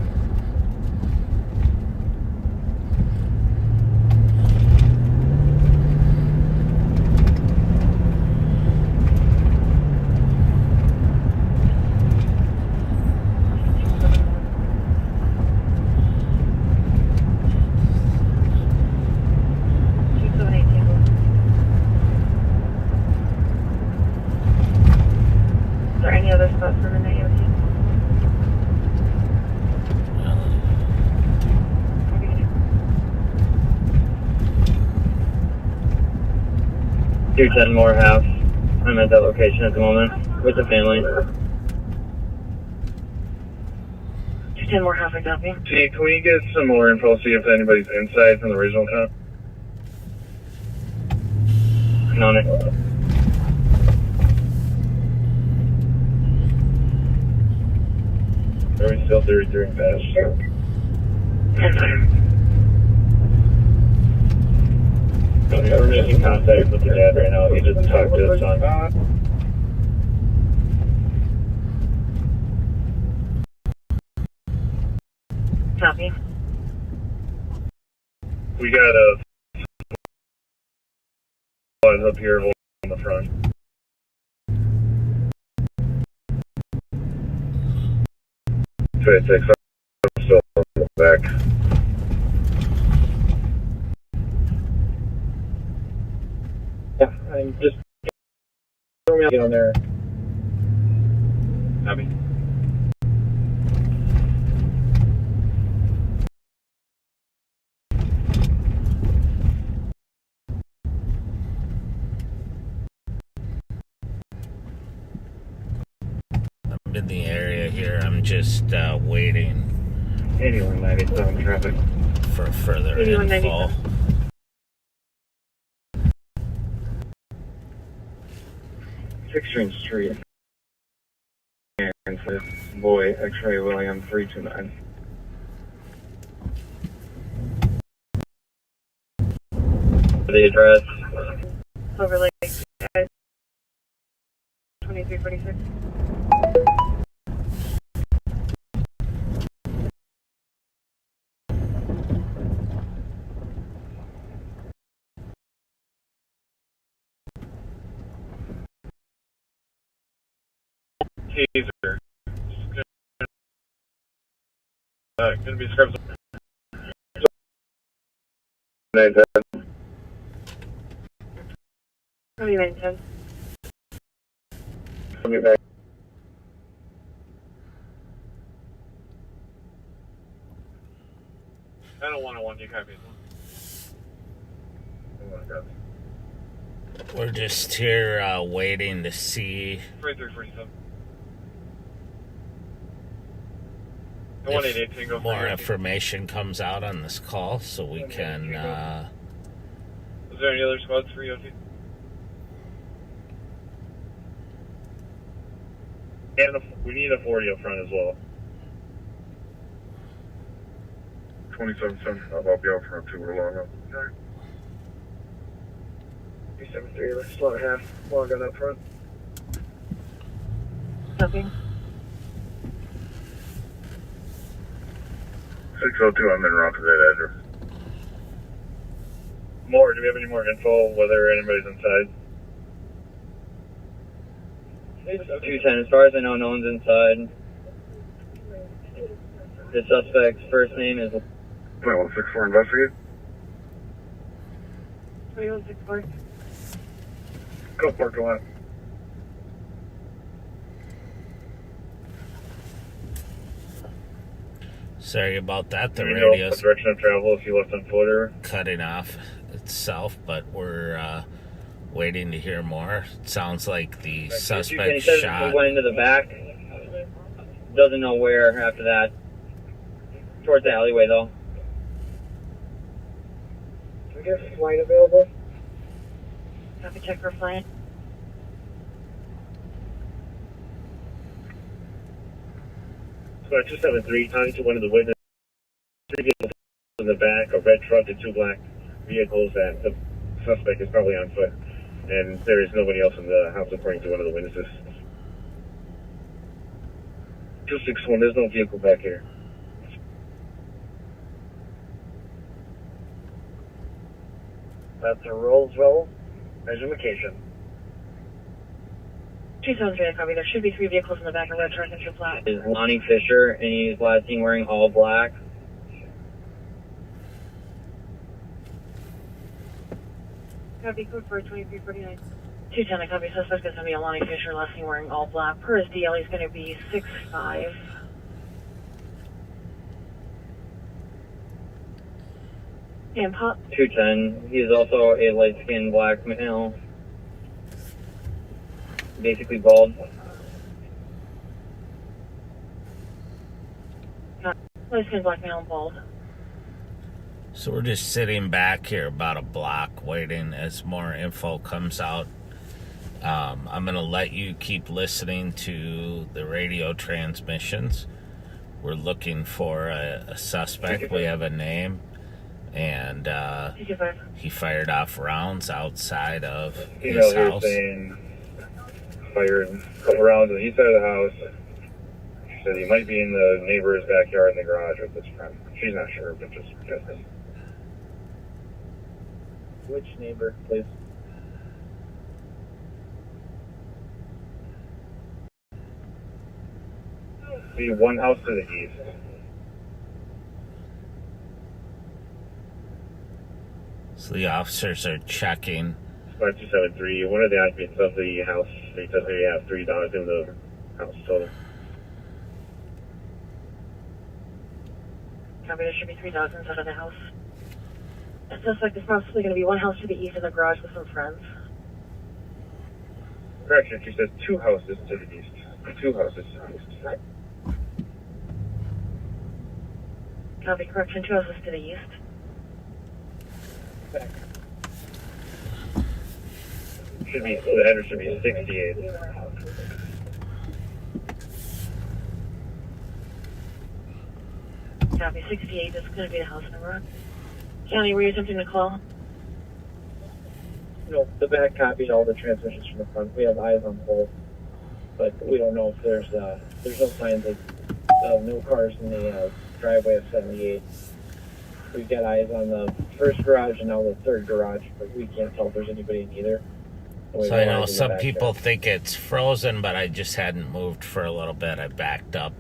Is there any other spots on the night? Okay. 210 more half. I'm at that location at the moment with the family. 210 more half, I copy. See, can we get some more info, see if anybody's inside from the original count? On it. Are we still 33 and fast? We're making contact with the dad right now. He just talked to his son. Copy. We got a squad up here holding on the front. Trade 6, I'm still back. Yeah, I'm just. Get on there. Copy. I'm in the area here. I'm just waiting 8197 traffic. for further 8197. info. Sixteenth Street. And for boy, X-ray William 329. The address. Overlay. 2346. Teaser. Gonna be scrubbed. 910. 2910. I'll get back. I don't want you copies. Oh my God. We're just here waiting to see 4347. if more information comes out on this call so we can Is there any other squads for EOT? And we need a 40 up front as well. 27-7, I'll be out front too, we're long up. 373, let's slow it half. Log on up front. Copy. 602, I'm in route to that address. Do we have any more info whether anybody's inside? 210, as far as I know, no one's inside. The suspect's first name is... 2164, investigate. 2164. Go parking lot. Sorry about that. The Do you know radio's the direction of travel if you left on foot or? cutting off itself, but we're waiting to hear more. It sounds like the suspect He says shot. he went into the back. Doesn't know where after that. Towards the alleyway, though. We get a flight available. Copy, check for flight. So 273, talking to one of the witnesses. 3 vehicles in the back, a red truck and 2 black vehicles, and the suspect is probably on foot. And there is nobody else in the house according to one of the witnesses. 261, there's no vehicle back here. That's a Rollsville. Measure location. 273, copy. There should be 3 vehicles in the back of that truck and 2 black. Is Lonnie Fisher, and he's last seen wearing all black. Copy, code for 2349. 210, copy. Suspect is going to be Lonnie Fisher, last seen wearing all black. Per his DL, he's going to be 6'5". And pop. 210. He's also a light-skinned black male. Basically bald. Light skin, black male, and bald. So we're just sitting back here about a block waiting as more info comes out. I'm going to let you keep listening to the radio transmissions. We're looking for a suspect. We have a name. And he fired off rounds outside of his house. Saying fired a couple rounds on the east side of the house. She said he might be in the neighbor's backyard in the garage with his friend. She's not sure, but just guessing. Which neighbor, please? See one house to the east. So the officers are checking. 5273, one of the occupants of the house, they said they have 3 dogs in the house total. Copy, there should be 3 dogs inside of the house. The suspect is possibly going to be one house to the east in the garage with some friends. Correction, she says 2 houses to the east. 2 houses to the east. Copy, correction, 2 houses to the east. Should be, the address should be 68. Copy, 68, that's going to be the house number. County, were you attempting to call? No, the back copied all the transmissions from the front. We have eyes on both, but we don't know if there's no signs of no cars in the driveway of 78. We've got eyes on the first garage and now the third garage, but we can't tell if there's anybody in either. So I know some people think it's frozen, but I just hadn't moved for a little bit. I backed up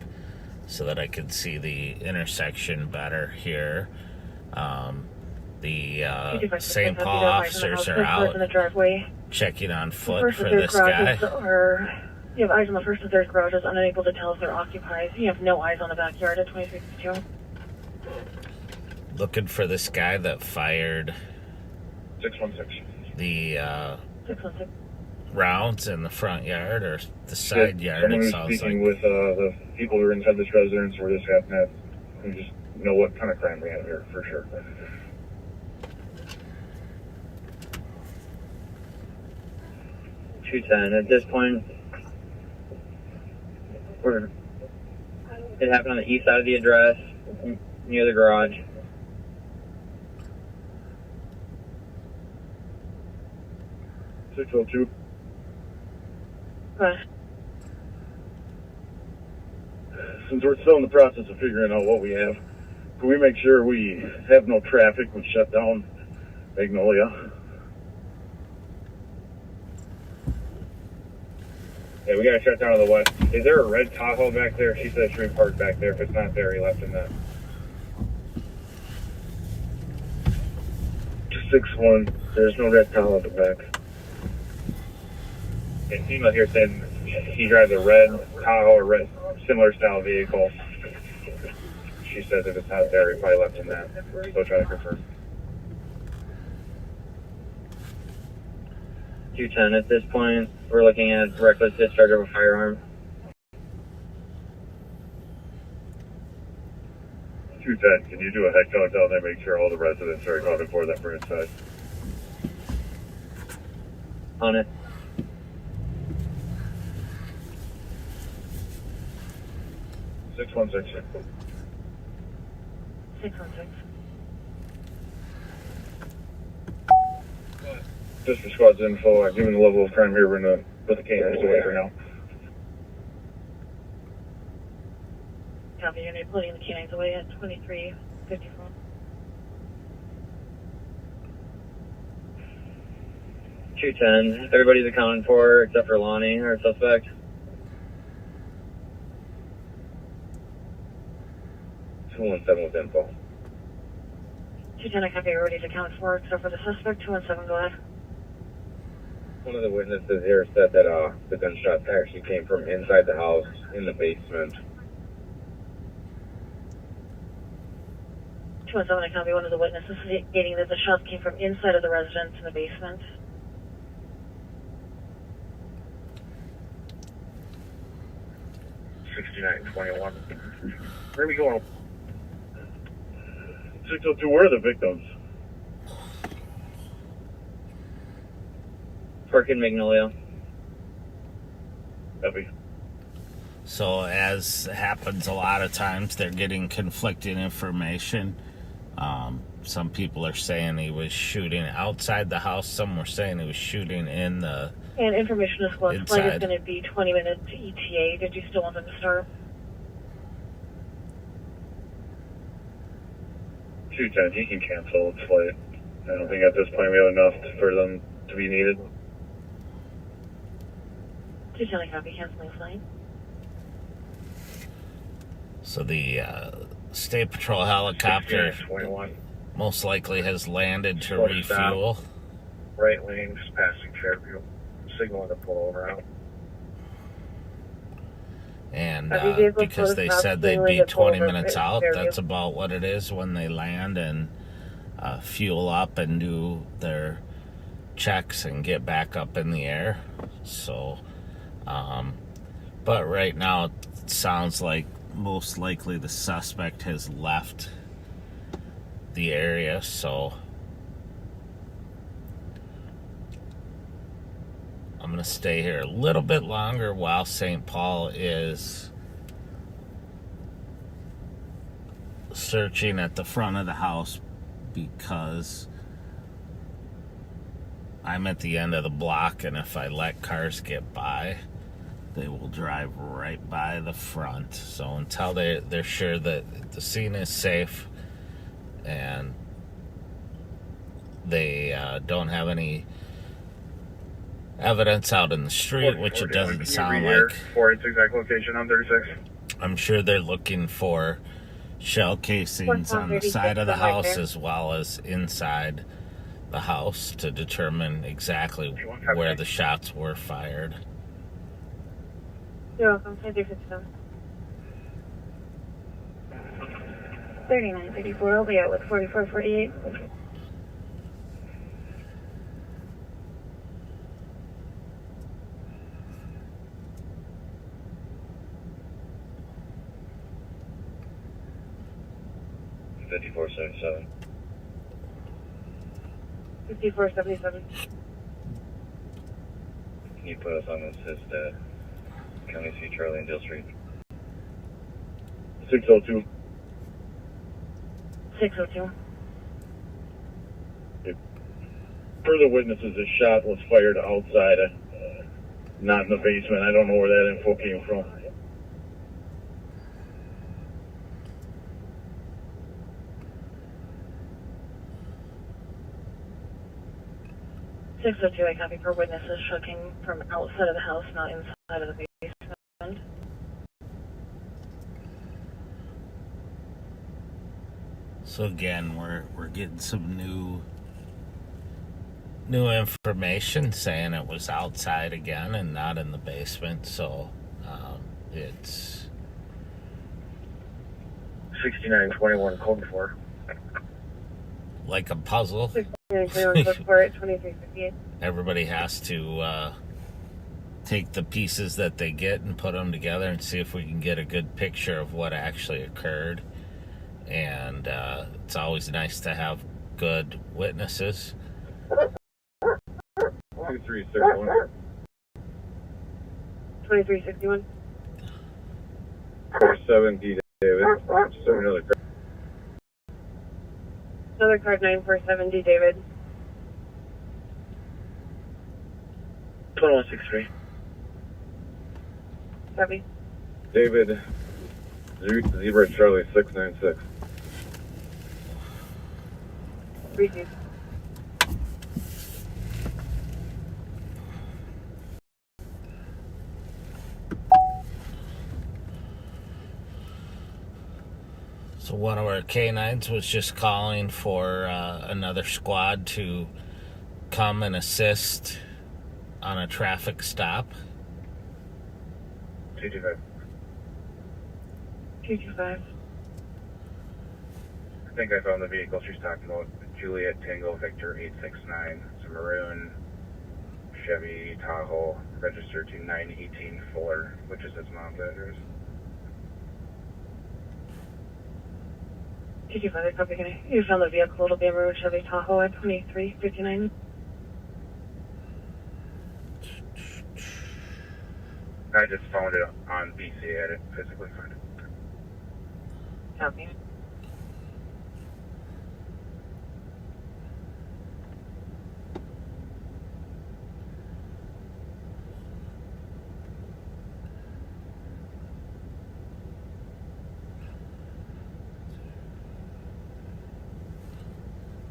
so that I could see the intersection better here. The St. Paul officers are out checking on foot for this guy. You have eyes on the first and third garages, unable to tell if they're occupied. You have no eyes on the backyard at 2352. Looking for this guy that fired 616. the 616. rounds in the front yard or the side yard. It sounds speaking like. with the people who are inside this residence where this happened at, we just know what kind of crime we have here for sure. 210. At this point, it happened on the east side of the address, near the garage. .602. Since we're still in the process of figuring out what we have, can we make sure we have no traffic when shut down Magnolia? Yeah, we got to shut down to the west. Is there a red Tahoe back there? She said it should be parked back there. If it's not there, he left in that. 261. There's no red Tahoe at the back. And female here saying he drives a red Tahoe or red similar style vehicle. She says if it's not there, he probably left in that. Still trying to confirm. 210. At this point, we're looking at reckless discharge of a firearm. 210. Can you do a head count down there? Make sure all the residents are accounted for that for inside. On it. Six 616. 616. Just for squad's info, given the level of crime here, we're going to put the canines away for now. Copy, you're going to be putting the canines away at 2354. $210. Everybody's accounted for except for Lonnie, our suspect. 217 with info. 210, I copy, everybody's accounted for except for the suspect. 217, go ahead. One of the witnesses here said that the gunshots actually came from inside the house in the basement. 217, I copy, one of the witnesses stating that the shots came from inside of the residence in the basement. $69.21. Where are we going? 602, where are the victims? Park in Magnolia. Copy. So, as happens a lot of times, they're getting conflicting information. Some people are saying he was shooting outside the house. Some were saying he was shooting in the And information is what flight is inside. going to be 20 minutes to ETA. Did you still want them to start? 210, he can cancel the flight. I don't think at this point we have enough for them to be needed. 210, I copy, canceling flight. So the state patrol helicopter 21. most likely has landed to Slow refuel. Right lane, just passing Fairview. Signaling to pull over out. And Every vehicle because they close said enough, they'd signaling be to pull 20 over minutes at out, Fairview. that's about what it is when they land and fuel up and do their checks and get back up in the air. So, but right now it sounds like most likely the suspect has left the area, so I'm going to stay here a little bit longer while St. Paul is searching at the front of the house because I'm at the end of the block, and if I let cars get by, they will drive right by the front. So until they're sure that the scene is safe and they don't have any evidence out in the street, which it doesn't sound like. 486 exact location on 36. I'm sure they're looking for shell casings on the side of the house as well as inside the house to determine exactly where the shots were fired. You're welcome. 5357. 3934, I'll be out with 4448. $54.77. 5477. Can you put us on assist at County C. Charlie and Dale Street? 602. 602. Further witnesses, a shot was fired outside, not in the basement. I don't know where that info came from. I copy for witnesses shot came from outside of the house, not inside. out of the basement. So again, we're getting some new information saying it was outside again and not in the basement. So it's 6921 code 4. like a puzzle. 6921 code 4 at 2358. Everybody has to take the pieces that they get and put them together and see if we can get a good picture of what actually occurred. And it's always nice to have good witnesses. 2361. 2361. 47D David. Just another card. Another card 947D David. 2163. Copy. David, Zebra Charlie 696. Receive. So one of our canines was just calling for another squad to come and assist on a traffic stop. 225. 225. I think I found the vehicle she's talking about. Juliet Tango Victor 869. It's a maroon Chevy Tahoe, registered to 918 Fuller, which is his mom's address. 225, copy. You found the vehicle, it'll be a maroon Chevy Tahoe at 2359. I just found it on BC. I didn't physically find it. Copy.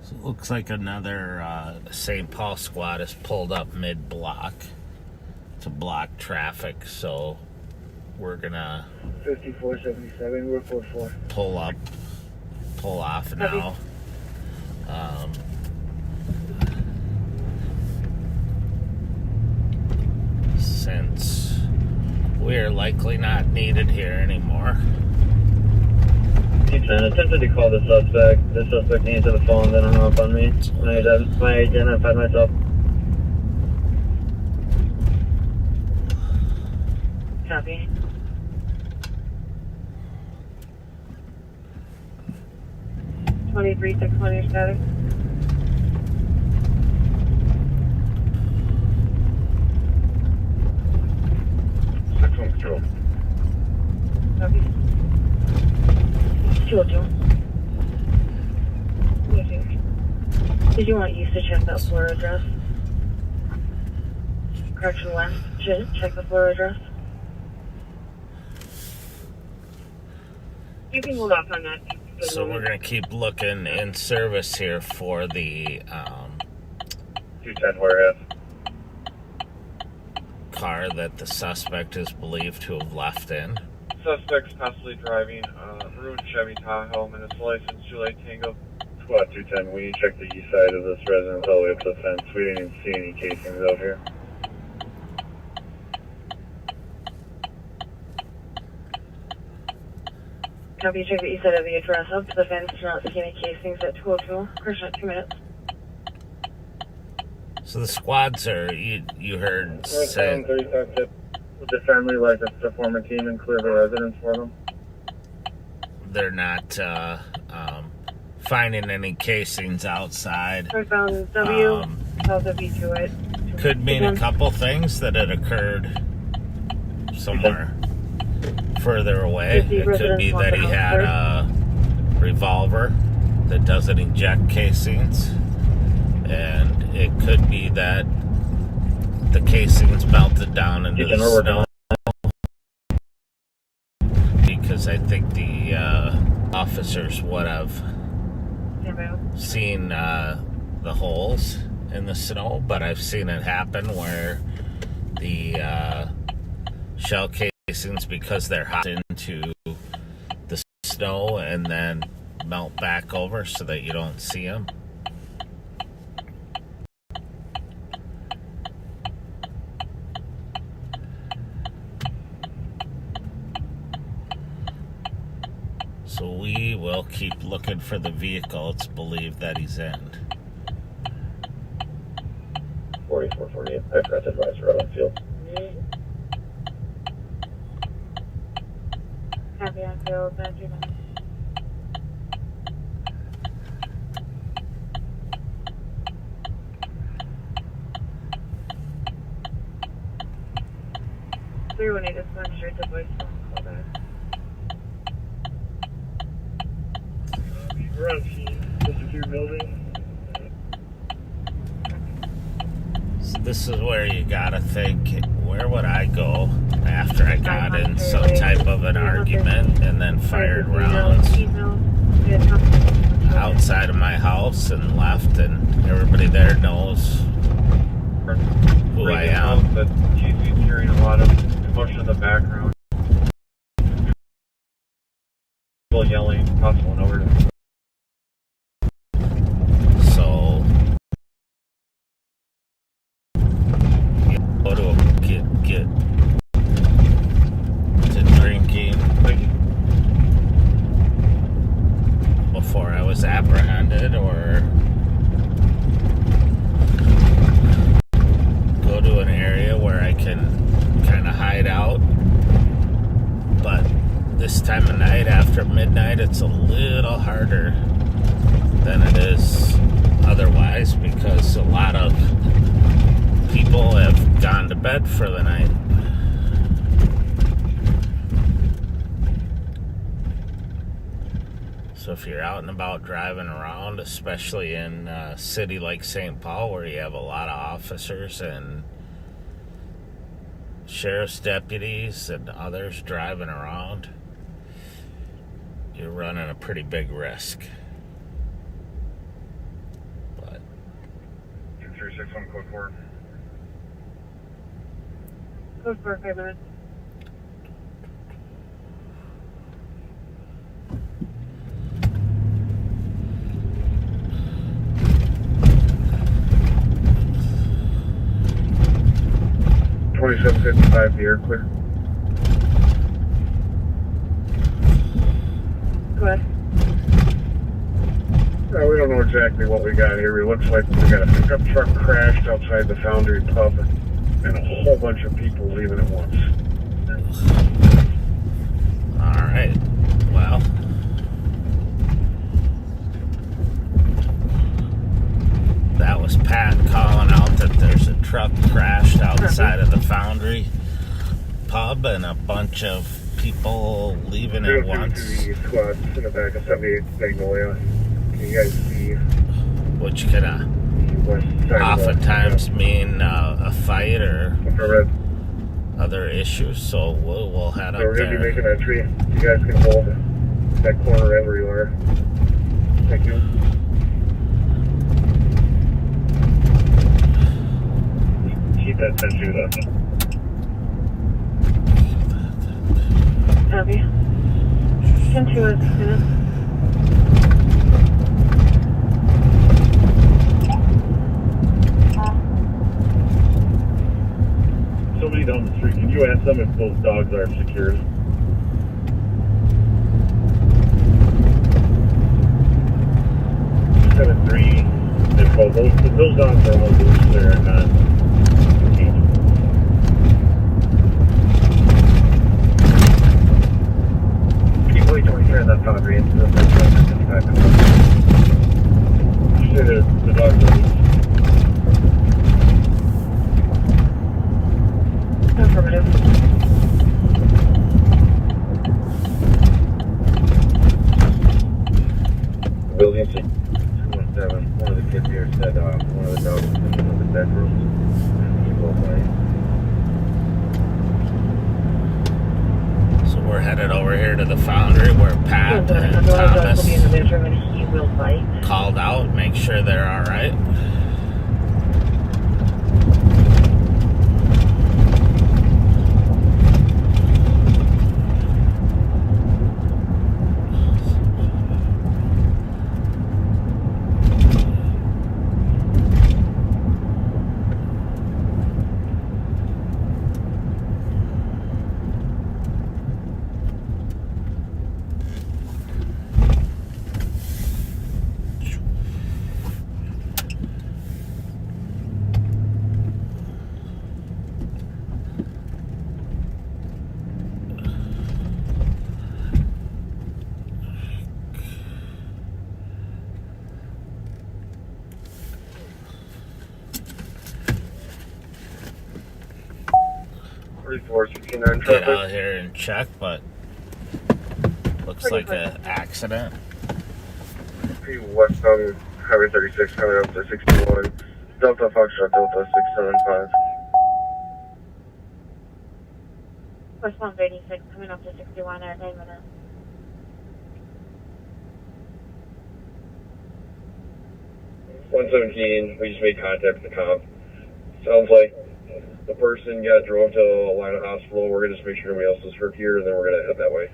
So it looks like another St. Paul squad is pulled up mid-block to block traffic. So we're gonna 5477, we're 44. pull off now. Since we're likely not needed here anymore. Attempted to call the suspect. The suspect answered the phone, then hung up on me. I identified myself. Copy. $23.61 your status. Control. Copy. 202. Did you want use to check that floor address? Correction left. Check the floor address. You can hold off on that. So we're gonna keep looking in service here for the 210 whereas. car that the suspect is believed to have left in. Suspect's possibly driving a maroon Chevy Tahoe, and his license Juliet Tango. Squad 210, we checked the east side of this residence all the way up to the fence. We didn't even see any casings out here. Copy. Check the east side of the address up to the fence. Do not see any casings at 202. Correction at 2 minutes. So the squads are, you heard say, 35 tip. Would the family like us to form a team and clear the residence for them? they're not finding any casings outside. Northbound W, south of E2 it. Could mean a couple things, that it occurred somewhere further away. It could be that he had a revolver that doesn't eject casings, and it could be that the casings melted down into the snow, because I think the officers would have seen the holes in the snow, but I've seen it happen where the shell casings because they're hot into the snow and then melt back over so that you don't see them. So we will keep looking for the vehicle. It's believed that he's in. 4448, aircraft advisor on field. Happy on field, 929. Three one eight is going straight to voicemail. Call back. Ramsey, this is your building. So this is where you gotta think, where would I go after I got in some type of an argument and then fired rounds outside of my house and left, and everybody there knows who I am. That GC's hearing a lot of commotion in the background. People yelling, hustling over to So go to get to drinking before I was apprehended, or go to an area where I can kind of hide out. But this time of night after midnight, it's a little harder than it is otherwise because a lot of people have gone to bed for the night. So if you're out and about driving around, especially in a city like St. Paul where you have a lot of officers and sheriff's deputies and others driving around, you're running a pretty big risk. But 2361 code 4. Code 4, 5 minutes. $27.55, the air clear. Go ahead. We don't know exactly what we got here. It looks like we got a pickup truck crashed outside the Foundry Pub and a whole bunch of people leaving at once. alright, well, that was Pat calling out that there's a truck crashed outside of the Foundry Pub and a bunch of people leaving at once. The squads in the back of 78 Magnolia. Can you guys see? Which could oftentimes mean a fight or other issues, so we'll head up there. We're going to be there. making entry. You guys can hold that corner right where you are. Thank you. Keep that 10-2 up. Copy. 10-2 is minutes. Somebody down the street, can you ask them if those dogs are secured? Those dogs are all loose. They're not. Keep waiting till we turn that Foundry into the first 55 minutes. You say the dogs are loose. Affirmative. Building 217. One of the kids here said one of the dogs was in one of the bedrooms and he will play. So we're headed over here to the Foundry where Pat and Thomas will be in the bedroom and he will fight. called out, make sure they're alright. get out here and check, but looks like an accident. Westbound Highway 36 coming up to 61. Delta Foxtrot Delta 675. Westbound 86 coming up to 61 at 9 minutes. We just made contact with the cop. Sounds like the person got drove to Atlanta Hospital. We're going to just make sure nobody else is hurt here, and then we're going to head that way.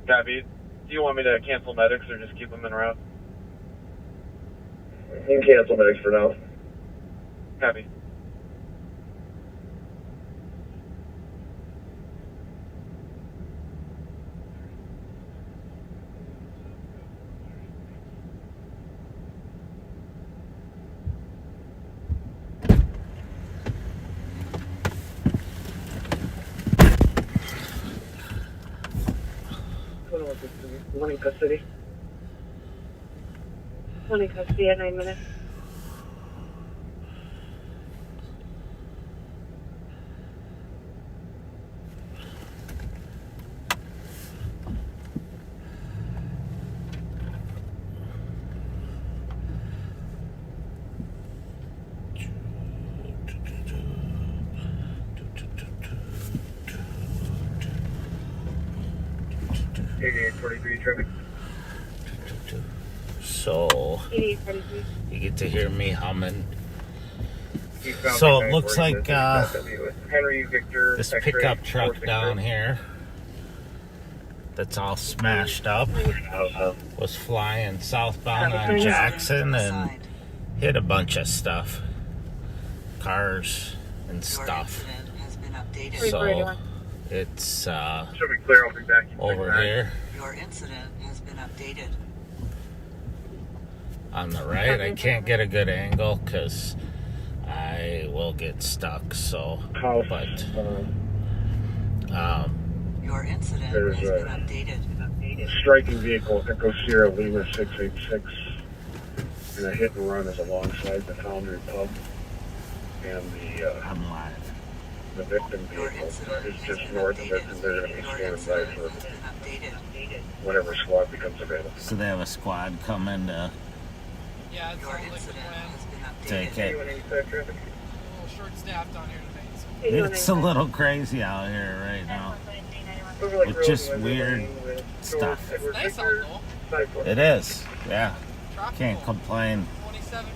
Copy. Do you want me to cancel medics or just keep them en route? You can cancel medics for now. Copy. One in custody. One in custody at 9 minutes. Traffic. So 8843. you get to hear me humming. So it looks like Henry Victor this X-ray, pickup truck 463. down here that's all smashed up was flying southbound on Jackson and hit a bunch of stuff, cars and stuff. Has been updated. So it's Should be clear. I'll be back. over here Your incident has been updated. on the right. I can't get a good angle because I will get stuck. So, but Your incident There's has been a- updated. Striking vehicle, Echo Sierra Lima 686, and a hit and run is alongside the Foundry Pub, and I'm live. the victim Your vehicle incident is has just been north of it, updated. and they're going to be Your standing by incident for has been updated. whenever squad becomes available. So they have a squad coming to Yeah, it Your sounds like the incident plan. has been updated. take it. A little short staffed on here tonight. It's a little crazy out here right now. It's just weird stuff. It's nice out though. It is, yeah. Tropical. Can't complain. 27.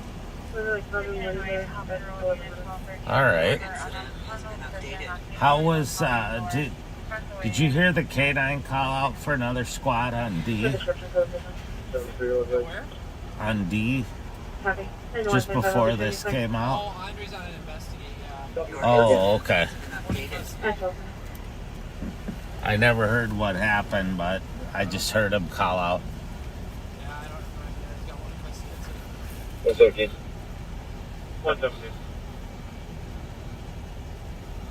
All right. Incident has been updated. How was did you hear the K9 call out for another squad on D? Where? On D just before this came out? Oh, Andre's on an investigate, yeah. Your Oh, incident okay. has been updated. I never heard what happened, but I just heard him call out. Yeah, I don't know. He's got one investigate. What's up, Keith? What's up, dude?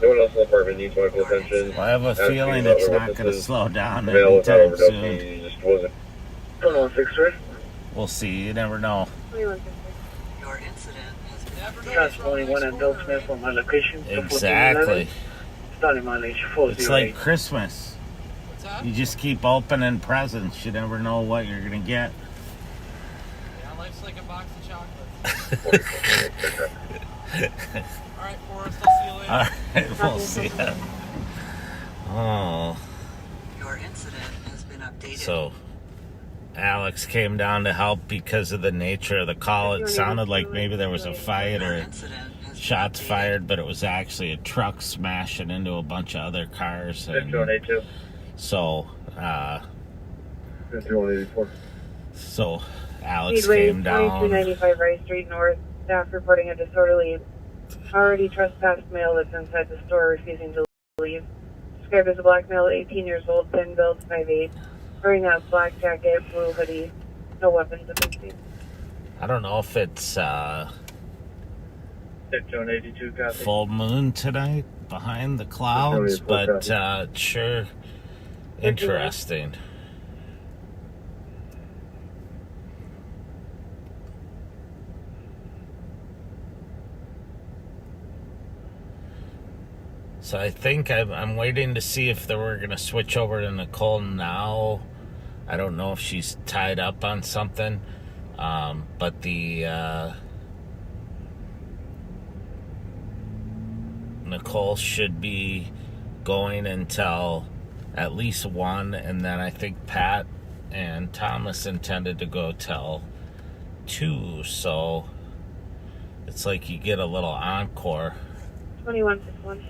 No one else in the apartment needs medical attention. Well, I have a feeling it's not going to slow down Avail without anytime overdose. soon. He just wasn't. 116, We'll see. You never know. Your incident has been Never know. Trans 21 and Bill Smith from my location. Exactly. Starting mileage 408. It's like Christmas. What's that? You just keep opening presents. You never know what you're going to get. Yeah, life's like a box of chocolates. Alright, Forrest, I'll see you later. All right, we'll see ya. Oh, Your incident has been updated. so Alex came down to help because of the nature of the call. It sounded like maybe there was a fight Your or incident has been shots updated. fired, but it was actually a truck smashing into a bunch of other cars. 5182. So, 5184. so Alex Speedway came down. 2295 Rice Street North. Staff reporting a disorderly, already trespassed male that's inside the store refusing to leave. Described as a black male, 18 years old, thin build, 5'8", wearing a black jacket, blue hoodie, no weapons have been seen. I don't know if it's 5182, copy. full moon tonight behind the clouds, but sure interesting. So I think I'm waiting to see if they were going to switch over to Nicole now. I don't know if she's tied up on something. But the Nicole should be going until at least 1, and then I think Pat and Thomas intended to go till 2. So it's like you get a little encore. 2161.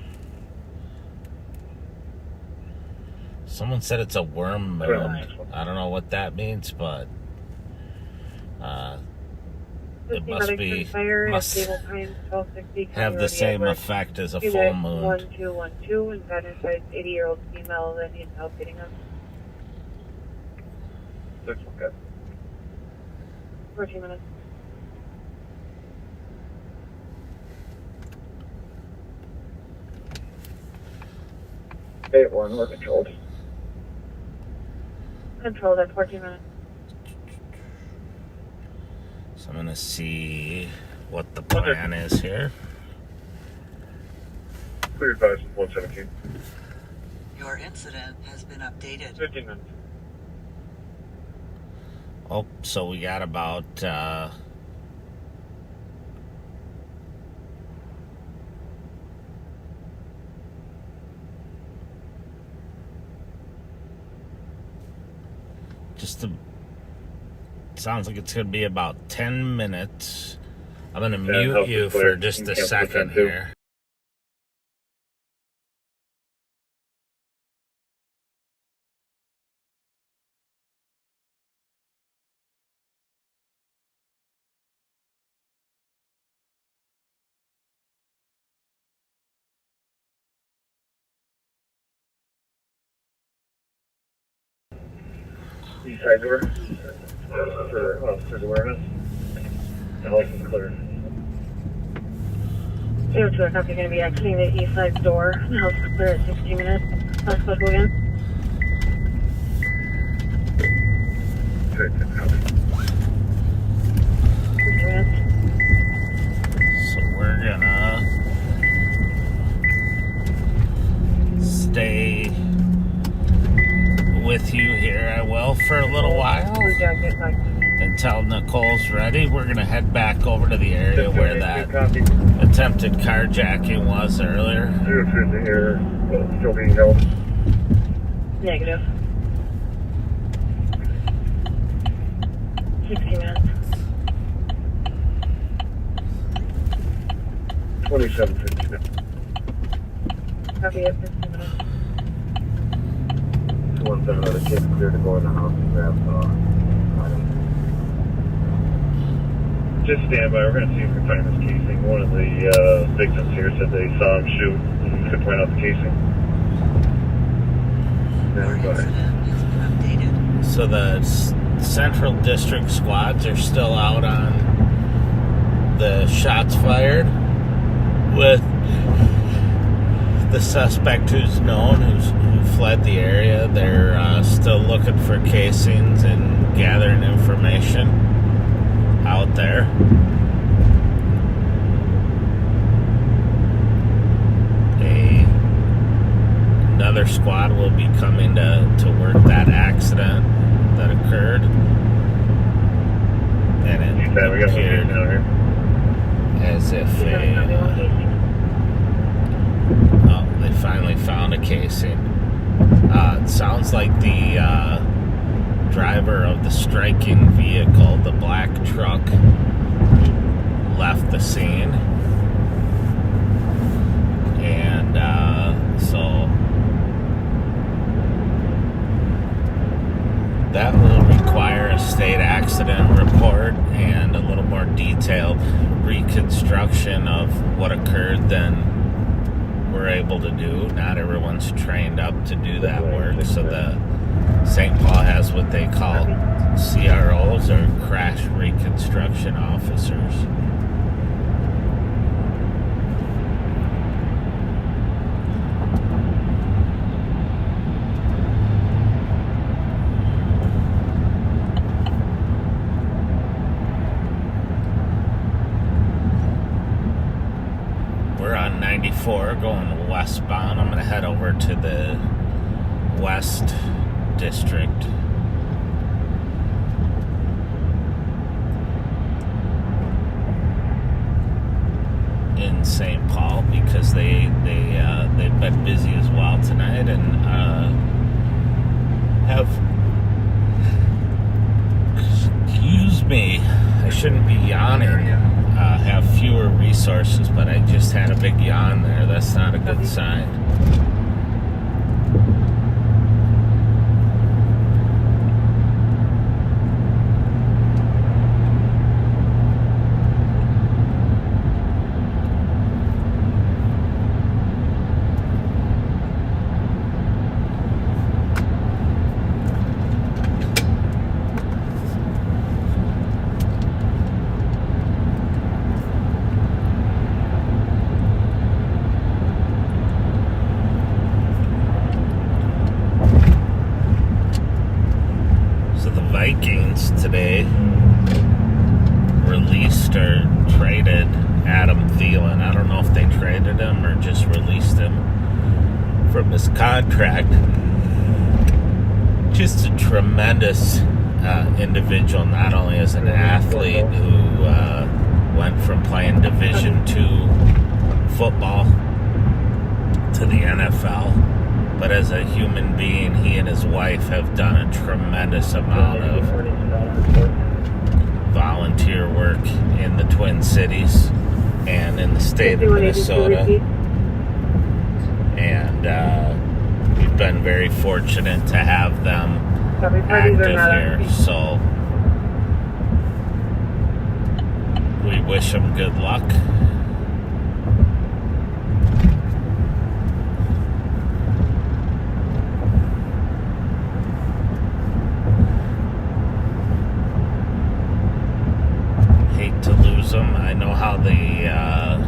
Someone said it's a worm moon. I don't know what that means, but it must have the same effect as a full moon. 1212 and identified 80-year-old female that needs help getting up. 14 minutes. Eight one, we're controlled. Controlled at 14 minutes. So I'm going to see what the plan is here. Clear advice 117. Your incident has been updated. 15 minutes. Oh, so we got about sounds like it's going to be about 10 minutes. I'm going to mute you for just a second here. East side door for officer's awareness. The house is clear. 02 aircraft are going to be exiting the east side door. The house is clear at 60 minutes. House close again. Good, copy. 60 minutes. So we're gonna stay with you here. I will for a little while until Nicole's ready. We're gonna head back over to the area where that attempted carjacking was earlier. 02 here, still being held. Negative. 60 minutes. 2750. Copy at 50 minutes. 17 other kids clear to go in the house and grab items. Just stand by. We're going to see if we can find this casing. One of the victims here said they saw him shoot and could point out the casing. Your incident has been updated. So the Central District squads are still out on the shots fired with the suspect who's known, who fled the area. They're still looking for casings and gathering information out there. Another squad will be coming to work that accident that occurred, and it appeared as if they finally found a casing. It sounds like the driver of the striking vehicle, the black truck, left the scene, and so that will require a state accident report and a little more detailed reconstruction of what occurred than we're able to do. Not everyone's trained up to do that work, so the St. Paul has what they call CROs, or crash reconstruction officers. We're on 94 going westbound. I'm going to head over to the West District. In St. Paul because they've been busy as well tonight and have, excuse me, I shouldn't be yawning, have fewer resources, but I just had a big yawn there. That's not a good sign. Vikings today released or traded Adam Thielen. I don't know if they traded him or just released him from his contract. Just a tremendous individual, not only as an athlete who went from playing Division II football to the NFL, but as a human being, he and his wife have done a tremendous amount of volunteer work in the Twin Cities and in the state of Minnesota. And we've been very fortunate to have them active here. So we wish them good luck. To lose them. I know how the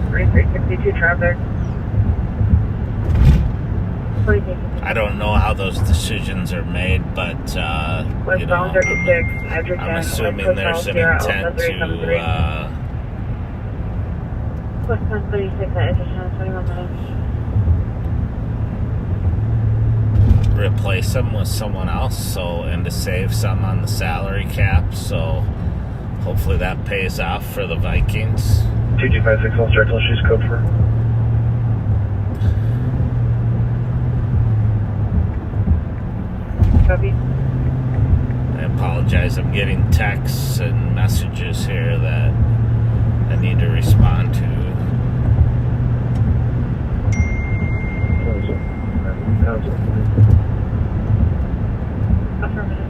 362 traffic. I don't know how those decisions are made, but you know, I'm assuming there's an intent to westbound 36 at intersection 21 minutes. replace them with someone else, so, and to save some on the salary cap, so hopefully that pays off for the Vikings. 2256 All Circle, she's code for. Copy. I apologize, I'm getting texts and messages here that I need to respond to. Affirmative.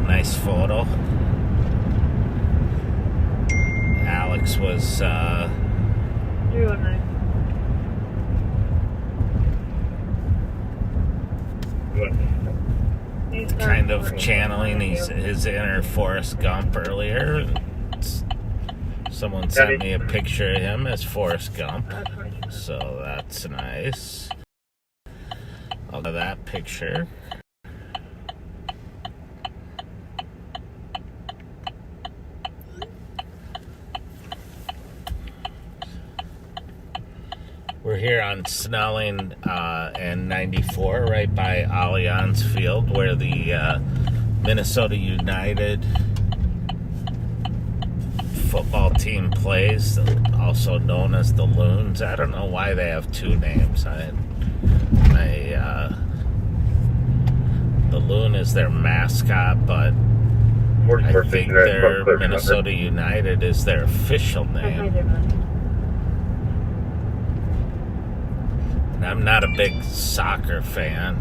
Nice photo. Alex was 319. kind of channeling his inner Forrest Gump earlier. Someone sent me a picture of him as Forrest Gump, so that's nice. I'll do that picture. We're here on Snelling and 94, right by Allianz Field, where the Minnesota United football team plays, also known as the Loons. I don't know why they have two names. The Loon is their mascot, but I think their Minnesota United is their official name. And I'm not a big soccer fan,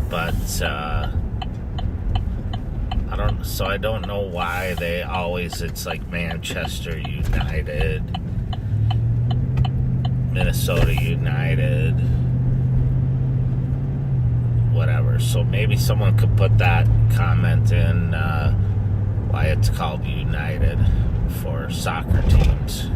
but I don't know why they always, it's like Manchester United, Minnesota United, whatever. So maybe someone could put that comment in, why it's called United for soccer teams.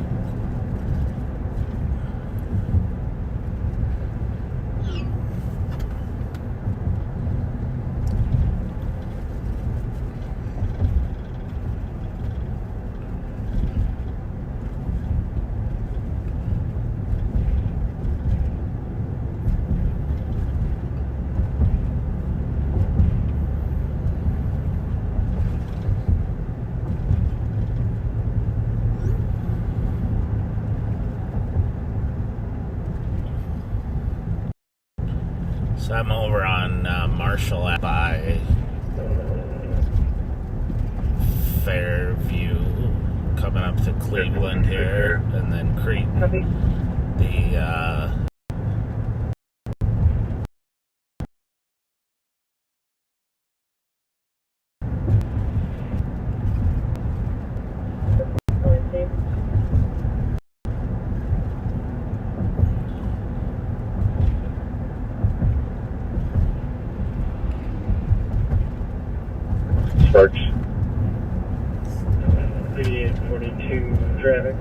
So I'm over on Marshall by Fairview, coming up to Cleveland here, and then Cretan. The Sparks. 3842 traffic.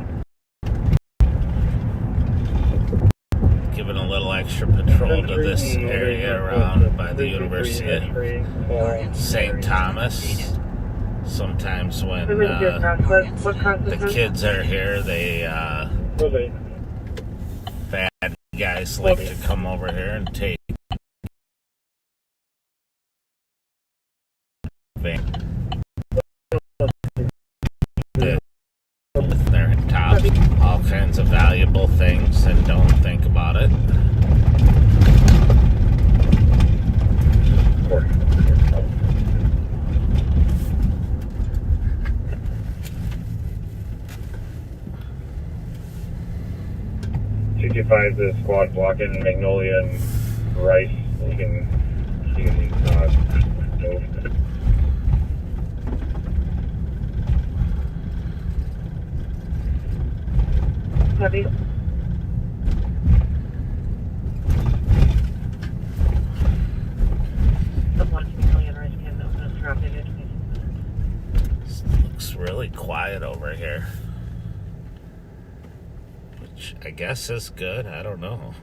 giving a little extra patrol to this area around by the University of St. Thomas. Sometimes when the kids are here, they bad guys like to come over here and take with their top all kinds of valuable things and don't think about it. $225, the squad blocking Magnolia and Rice. You can move. Copy. Looks really quiet over here, which I guess is good. I don't know.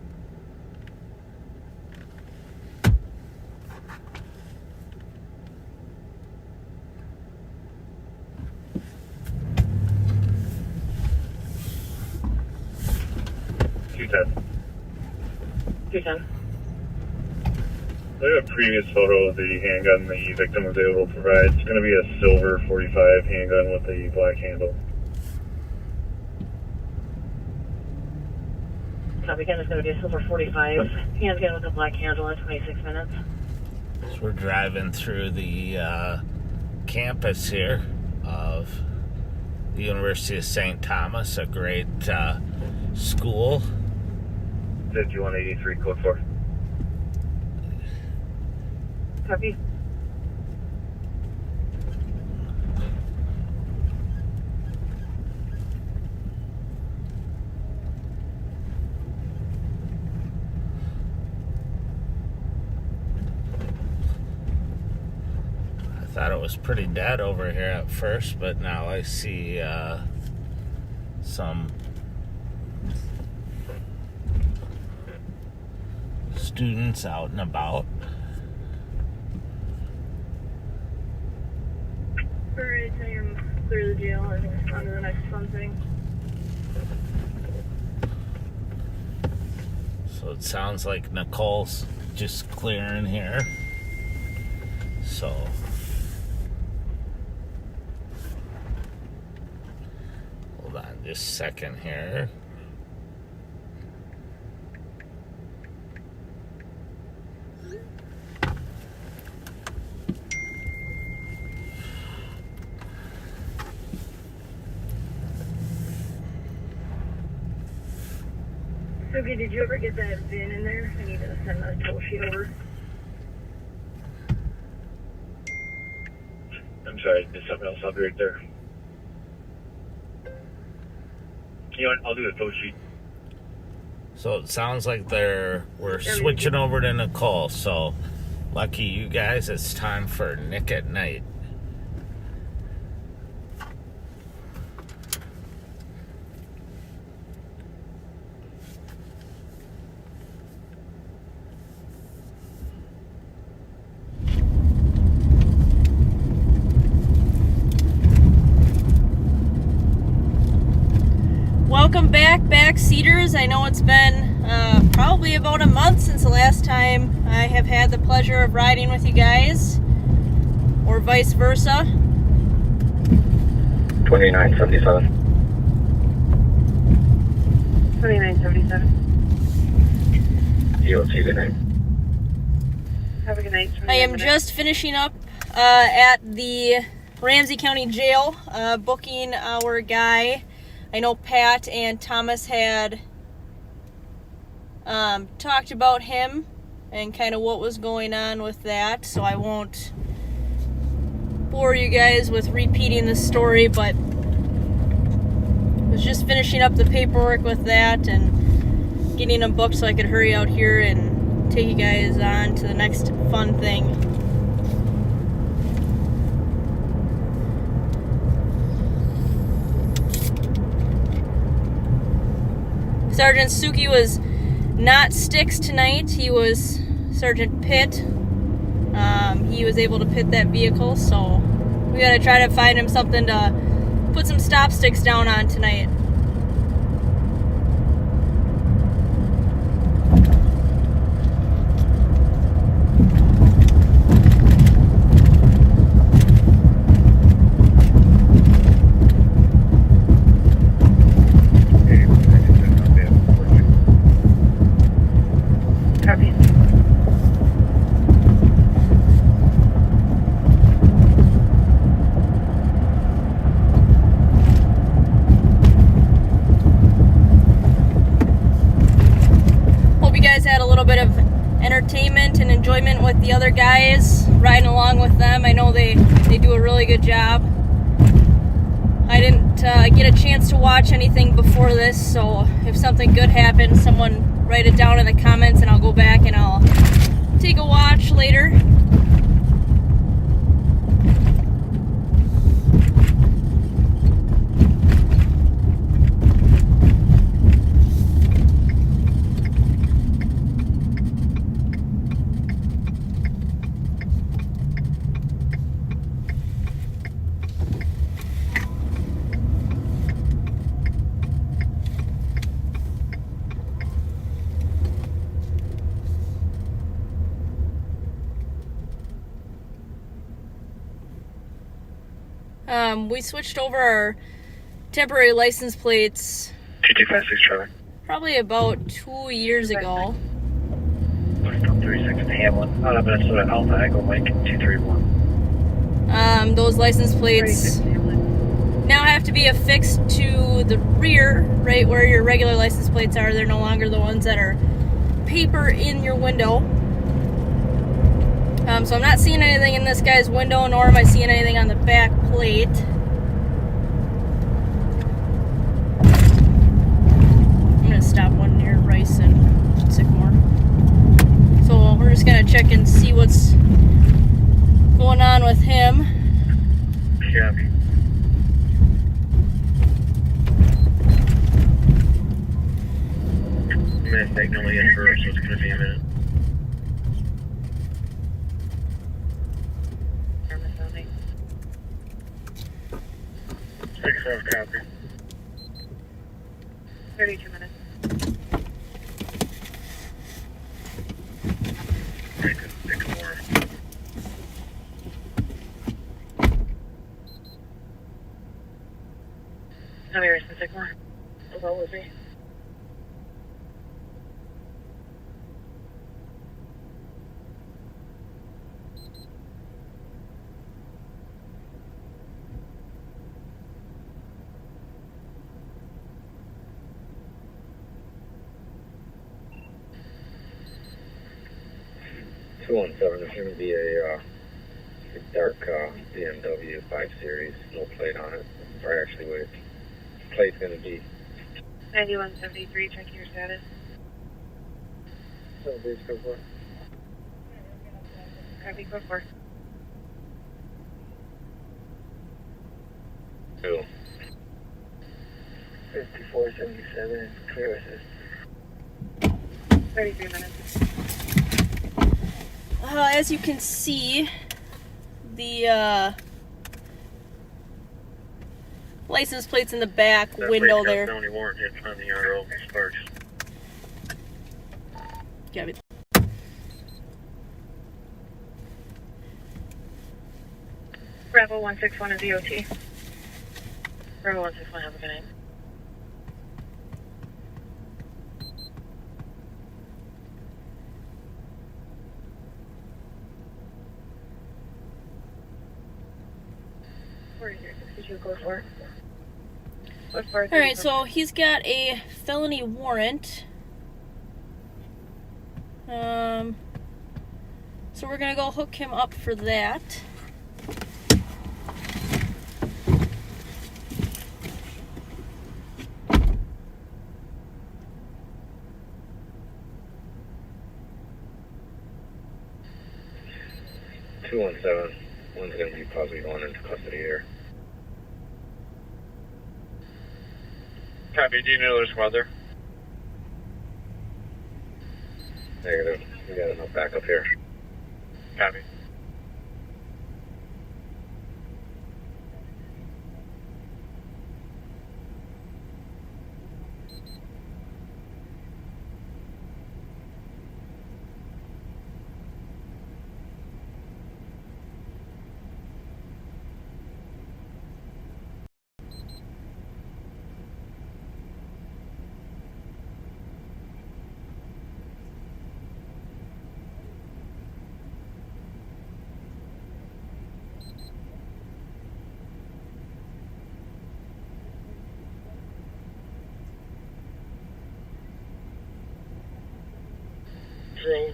I have a previous photo of the handgun the victim was able to provide. It's going to be a silver 45 handgun with the black handle. Copy, again, it's going to be a silver 45 handgun with a black handle in 26 minutes. So we're driving through the campus here of the University of St. Thomas, a great school. 5183, code 4. Copy. I thought it was pretty dead over here at first, but now I see some students out and about. Alright, I am clear the jail. I think it's on to the next fun thing. So it sounds like Nicole's just clearing here. So hold on just a second here. Okay, did you ever get that VIN in there? I need to send a total sheet over. I'm sorry, there's something else. I'll be right there. You know what? I'll do a tow sheet. So it sounds like we're switching over to Nicole. So lucky you guys, it's time for Nick at Night. Welcome back, Backseaters. I know it's been probably about a month since the last time I have had the pleasure of riding with you guys, or vice versa. 2977. 2977. EOT, good name. Have a good night. I am just finishing up at the Ramsey County Jail, booking our guy. I know Pat and Thomas had talked about him and kind of what was going on with that, so I won't bore you guys with repeating the story, but was just finishing up the paperwork with that and getting them booked so I could hurry out here and take you guys on to the next fun thing. Sergeant Suki was not Sticks tonight. He was Sergeant Pitt. He was able to pit that vehicle, so we gotta try to find him something to put some stop sticks down on tonight. Entertainment and enjoyment with the other guys, riding along with them. I know they do a really good job. I didn't get a chance to watch anything before this, so if something good happens, someone write it down in the comments and I'll go back and I'll take a watch later. We switched over our temporary license plates 2256 Charlie. probably about 2 years ago. 36 in Hamlin. Minnesota Alpha Echo Mike 231. Those license plates now have to be affixed to the rear, right where your regular license plates are. They're no longer the ones that are paper in your window. So I'm not seeing anything in this guy's window, nor am I seeing anything on the back plate. I'm gonna stop one near Rice and Sycamore. So we're just gonna check and see what's going on with him. Yeah. I'm gonna signal in first, so it's gonna be a minute. Copy. 32 minutes. Right, 6 more. How many races, Sycamore? What was he? There's going to be a dark BMW 5 Series, no plate on it. Or actually, wait, plate's going to be 9173, check your status. So, please go for it. Copy, go for it. 2. 5477, clear assist. 33 minutes. As you can see, the license plates in the back window there. Only warrant hit on the RO Sparks. Got it. Bravo 161 is EOT. Bravo 161, have a good night. 4362 code 4. What part? Alright, so he's got a felony warrant. So we're gonna go hook him up for that. One's going to be possibly going into custody here. Copy. Do you know there's squad there? Negative. We got enough backup here. Copy. True.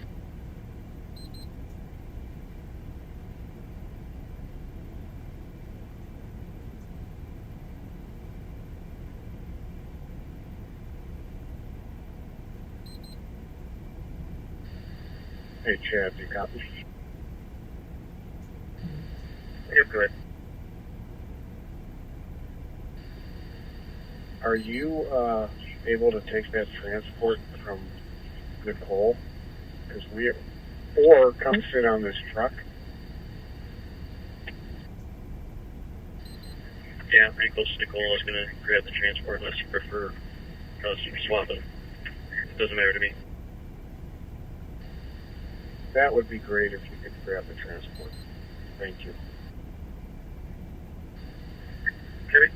Hey, Chad, do you copy? You're good. Are you able to take that transport from Nicole? Because or come sit on this truck? Yeah, I'm pretty close to Nicole. I was going to grab the transport unless you prefer us to swap it. It doesn't matter to me. That would be great if you could grab the transport. Thank you. Kirby?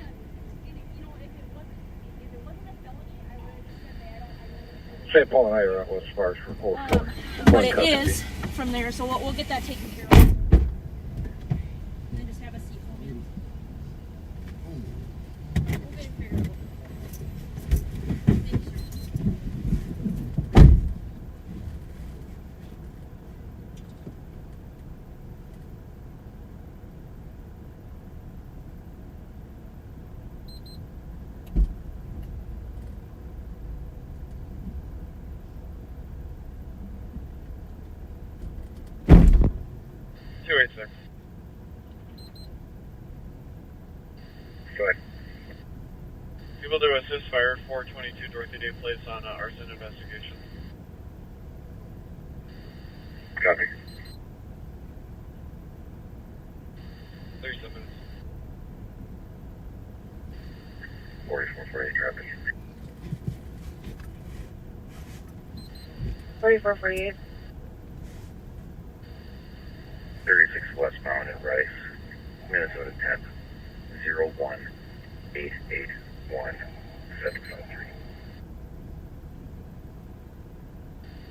St. Paul and I are out as far as for full But it is from there, so we'll get that taken care of. And then just have a seat for me. We'll get it figured out. Thank you, sir. Sir. Go ahead. People to assist fire 422 Dorothy Day Place on arson investigation. Copy. 37 minutes. 4448 traffic. 4448. 36 westbound at Rice, Minnesota 10, 01881-753.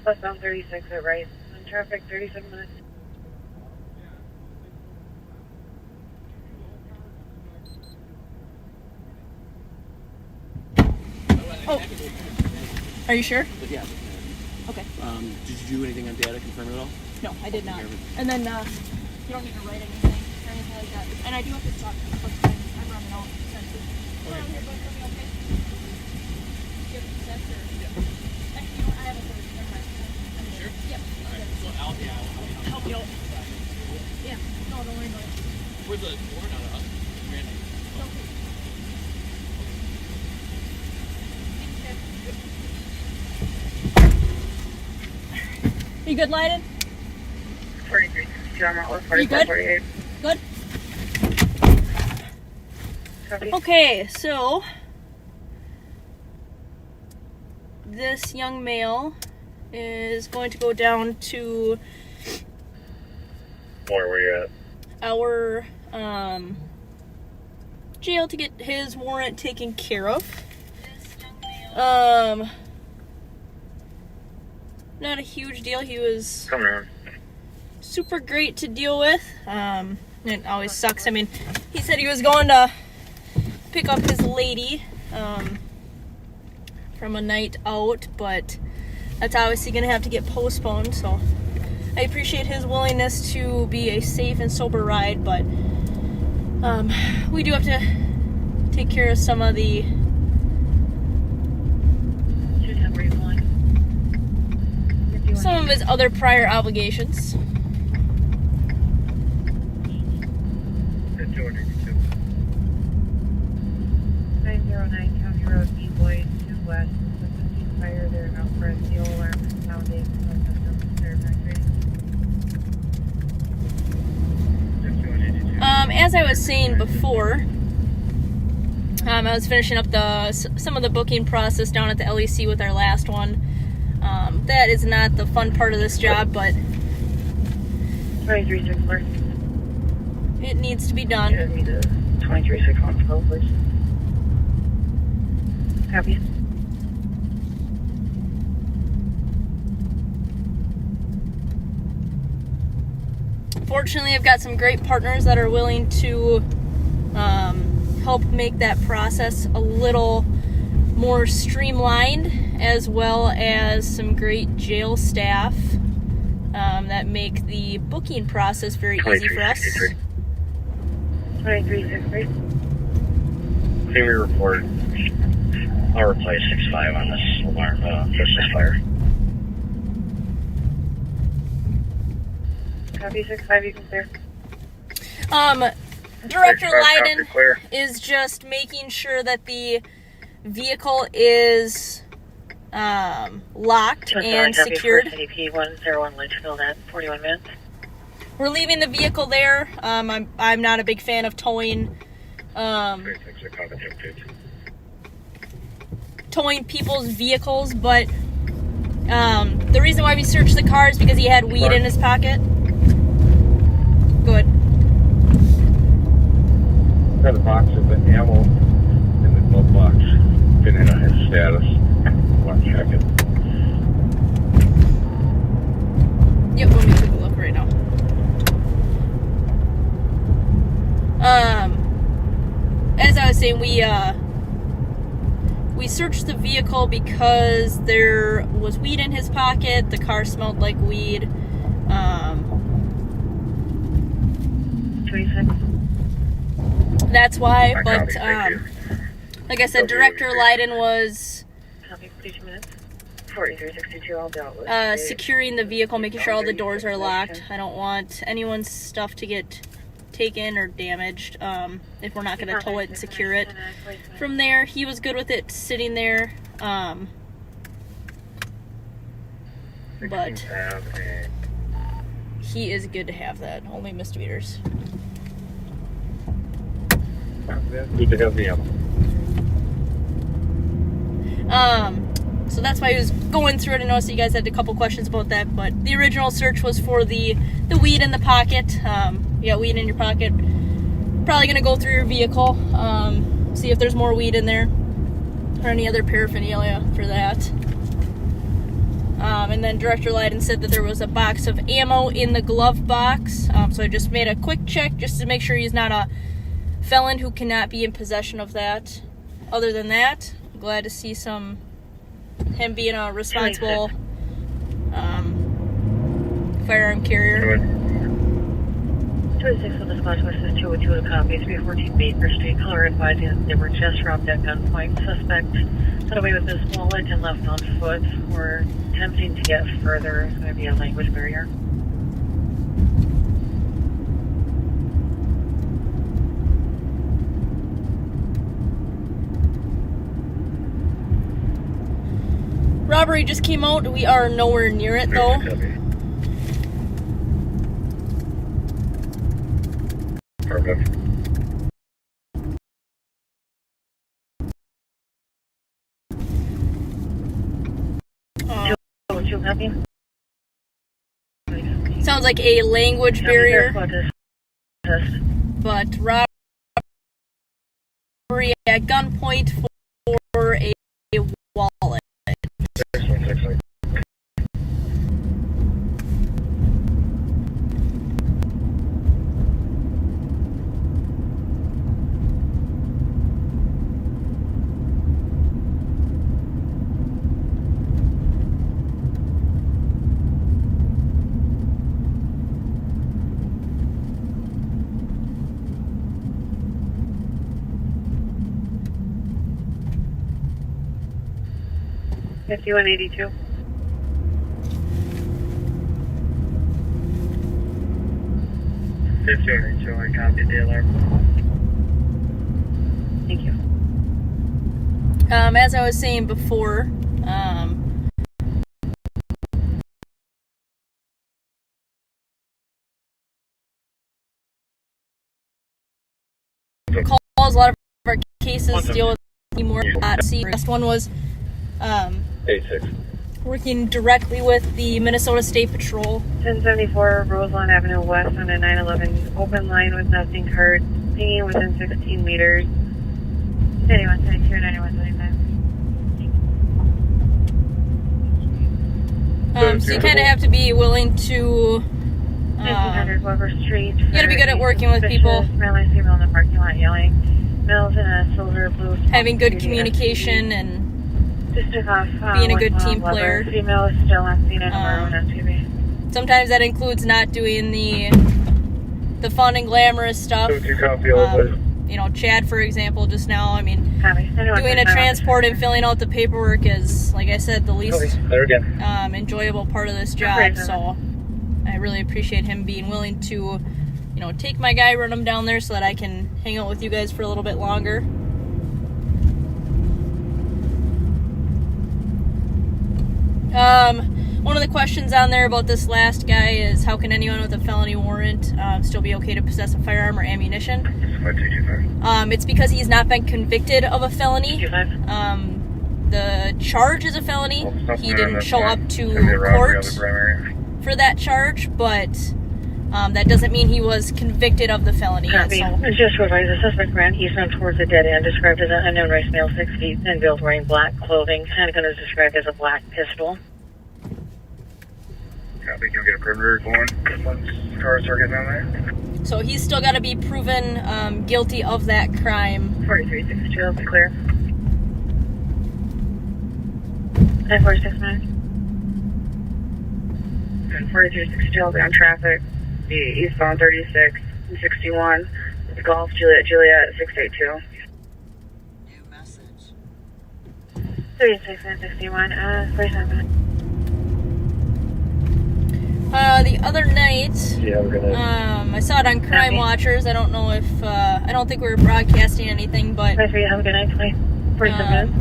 Westbound 36 at Rice. On traffic, 37 minutes. Oh. Are you sure? Yeah. Okay. Did you do anything on data confirm at all? No, I did not. And then you don't need to write anything or anything like that. And I do have to stop. I'm running out. Okay. Here, go for me, okay? Do you have consent or? Yeah. Actually, you know, I have a third. Never mind. Sure? Yep. All right. So I'll help you out. Yeah. No, don't worry about it. Where's the warrant on us? Okay. Are you good, Lyden? 43. You good? Good? Copy. Okay, so this young male is going to go down to Where you at? our jail to get his warrant taken care of. Not a huge deal. He was Come around. super great to deal with. It always sucks. I mean, He said he was going to pick up his lady from a night out, but that's obviously going to have to get postponed. So I appreciate his willingness to be a safe and sober ride, but we do have to take care of some of the his other prior obligations. 909 County Road, B Boyd, 2 West, with the ceasefire there, no press, the alarm is sounding, as I was saying before, I was finishing up some of the booking process down at the LEC with our last one. That is not the fun part of this job, but 2364. It needs to be done. 2361, call, please. Copy. Fortunately, I've got some great partners that are willing to help make that process a little more streamlined, as well as some great jail staff that make the booking process very easy for us. 2363. Can we report? I'll replace 65 on this alarm, this fire. Copy 65, you can clear. Director Leiden is just making sure that the vehicle is locked and secured. CDP 101 Litchfield at 41 minutes. We're leaving the vehicle there. I'm not a big fan of towing people's vehicles, but the reason why we searched the car is because he had weed in his pocket. Good. Got a box of ammo in the glove box. Depending on his status. Want to check it. Yep, let me take a look right now. As I was saying, we searched the vehicle because there was weed in his pocket. The car smelled like weed. 26. That's why, but like I said, Director Leiden was Copy 42 minutes. 4362, I'll dealt with. Securing the vehicle, making sure all the doors are locked. I don't want anyone's stuff to get taken or damaged if we're not going to tow it and secure it. From there, he was good with it sitting there, but he is good to have that. Only misdemeanors. Good to have the ammo. So that's why he was going through it. I noticed that you guys had a couple questions about that, but the original search was for the weed in the pocket. You got weed in your pocket. Probably going to go through your vehicle, see if there's more weed in there or any other paraphernalia for that. And then Director Leiden said that there was a box of ammo in the glove box. So I just made a quick check just to make sure he's not a felon who cannot be in possession of that. Other than that, I'm glad to see him being a responsible firearm carrier. 26 on the spot, West is 202 to copy, 314 Baker Street. Caller advising that they were just robbed at gunpoint. Suspect got away with his wallet and left on foot. We're attempting to get further. It's going to be a language barrier. Robbery just came out. We are nowhere near it, though. Perfect. Sounds like a language barrier, but robbery at gunpoint for a wallet. 5182. I copied the alarm. Thank you. As I was saying before, calls, a lot of our cases deal with more. The last one was 86. working directly with the Minnesota State Patrol. 1074 Roseland Avenue West on a 911 open line with nesting card, pinging within 16 meters. 9172, 9175. So you kind of have to be willing to. 1900 Weber Street. You gotta be good at working with people. Smelling female in the parking lot yelling. Males in a silver blue. Having good communication and just took off, being a good team player. Female is still on scene in a maroon SUV. Sometimes that includes not doing the fun and glamorous stuff. You know, Chad, for example, just now, I mean, doing a transport and filling out the paperwork is, like I said, the least enjoyable part of this job. So I really appreciate him being willing to, you know, take my guy, run him down there so that I can hang out with you guys for a little bit longer. One of the questions on there about this last guy is how can anyone with a felony warrant still be okay to possess a firearm or ammunition? It's because he's not been convicted of a felony. The charge is a felony. He didn't show up to court for that charge, but that doesn't mean he was convicted of the felony. Copy. So, just revise the suspect ran eastbound towards a dead end, described as an unknown race male, 6 feet, thin build, wearing black clothing. Handgun is described as a black pistol. Copy, can we get a perimeter going once cars are getting down there? so he's still got to be proven guilty of that crime. 4362, that'll be clear. 1046 minutes. 4362, I'll be on traffic. The eastbound 36 and 61. Golf, Juliet, 682. New message. 36 and 61, 47. The other night, Yeah, we're gonna. I saw it on Crime Watchers. I don't know if, I don't think we were broadcasting anything, but Have a good night, please. 47 minutes.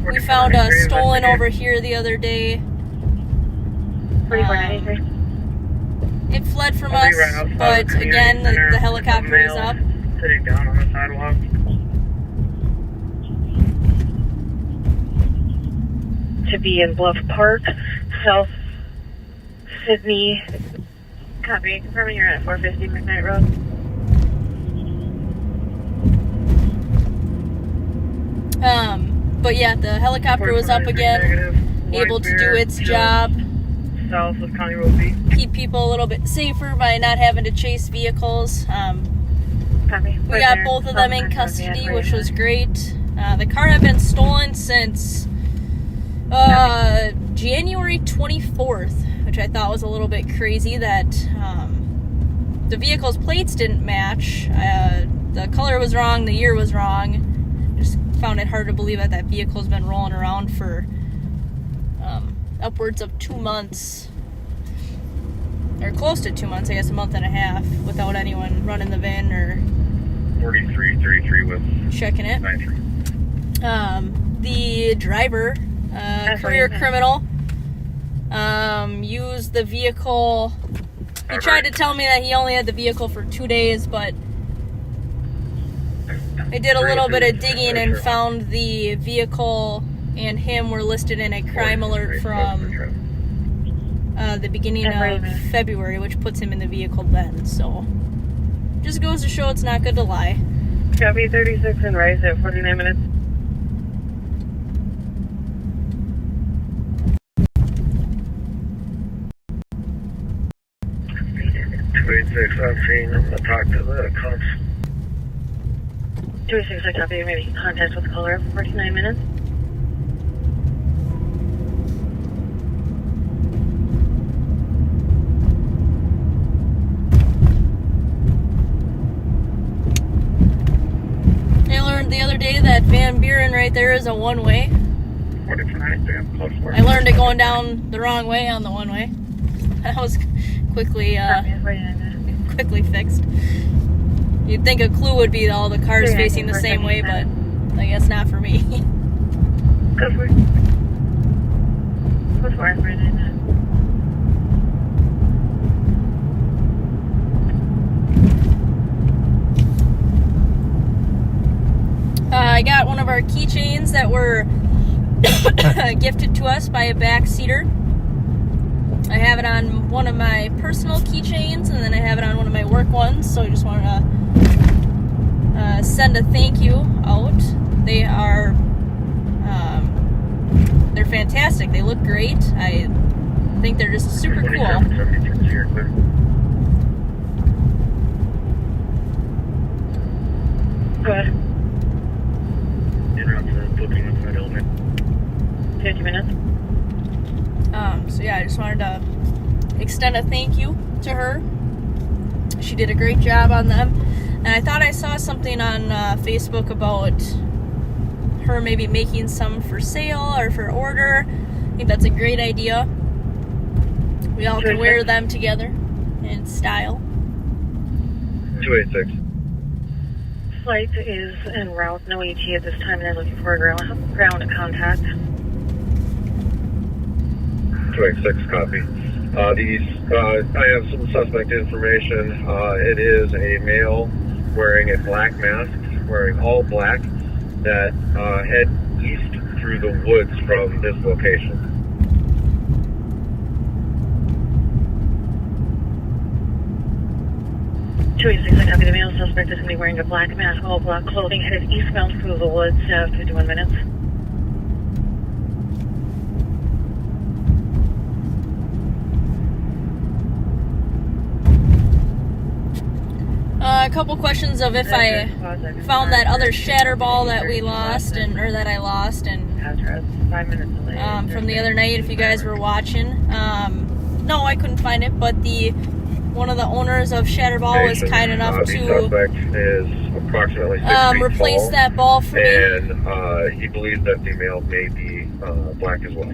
we found a stolen over here the other day. 4493. It fled from us, but again, the helicopter is up. Sitting down on the sidewalk. To be in Bluff Park, South Sydney. Copy. Confirming you're at 450 Midnight Road. But yeah, the helicopter was up again, able to do its job. South of County Road B. Keep people a little bit safer by not having to chase vehicles. Copy. We got both of them in custody, which was great. The car had been stolen since January 24th, which I thought was a little bit crazy that the vehicle's plates didn't match. The color was wrong, the year was wrong. Just found it hard to believe that that vehicle's been rolling around for upwards of 2 months, or close to 2 months, I guess a month and a half, without anyone running the VIN or 4333 with checking it. 93. The driver, career criminal, used the vehicle. He tried to tell me that he only had the vehicle for 2 days, but I did a little bit of digging and found the vehicle and him were listed in a crime alert from the beginning of February, which puts him in the vehicle then. So just goes to show it's not good to lie. Copy. 36 and Rice at 49 minutes. I'm saying I'm gonna talk to the cops. 26, I copy. You may be in contact with the caller for 49 minutes. I learned the other day that Van Buren right there is a one-way. I learned it going down the wrong way on the one-way. That was quickly fixed. You'd think a clue would be all the cars facing the same way, but I guess not for me. Go for it. Go for it, Brandon. I got one of our keychains that were gifted to us by a backseater. I have it on one of my personal keychains, and then I have it on one of my work ones, so I just wanted to send a thank you out. They are they're fantastic. They look great. I think they're just super cool. Good. 50 minutes. So yeah, I just wanted to extend a thank you to her. She did a great job on them. And I thought I saw something on Facebook about her maybe making some for sale or for order. I think that's a great idea. We all can wear them together in style. 286. Flight is en route, no ET at this time, and they're looking for a ground contact. 286, copy. I have some suspect information. It is a male wearing a black mask, wearing all black, that head east through the woods from this location. 286, I copy. The male suspect is going to be wearing a black mask, all black clothing, headed eastbound through the woods, 51 minutes. A couple questions of if I found that other shatter ball that we lost, or that I lost, and 5 minutes delayed. from the other night, if you guys were watching. No, I couldn't find it, but one of the owners of Shatterball was kind enough The to suspect is approximately 6 feet replace tall, that ball for me. and he believes that the male may be black as well.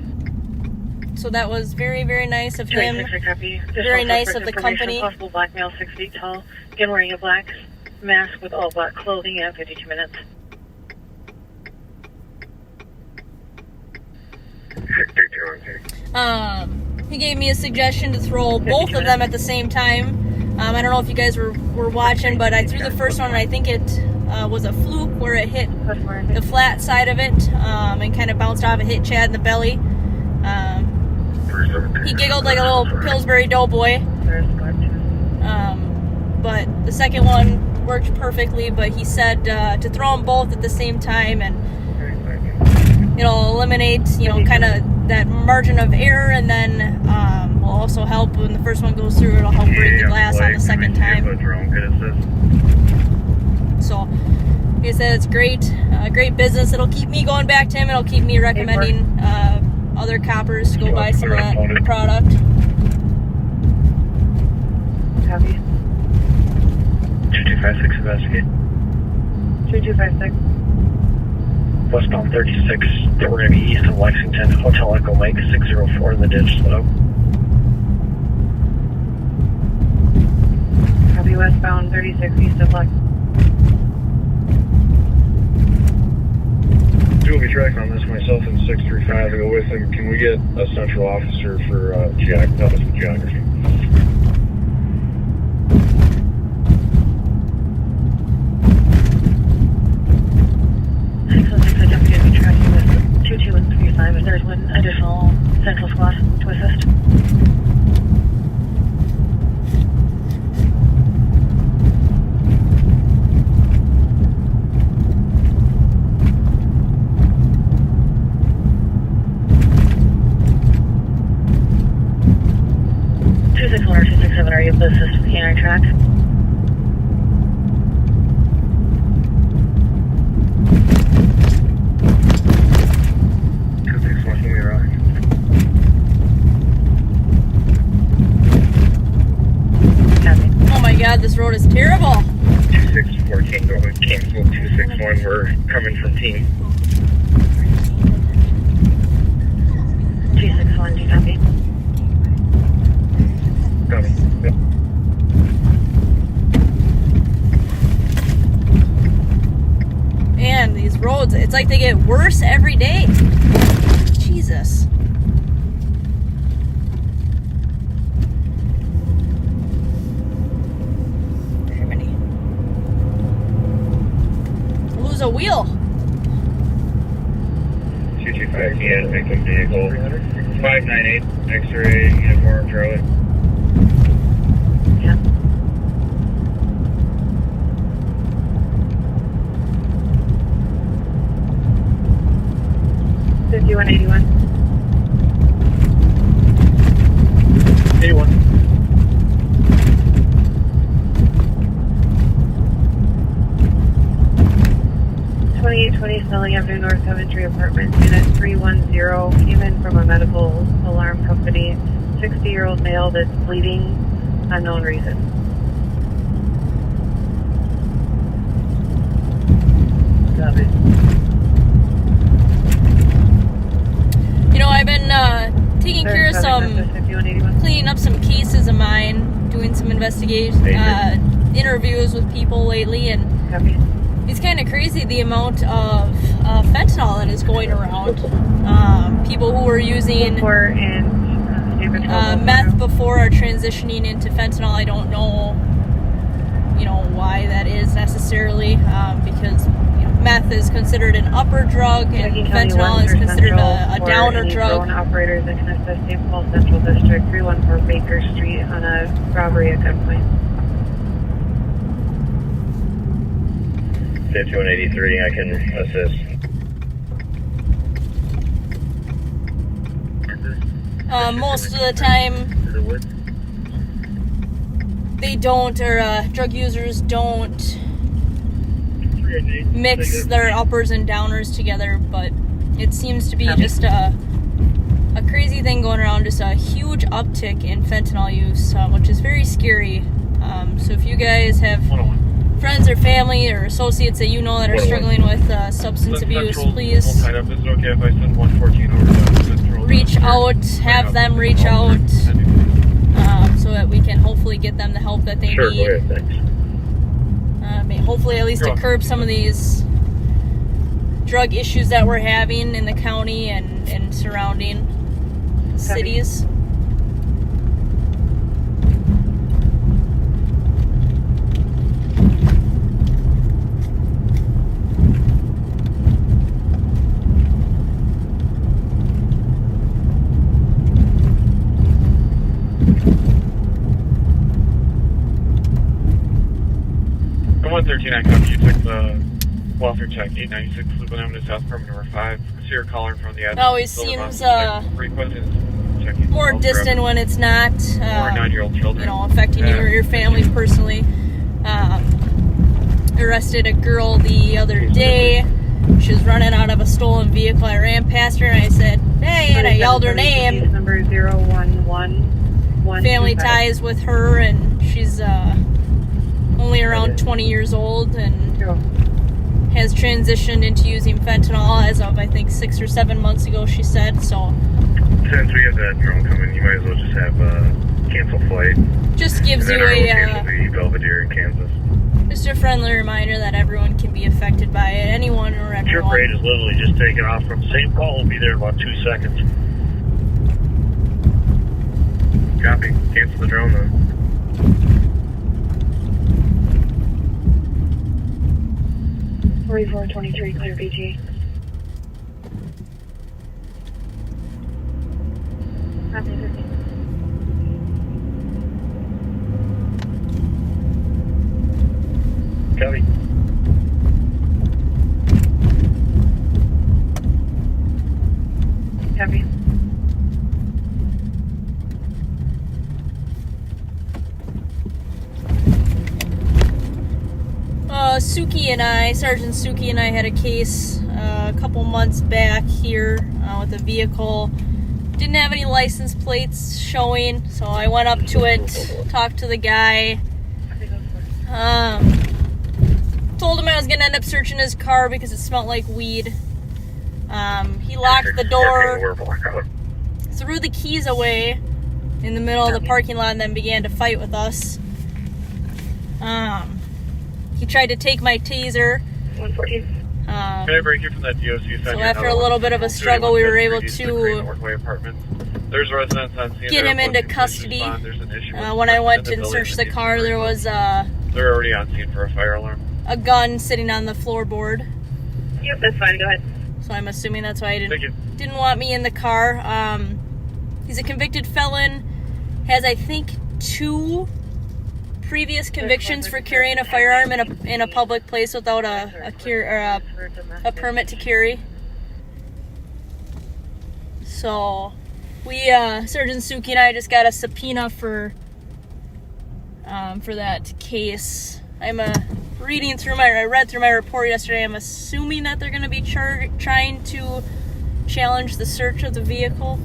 So that was very, very nice of him. 286, I copy. Very nice Suspect of the information, company. Possible black male, 6 feet tall, again wearing a black mask with all black clothing, 52 minutes. He gave me a suggestion to throw both of them at the same time. I don't know if you guys were watching, but I threw the first one, and I think it was a fluke where it hit the flat side of it and kind of bounced off. It hit Chad in the belly. He giggled like a little Pillsbury Doughboy. But the second one worked perfectly, but he said to throw them both at the same time, and it'll eliminate, kind of that margin of error, and then will also help when the first one goes through. It'll help break the glass on the second time. So, he said it's great, great business. It'll keep me going back to him. It'll keep me recommending other coppers to go buy some of that product. Copy. 2256, investigate. 2256. Westbound 36, we're going to be east of Lexington, Hotel Echo Mike 604 in the ditch, split up. Copy, westbound 36, east of Lexington. Two will be tracking on this, myself and 635 to go with him. Can we get a central officer for geography? Tracking with 22 and 35, and there's one additional central squad to assist. Or 267, are you able to assist with the canine track? Oh my god, this road is terrible. 264 cancel 261, we're coming from team. It's like they get worse every day. Jesus. Very many. Lose a wheel. 225, yeah, victim vehicle. 598, X-ray, uniform, Charlie. Yeah. $5181. 81. Snelling Avenue North Coventry Apartments, Unit 310, came in from a medical alarm company. 60-year-old male that's bleeding, unknown reason. Copy. You know, I've been taking care of cleaning up some cases of mine, doing some interviews with people lately, and Copy. it's kind of crazy the amount of fentanyl that is going around. People who are using meth before are transitioning into fentanyl. I don't know, why that is necessarily, because meth is considered an upper drug and fentanyl is considered a downer drug. Drone operators that can assist St. Paul Central District, 314 Baker Street on a robbery at gunpoint. 5183, I can assist. Most of the time, they don't, or drug users don't mix their uppers and downers together, but it seems to be just a crazy thing going around, just a huge uptick in fentanyl use, which is very scary. So if you guys have friends or family or associates that you know that are struggling with substance abuse, please reach out, have them reach out, so that we can hopefully get them the help that they need. Go ahead, thanks. Hopefully at least to curb some of these drug issues that we're having in the county and surrounding cities. Come 113, I copy. You took the welfare check, 896 Lupin Avenue South, permit number 5. I see your caller from the address. It always seems more distant when it's not, 9-year-old children. Affecting you or your family personally. Arrested a girl the other day. She was running out of a stolen vehicle. I ran past her and I said, "Hey," and I yelled her name. Number 0111. Family ties with her, and she's only around 20 years old and has transitioned into using fentanyl as of, I think, 6 or 7 months ago, she said. So since we have that drone coming, you might as well just have cancel flight. Just gives you the Belvedere in Kansas. Just a friendly reminder that everyone can be affected by it. Anyone or everyone. Your parade is literally just taking off from St. Paul. Will be there in about 2 seconds. Copy. Cancel the drone then. $4423, clear BG. Copy, 50. Copy. Copy. Sergeant Suki and I had a case a couple months back here with a vehicle. Didn't have any license plates showing, so I went up to it, talked to the guy. Told him I was going to end up searching his car because it smelled like weed. He locked the door, threw the keys away in the middle of the parking lot, and then began to fight with us. He tried to take my taser. 114. Can I break you from that DOC? So after a little bit of a struggle, we were able to There's residents on scene. get him into custody. When I went and searched the car, there was they're already on scene for a fire alarm. a gun sitting on the floorboard. Yep, that's fine. Go ahead. So I'm assuming that's why he didn't want me in the car. He's a convicted felon. Has, I think, 2 previous convictions for carrying a firearm in a public place without a permit to carry. So we Sergeant Suki and I just got a subpoena for that case. I read through my report yesterday. I'm assuming that they're going to be trying to challenge the search of the vehicle.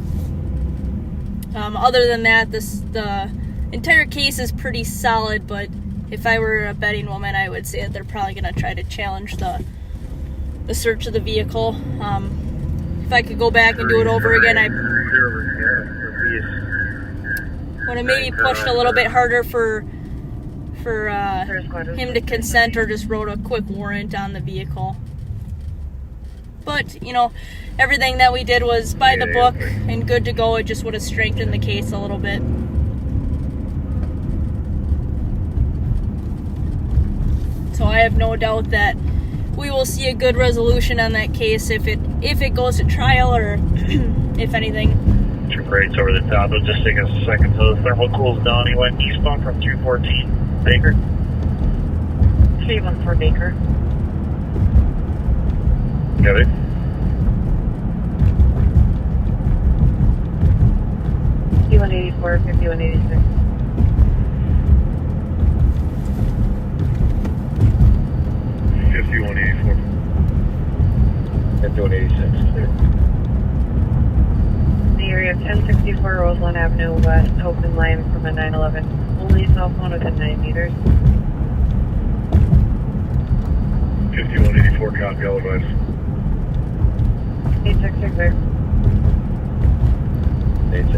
Other than that, the entire case is pretty solid, but if I were a betting woman, I would say that they're probably going to try to challenge the search of the vehicle. If I could go back and do it over again, I would have maybe pushed a little bit harder for him to consent, or just wrote a quick warrant on the vehicle. But, everything that we did was by the book and good to go. It just would have strengthened the case a little bit. So I have no doubt that we will see a good resolution on that case if it goes to trial, or if anything. 2 crates over the top. It'll just take us a second till the thermal cools down. He went eastbound from 214 Baker. 314 Baker. Got it. D184, 5186. The area of 1064 Roseland Avenue West, open line from a 911. Only cell phone within 9 meters. 5184, copy, all advice. 8666. 86,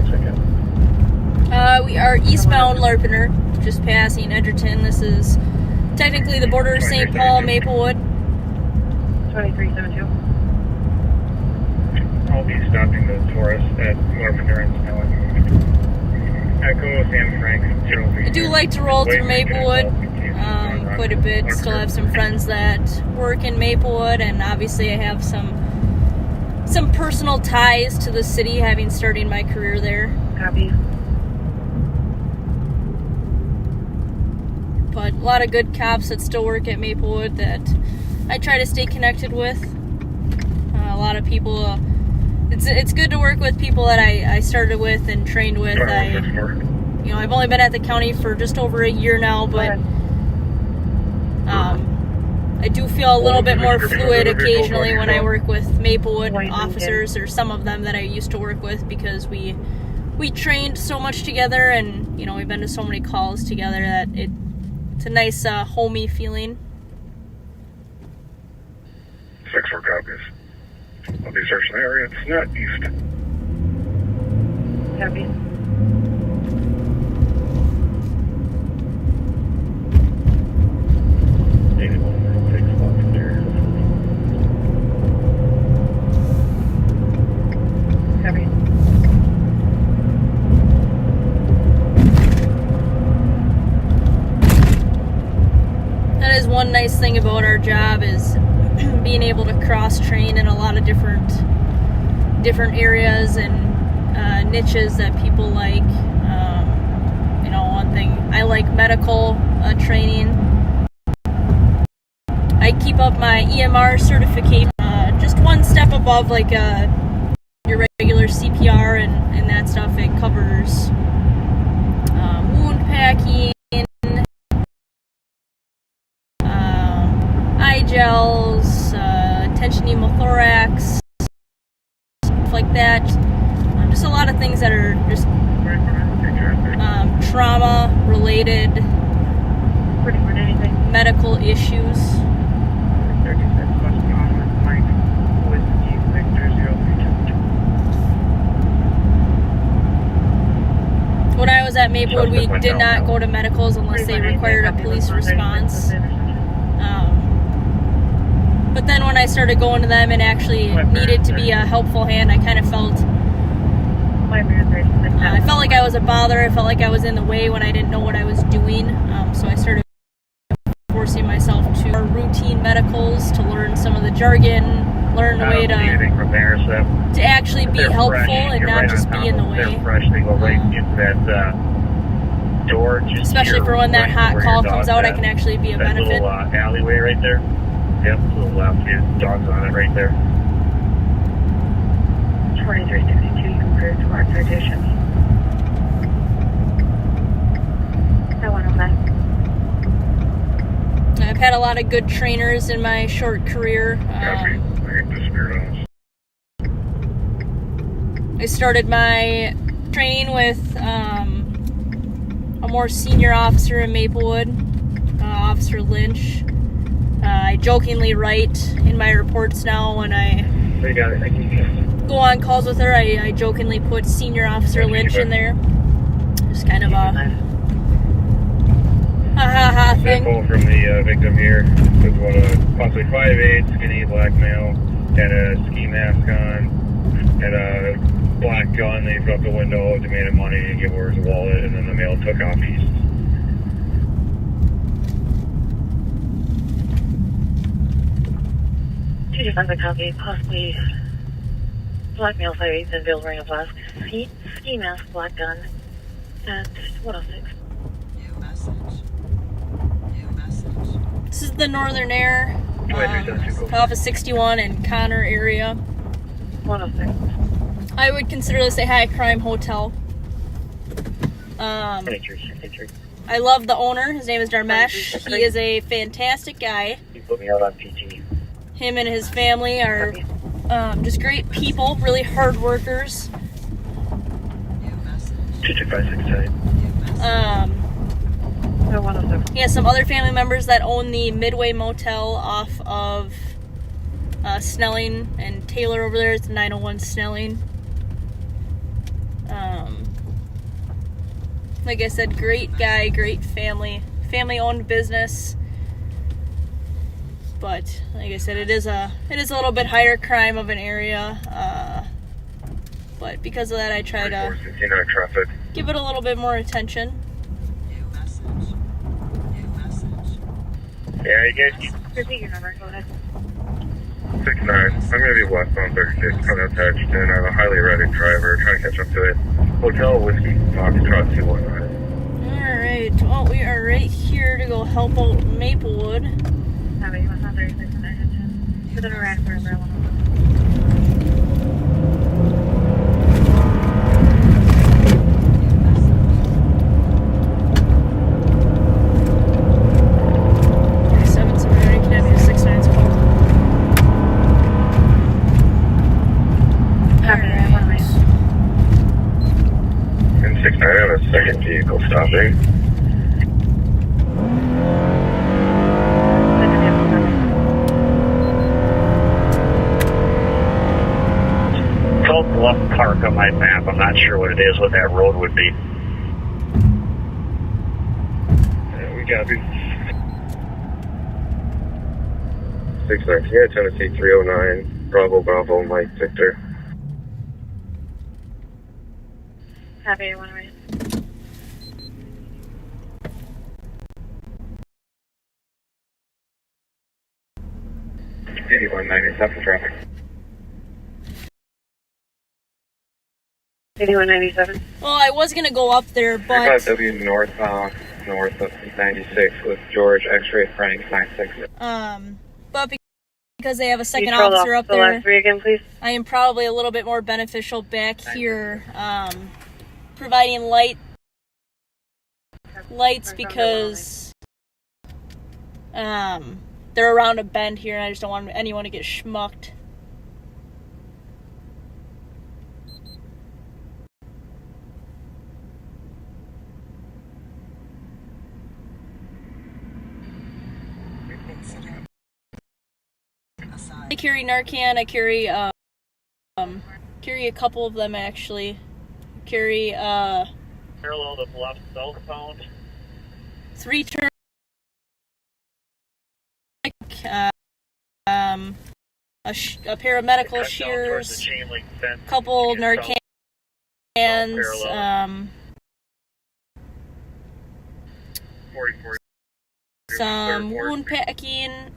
We are eastbound Larpener, just passing Edgerton. This is technically the border of St. Paul, Maplewood. 2372. I'll be stopping the Taurus at Larpener and Snelling. Echo San Frank. I do like to roll through Maplewood quite a bit. Still have some friends that work in Maplewood, and obviously I have some personal ties to the city, having started my career there. Copy. But a lot of good cops that still work at Maplewood that I try to stay connected with. A lot of people. It's good to work with people that I started with and trained with. I've only been at the county for just over a year now, but I do feel a little bit more fluid occasionally when I work with Maplewood officers, or some of them that I used to work with, because we trained so much together, and we've been to so many calls together that it's a nice homey feeling. 6-4 copies. I'll be searching the area. It's not east. Copy. Copy. That is one nice thing about our job, is being able to cross-train in a lot of different areas and niches that people like. One thing, I like medical training. I keep up my EMR certification, just one step above your regular CPR and that stuff. It covers wound packing, eye gels, tension pneumothorax, stuff like that. Just a lot of things that are just trauma-related medical issues. When I was at Maplewood, we did not go to medicals unless they required a police response. But then when I started going to them and actually needed to be a helpful hand, I kind of felt I felt like I was a bother. I felt like I was in the way when I didn't know what I was doing. So I started forcing myself to routine medicals to learn some of the jargon, learn the way to actually be helpful and not just be in the way. Especially for when that hot call comes out, I can actually be a benefit. Little alleyway right there. Yep, to the left. Dogs on it right there. 2362, you can clear to our citation. That one on that. I've had a lot of good trainers in my short career. I started my training with a more senior officer in Maplewood, Officer Lynch. I jokingly write in my reports now when I go on calls with her, I jokingly put Senior Officer Lynch in there. Just kind of a ha-ha-ha thing. Phone from the victim here. This was possibly 5'8", skinny black male. Had a ski mask on. Had a black gun. They put up the window, demanded money, and gave her his wallet, and then the male took off east. Two different copy, possibly black male 5'8", and Bill's wearing a black ski mask, black gun, at 106. New message. New message. This is the Northern Air, off of 61 in Connor area. 106. I would consider this a high crime hotel. 23. I love the owner. His name is Darmesh. He is a fantastic guy. He put me out on PT. Him and his family are just great people, really hard workers. New message. 22569. New message. 107. He has some other family members that own the Midway Motel off of Snelling and Taylor over there. It's 901 Snelling. Like I said, great guy, great family, family-owned business. But like I said, it is a little bit higher crime of an area. But because of that, I try to give it a little bit more attention. New message. New message. Yeah, you guys. Repeat your number, go ahead. 69. I'm going to be westbound 36, coming up to Edgerton. I have a highly erratic driver trying to catch up to it. Hotel Whiskey Foxtrot 219. Alright, well, we are right here to go help out Maplewood. Have you must have 36 in Edgerton. Within a rack for a barrel. I have a second vehicle stopping. Called Bluff Park on my map. I'm not sure what it is, what that road would be. We got it. 619 here, Tennessee 309, Bravo, Mike Victor. Happy to one right. Traffic. 8197. Well, I was gonna go up there, but W northbound, north of 96 with George X-ray Frank 96. but because they have a second Control officer off up the there, last three again, please. I am probably a little bit more beneficial back here, providing lights because they're around a bend here, and I just don't want anyone to get schmucked. I carry Narcan. I carry carry a couple of them actually. Carry Parallel to Bluff southbound. 3 turn a pair of medical shears, couple Narcans, some wound packing,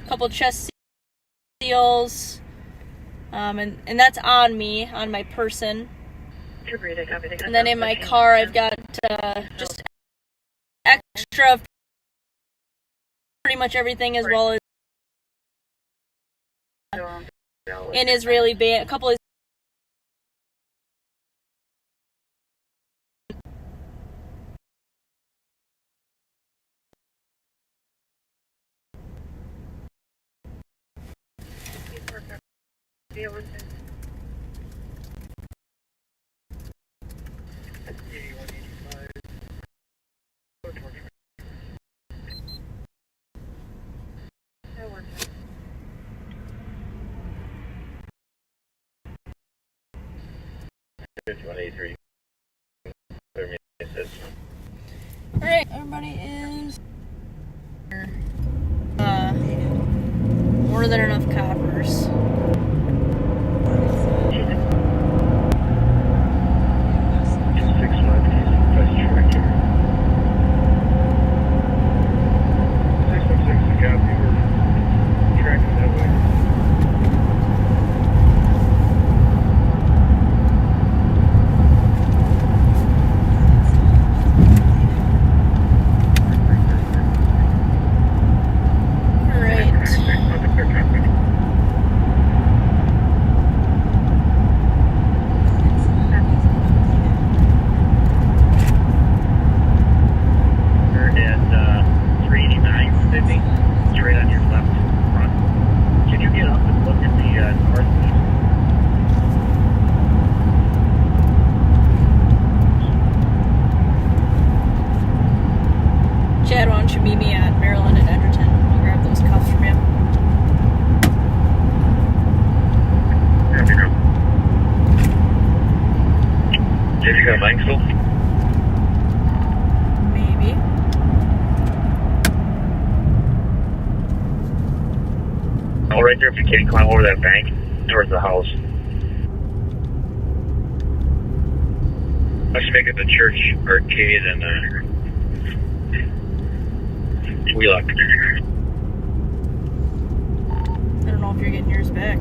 couple chest seals, and that's on me, on my person. And then in my car, I've got just extra of pretty much everything, as well as an Israeli band, a couple of Alright, everybody is more than enough coppers. Chad, why don't you meet me at Maryland and Edgerton? I'll grab those cuffs from you. Have you got Langsville? Maybe. Oh, right there, if you can climb over that bank towards the house. I should make it the church arcade and Wheelock. I don't know if you're getting yours back.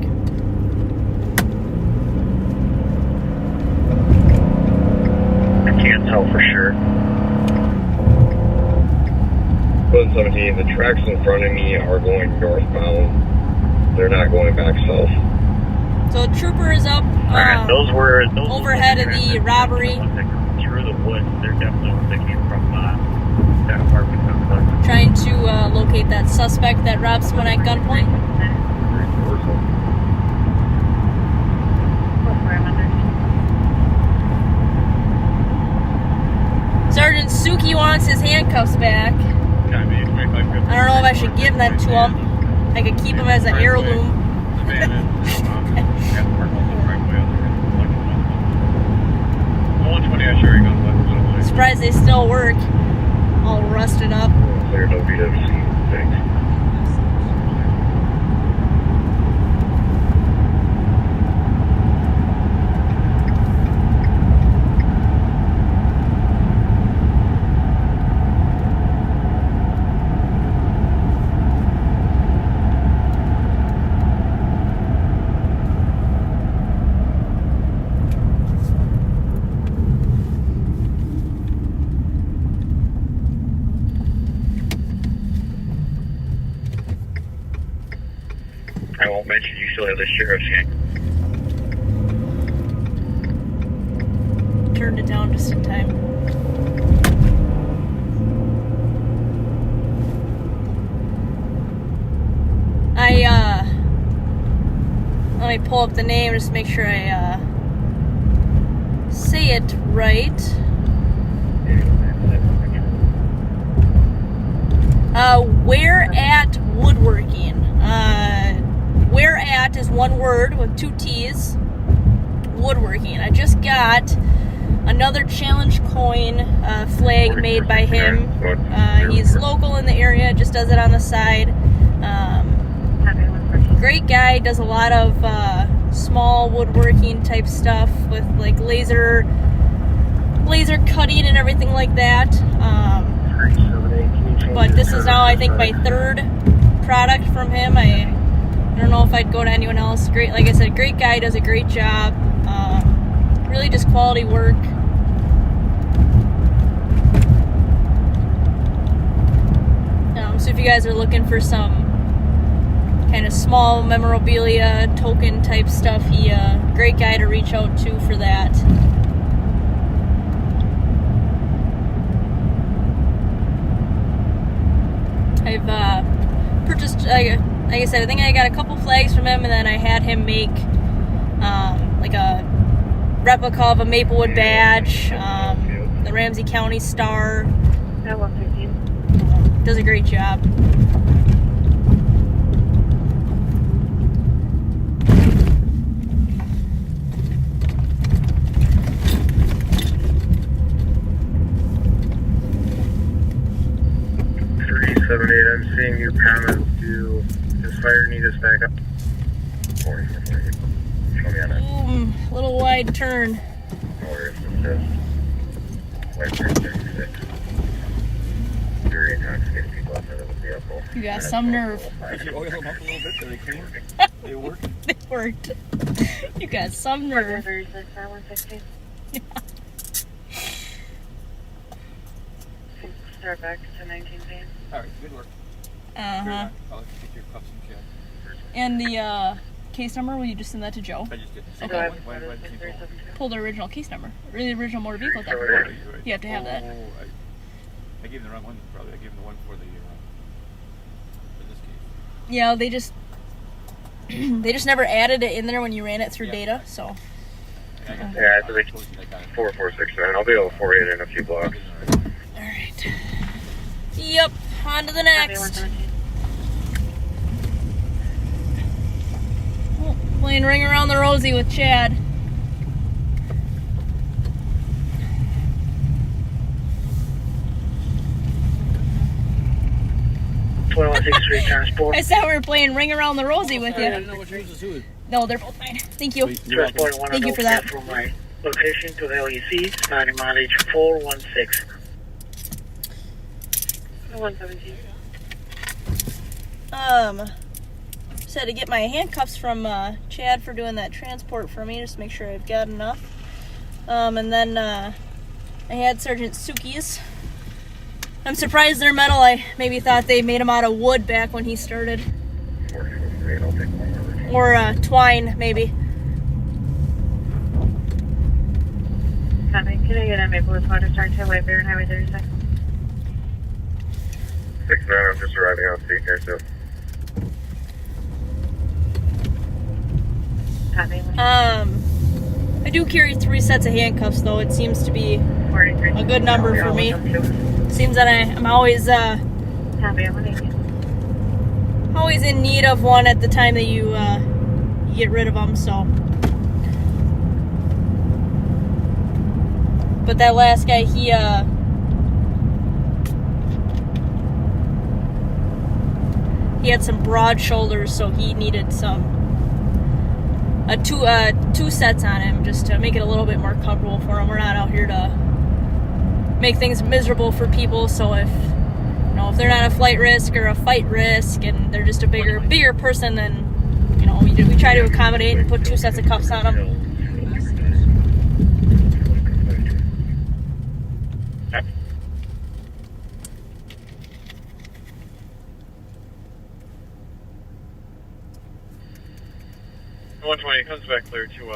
I can't tell for sure. 117, the tracks in front of me are going northbound. They're not going back south. So the trooper is up those overhead of the robbery. Through the woods, they're definitely thinking from that apartment complex. Trying to locate that suspect that robbed someone at gunpoint. Sergeant Suki wants his handcuffs back. I don't know if I should give them to him. I could keep them as an heirloom. Surprised they still work. All rusted up. Clear, no BWC. Thanks. I won't mention you still have the sheriff's gang. Turned it down just in time. Let me pull up the name just to make sure I say it right. Where at Woodworking. Where at is one word with 2 T's. Woodworking. I just got another challenge coin flag made by him. He's local in the area, just just does it on the side. Great guy, does a lot of small woodworking type stuff with like laser cutting and everything like that. But this is now, I think, my third product from him. I don't know if I'd go to anyone else. Great, like I said, great guy, does a great job. Really just quality work. So if you guys are looking for some kind of small memorabilia, token type stuff, he great guy to reach out to for that. I've purchased, like I said, I think I got a couple flags from him, and then I had him make like a replica of a Maplewood badge, the Ramsey County Star. Does a great job. I'm seeing you comments to this fire need us back up. 40. Show me on that. Little wide turn. Or is it white turn 36? Very intoxicated people outside of the vehicle. You got some nerve. If you oil them up a little bit, they clean. They work. They worked. You got some nerve. Yeah. Start back to 19 days. Alright, good work. Uh-huh. I'll let you get your cups and check. And the case number, will you just send that to Joe? I just did. Okay. Why did you Pull the original case number. Or the original motor vehicle number. You have to have that. I gave him the wrong one, probably. I gave him the one for the for this case. Yeah, they just never added it in there when you ran it through data, so. Yeah, it's like 4469. I'll be able to forward it in a few blocks. Alright. Yep, on to the next. Oh, playing Ring Around the Rosie with Chad. Transport. I said we were playing Ring Around the Rosie with you. I didn't know which yours is who. No, they're both mine. Thank you. Transport Thank you for that. From my location to the LEC, starting mileage 416. 117. Just had to get my handcuffs from Chad for doing that transport for me, just to make sure I've got enough. And then I had Sergeant Suki's. I'm surprised they're metal. I maybe thought they made them out of wood back when he started. Or twine, maybe. Copy. Can I get a Maplewood Water Start to White Bear and Highway 36? 69, I'm just arriving on state here, so. Copy. I do carry 3 sets of handcuffs, though. It seems to be a good number for me. Seems that I'm always always in need of one at the time that you get rid of them. So, but that last guy, he had some broad shoulders, so he needed two sets on him just to make it a little bit more comfortable for him. We're not out here to make things miserable for people, so if they're not a flight risk or a fight risk and they're just a bigger person, then we try to accommodate and put 2 sets of cuffs on them. The 120 comes back clear to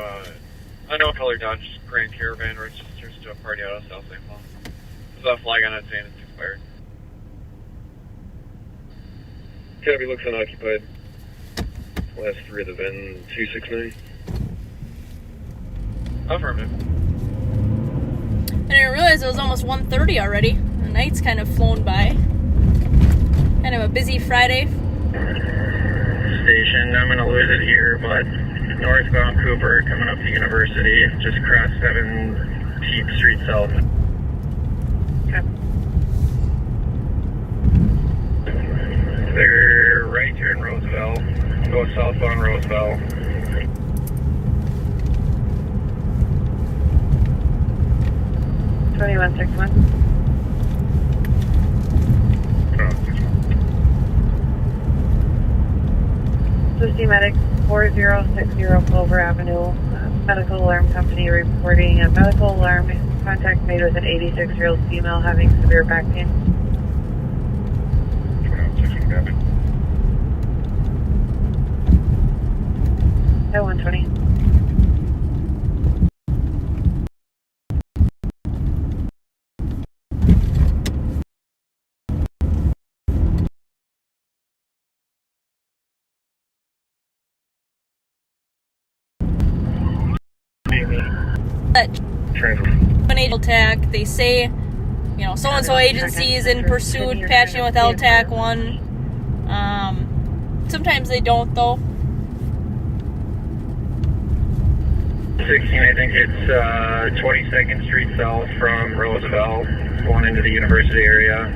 I know color Dodge Grand Caravan registers to a party out of South St. Paul. There's a flag on it saying it's expired. Cabby looks unoccupied. Last 3 of the VIN 269. Affirmative. I didn't realize it was almost 1:30 already. The night's kind of flown by. Kind of a busy Friday. Station, I'm going to lose it here, but northbound Cooper coming up to University, just cross 17th Street South. Okay. They're right here in Roosevelt. Go southbound Roosevelt. Twenty-one 61. Safety Medic 4060 Clover Avenue. Medical alarm company reporting a medical alarm contact made with an 86-year-old female having severe back pain. At 120. An attack, they say, you know, so-and-so agency is in pursuit, patching with LTAC 1. Sometimes they don't, though. 16, I think it's 22nd Street South from Roosevelt, going into the university area.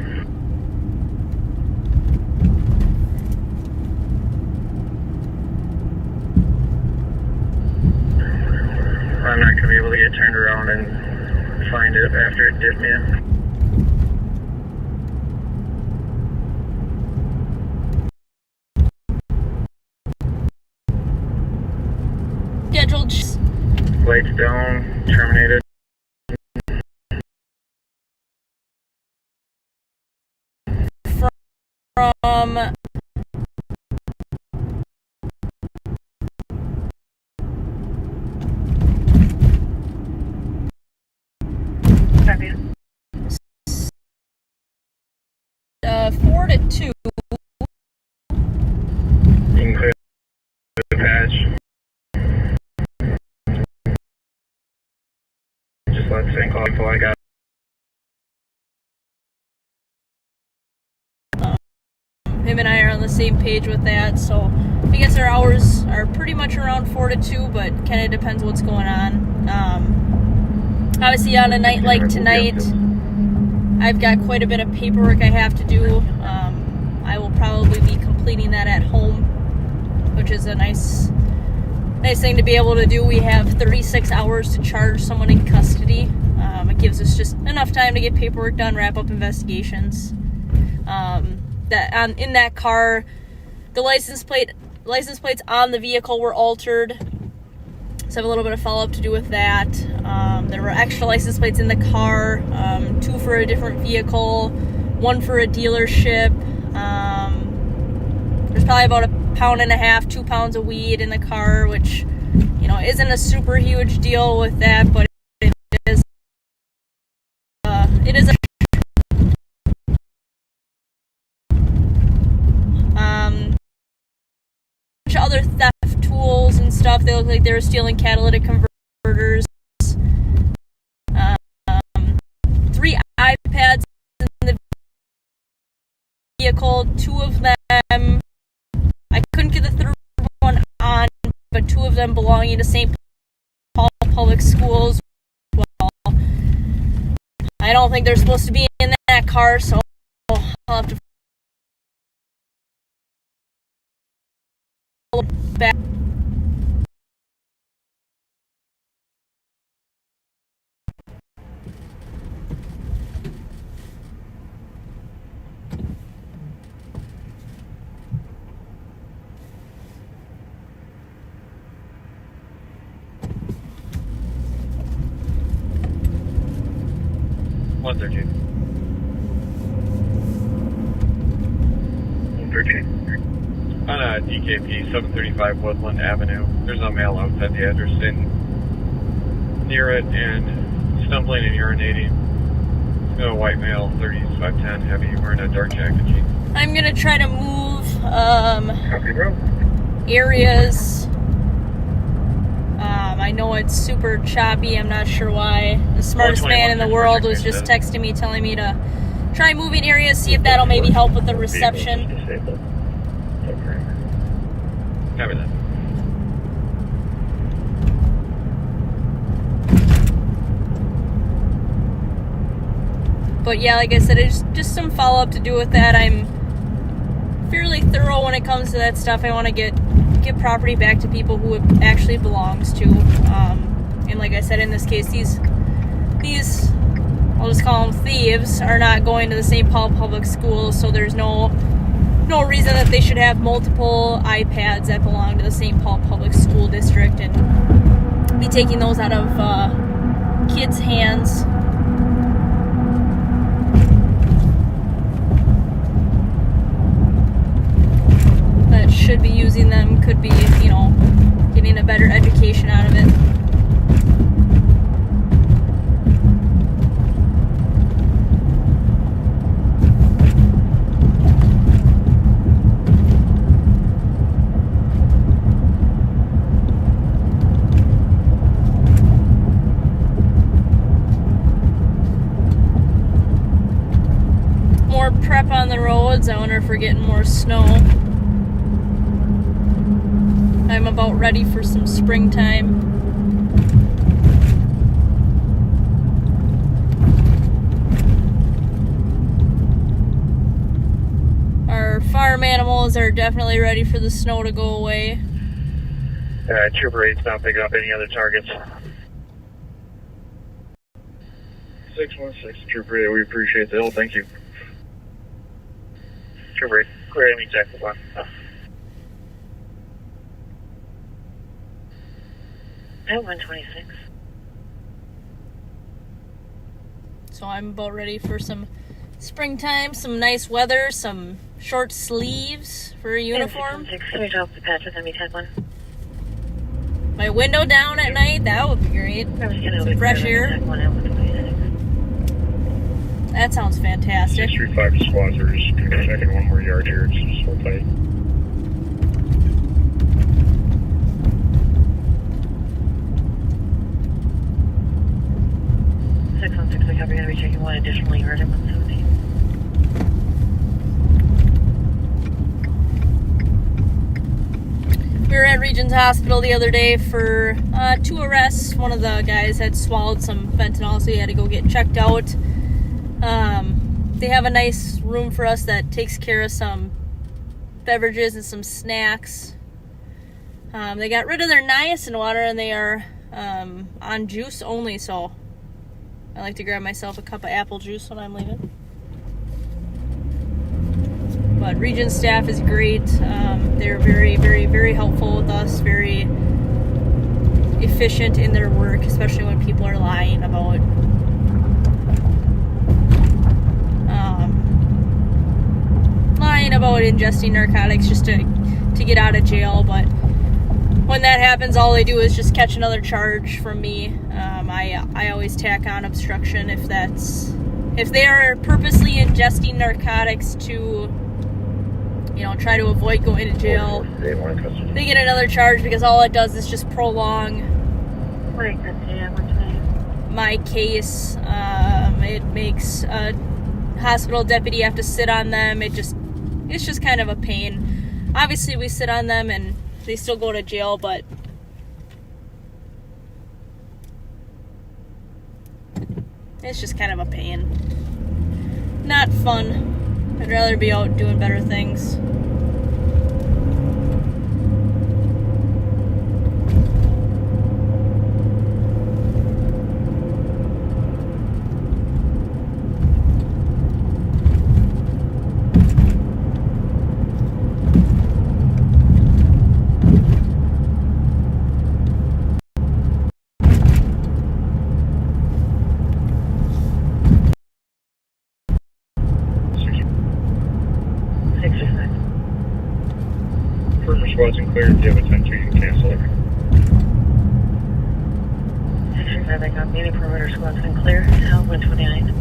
I'm not going to be able to get turned around and find it after it dipped me. Scheduled. Lights down, terminated. From Copy. 4 to 2. You can clear the patch. Just let the thing call until I got Him and I are on the same page with that, so I guess our hours are pretty much around 4 to 2, but kind of depends what's going on. Obviously, on a night like tonight, I've got quite a bit of paperwork I have to do. I will probably be completing that at home, which is a nice thing to be able to do. We have 36 hours to charge someone in custody. It gives us just enough time to get paperwork done, wrap up investigations. In that car, the license plates on the vehicle were altered, so I have a little bit of follow-up to do with that. There were extra license plates in the car, 2 for a different vehicle, 1 for a dealership. There's probably about 1.5 pounds, 2 pounds of weed in the car, which, you know, isn't a super huge deal with that, but it is a bunch of other theft tools and stuff. They look like they were stealing catalytic converters. 3 iPads in the vehicle. 2 of them, I couldn't get the third one on, but 2 of them belonging to St. Paul Public Schools. Well, I don't think they're supposed to be in that car, so I'll have to back. One 13. 13. On a DKP 735 Woodland Avenue. There's a male outside the address sitting near it and stumbling and urinating. A white male, 30s, 5'10", heavy, wearing a dark jacket jeans. I'm gonna try to move Copy, bro. areas. I know it's super choppy. I'm not sure why. The smartest man in the world was just texting me, telling me to try moving areas, see if that'll maybe help with the reception. Copy that. But yeah, like I said, it's just some follow-up to do with that. I'm fairly thorough when it comes to that stuff. I want to get property back to people who it actually belongs to. And like I said, in this case, these I'll just call them thieves, are not going to the St. Paul Public Schools, so there's no reason that they should have multiple iPads that belong to the St. Paul Public School District and be taking those out of kids' hands. That should be using them, could be, getting a better education out of it. More prep on the roads. I wonder if we're getting more snow. I'm about ready for some springtime. Our farm animals are definitely ready for the snow to go away. Alright, Trooper 8's not picking up any other targets. 616, Trooper 8, we appreciate the help, thank you. Trooper 8, clear enemy tactical on. At 126. So I'm about ready for some springtime, some nice weather, some short sleeves for a uniform. 616, off the patch with enemy tag 1. My window down at night, that would be great. Some fresh air. That sounds fantastic. 635 squads are just checking one more yard here, it's just so tight. We're going to be taking one additional yard at 117. We were at Regions Hospital the other day for 2 arrests. One of the guys had swallowed some fentanyl, so he had to go get checked out. They have a nice room for us that takes care of some beverages and some snacks. They got rid of their niacin water and they are on juice only, so I like to grab myself a cup of apple juice when I'm leaving. But Region staff is great. They're very, very, very helpful with us, very efficient in their work, especially when people are lying about ingesting narcotics just to get out of jail. But when that happens, all they do is just catch another charge from me. I always tack on obstruction if they are purposely ingesting narcotics to try to avoid going to jail. They get another charge because all it does is just prolong my case. It makes a hospital deputy have to sit on them. It's just kind of a pain. Obviously, we sit on them and they still go to jail, but it's just kind of a pain. Not fun. I'd rather be out doing better things. Wasn't clear. If you have a 10-2, you can cancel it. 635, I got meeting perimeter squad's been clear. Now 129.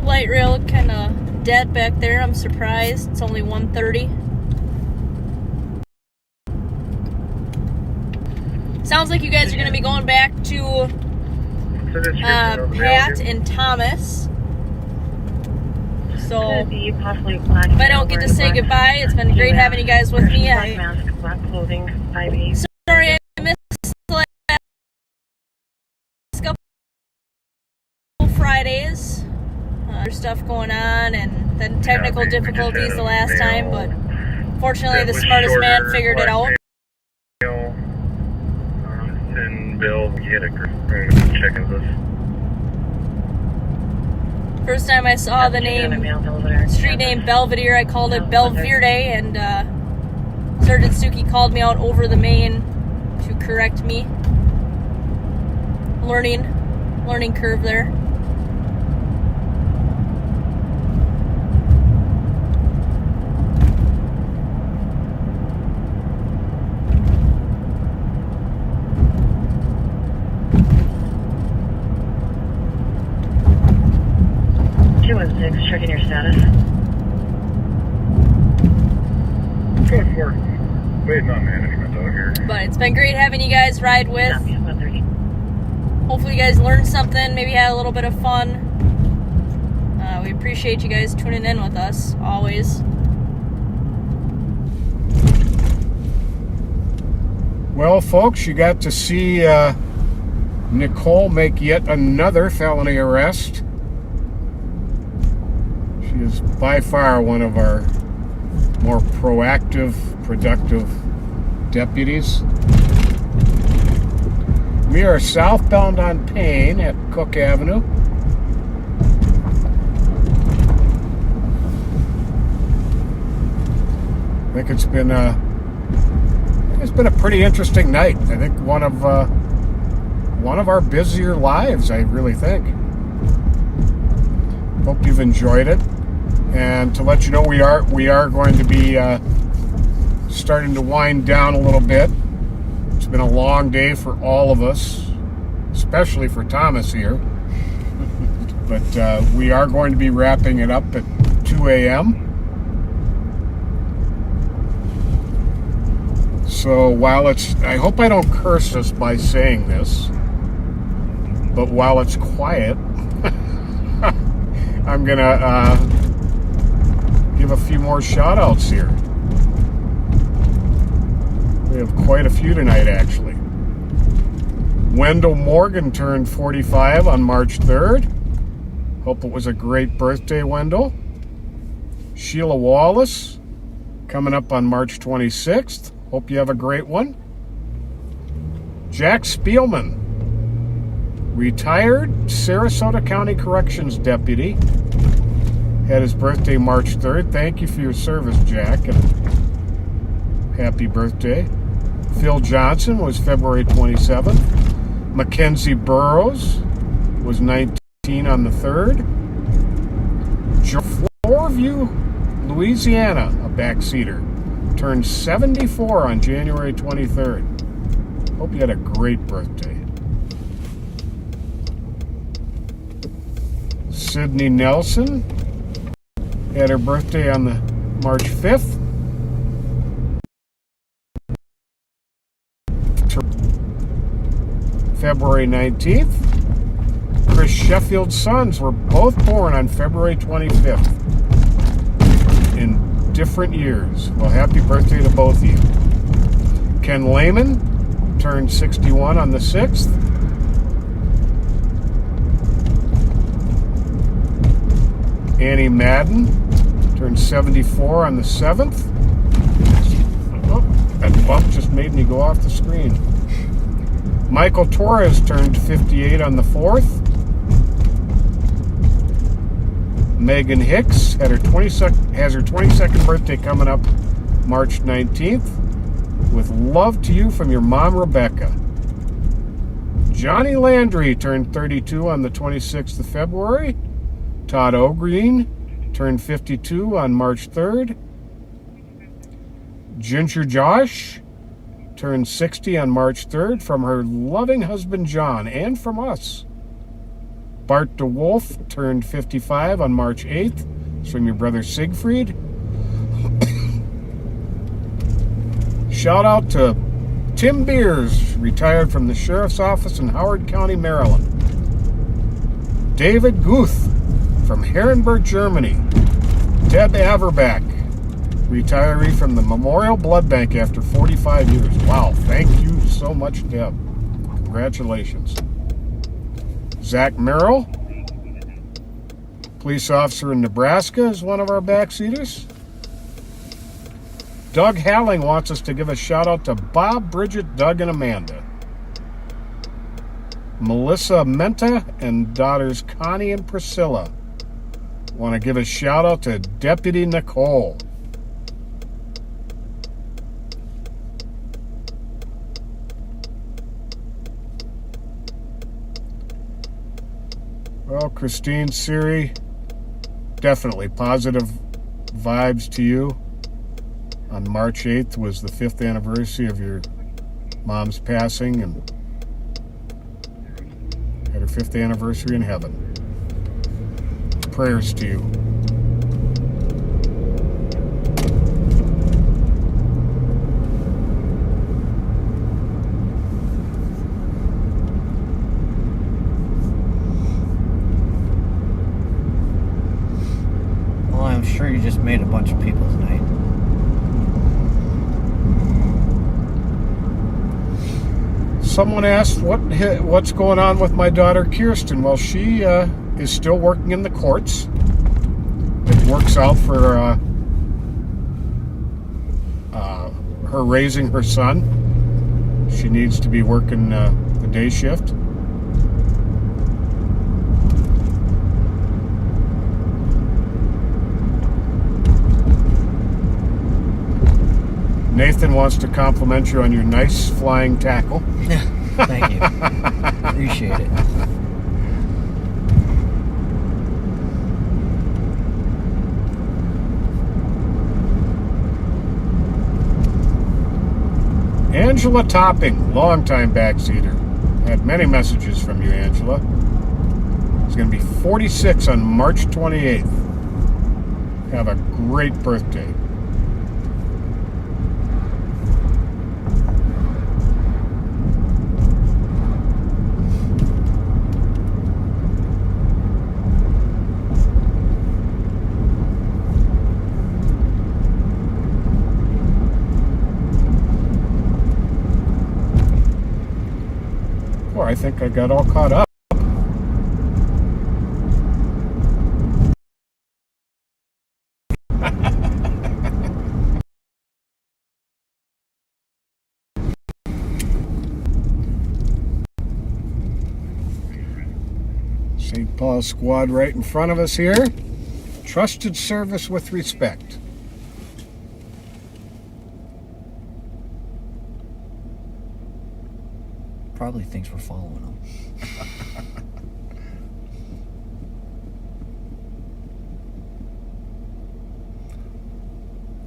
Light rail kind of dead back there. I'm surprised. It's only 1:30. Sounds like you guys are going to be going back to Pat and Thomas. So Could be possibly black. if I don't get to say goodbye, it's been great having you guys with me. Black mask, black clothing, 5'8". Sorry I missed the last couple Fridays. There's stuff going on and then technical difficulties the last time, but fortunately the smartest man figured it out. And Bill, you had a great checking this. First time I saw the street name Belvedere, I called it Belverde, and Sergeant Suki called me out over the main to correct me. Learning curve there. Checking your status. Good for waiting on management out here. But it's been great having you guys ride with. Hopefully you guys learned something, maybe had a little bit of fun. We appreciate you guys tuning in with us, always. Well, folks, you got to see Nicole make yet another felony arrest. She is by far one of our more proactive, productive deputies. We are southbound on Payne at Cook Avenue. I think it's been a pretty interesting night. I think one of our busier lives, I really think. Hope you've enjoyed it. And to let you know, we are going to be starting to wind down a little bit. It's been a long day for all of us, especially for Thomas here. But we are going to be wrapping it up at 2 a.m. So while I hope I don't curse us by saying this, but while it's quiet, I'm gonna give a few more shout outs here. We have quite a few tonight, actually. Wendell Morgan turned 45 on March 3rd. Hope it was a great birthday, Wendell. Sheila Wallace coming up on March 26th. Hope you have a great one. Jack Spielman, retired Sarasota County Corrections Deputy, had his birthday March 3rd. Thank you for your service, Jack, and happy birthday. Phil Johnson was February 27th. Mackenzie Burrows was 19 on the 3rd. Floorview, Louisiana, a backseater, turned 74 on January 23rd. Hope you had a great birthday. Sydney Nelson had her birthday on the March 5th. February 19th. Chris Sheffield's sons were both born on February 25th in different years. Well, happy birthday to both of you. Ken Lehman turned 61 on the 6th. Annie Madden turned 74 on the 7th. Oh, that bump just made me go off the screen. Michael Torres turned 58 on the 4th. Megan Hicks has her 22nd birthday coming up March 19th. With love to you from your mom, Rebecca. Johnny Landry turned 32 on the 26th of February. Todd O'Green turned 52 on March 3rd. Ginger Josh turned 60 on March 3rd from her loving husband John and from us. Bart DeWolf turned 55 on March 8th. It's from your brother Siegfried. Shout out to Tim Beers, retired from the Sheriff's Office in Howard County, Maryland. David Guth from Herrenberg, Germany. Deb Averback, retiree from the Memorial Blood Bank after 45 years. Wow, thank you so much, Deb. Congratulations. Zach Merrill, police officer in Nebraska, is one of our backseaters. Doug Halling wants us to give a shout out to Bob, Bridget, Doug, and Amanda. Melissa Menta and daughters Connie and Priscilla want to give a shout out to Deputy Nicole. Well, Christine Siri, definitely positive vibes to you. On March 8th was the 5th anniversary of your mom's passing, and had her 5th anniversary in heaven. Prayers to you. Well, I'm sure you just made a bunch of people's night. Someone asked what's going on with my daughter Kirsten. Well, she is still working in the courts. It works out for her raising her son. She needs to be working the day shift. Nathan wants to compliment you on your nice flying tackle. Thank you. Appreciate it. Angela Topping, longtime backseater. Had many messages from you, Angela. It's going to be 46 on March 28th. Have a great birthday. I think I got all caught up. St. Paul squad right in front of us here. Trusted service with respect. Probably thinks we're following them.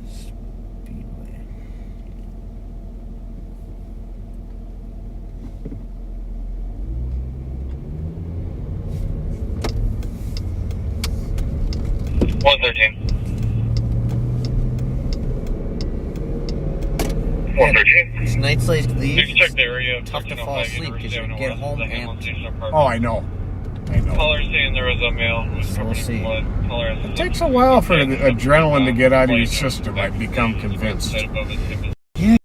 Speedway. $113. 113. These nights like You these, can check the area. tough to fall asleep because you get home amped. Oh, I know. Caller saying there was a male who was So we'll covered in see. blood. Caller has It takes a while for the adrenaline to get out of your system. I've become convinced. Yeah,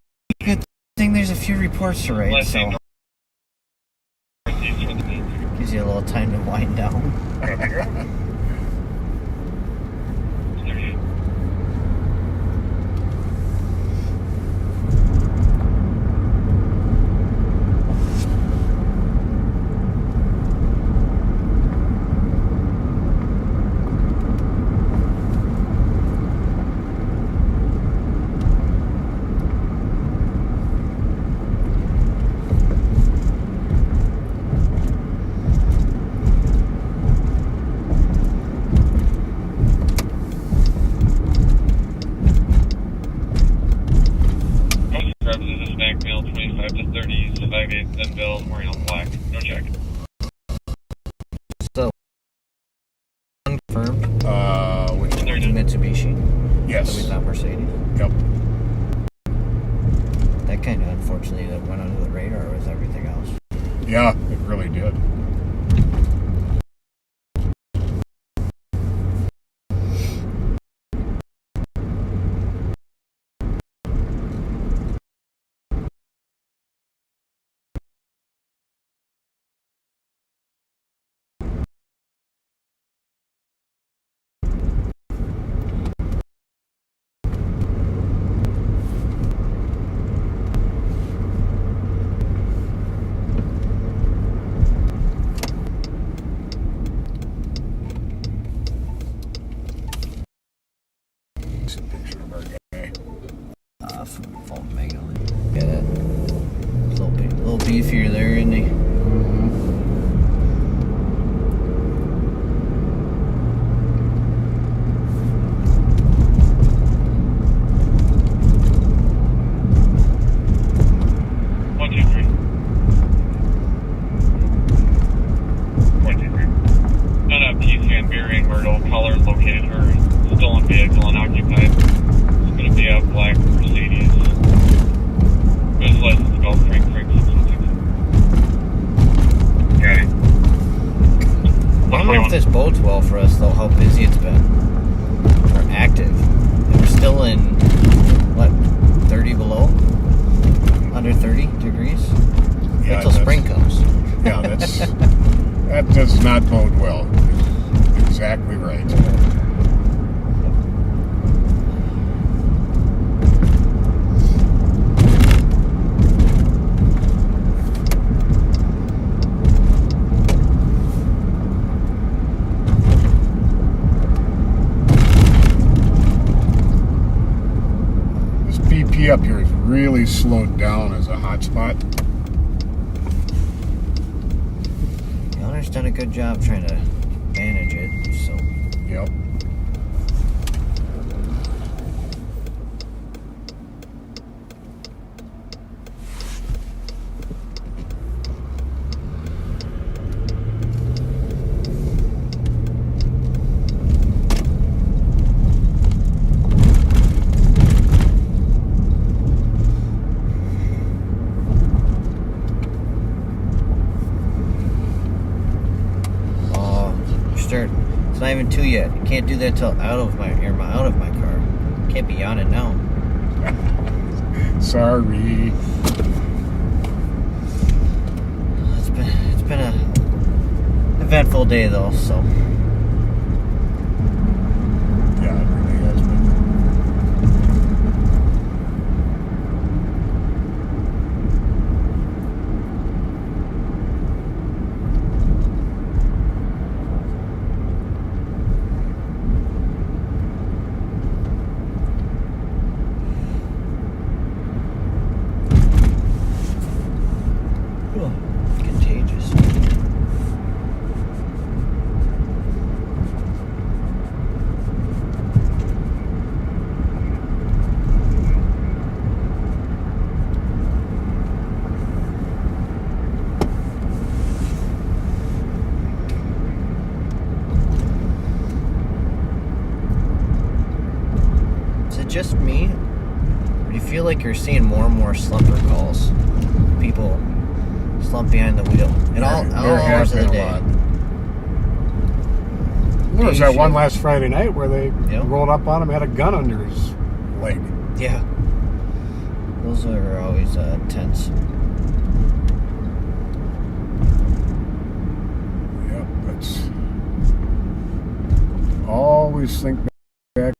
good thing there's a few reports to write, so gives you a little time to wind down. So, confirmed. Which one? Mitsubishi. Yes. So we thought Mercedes. Yep. That kind of unfortunately that went under the radar with everything else. Yeah, it really did. hit or stolen vehicle unoccupied. It's going to be a black Mercedes. His license called Frank 616. Got it. I don't know if this bodes well for us, though, how busy it's been. We're active. And we're still in, what, 30 below? Under 30 degrees? Yeah, Wait till spring comes. Yeah, that does not bode well. Exactly right. This BP up here is really slowed down as a hotspot. The owner's done a good job trying to manage it, so. Yep. It's not even 2 yet. You can't do that till out of my car. Can't be yawning now. Sorry. It's been a eventful day though, so. Yeah, it really has been. Contagious. Is it just me? Or do you feel like you're seeing more and more slumper calls? People slump behind the wheel at all hours of the day. There was that one last Friday night where they Yep. rolled up on him, had a gun under his leg. Yeah. Those are always tense. Yep, that's always think back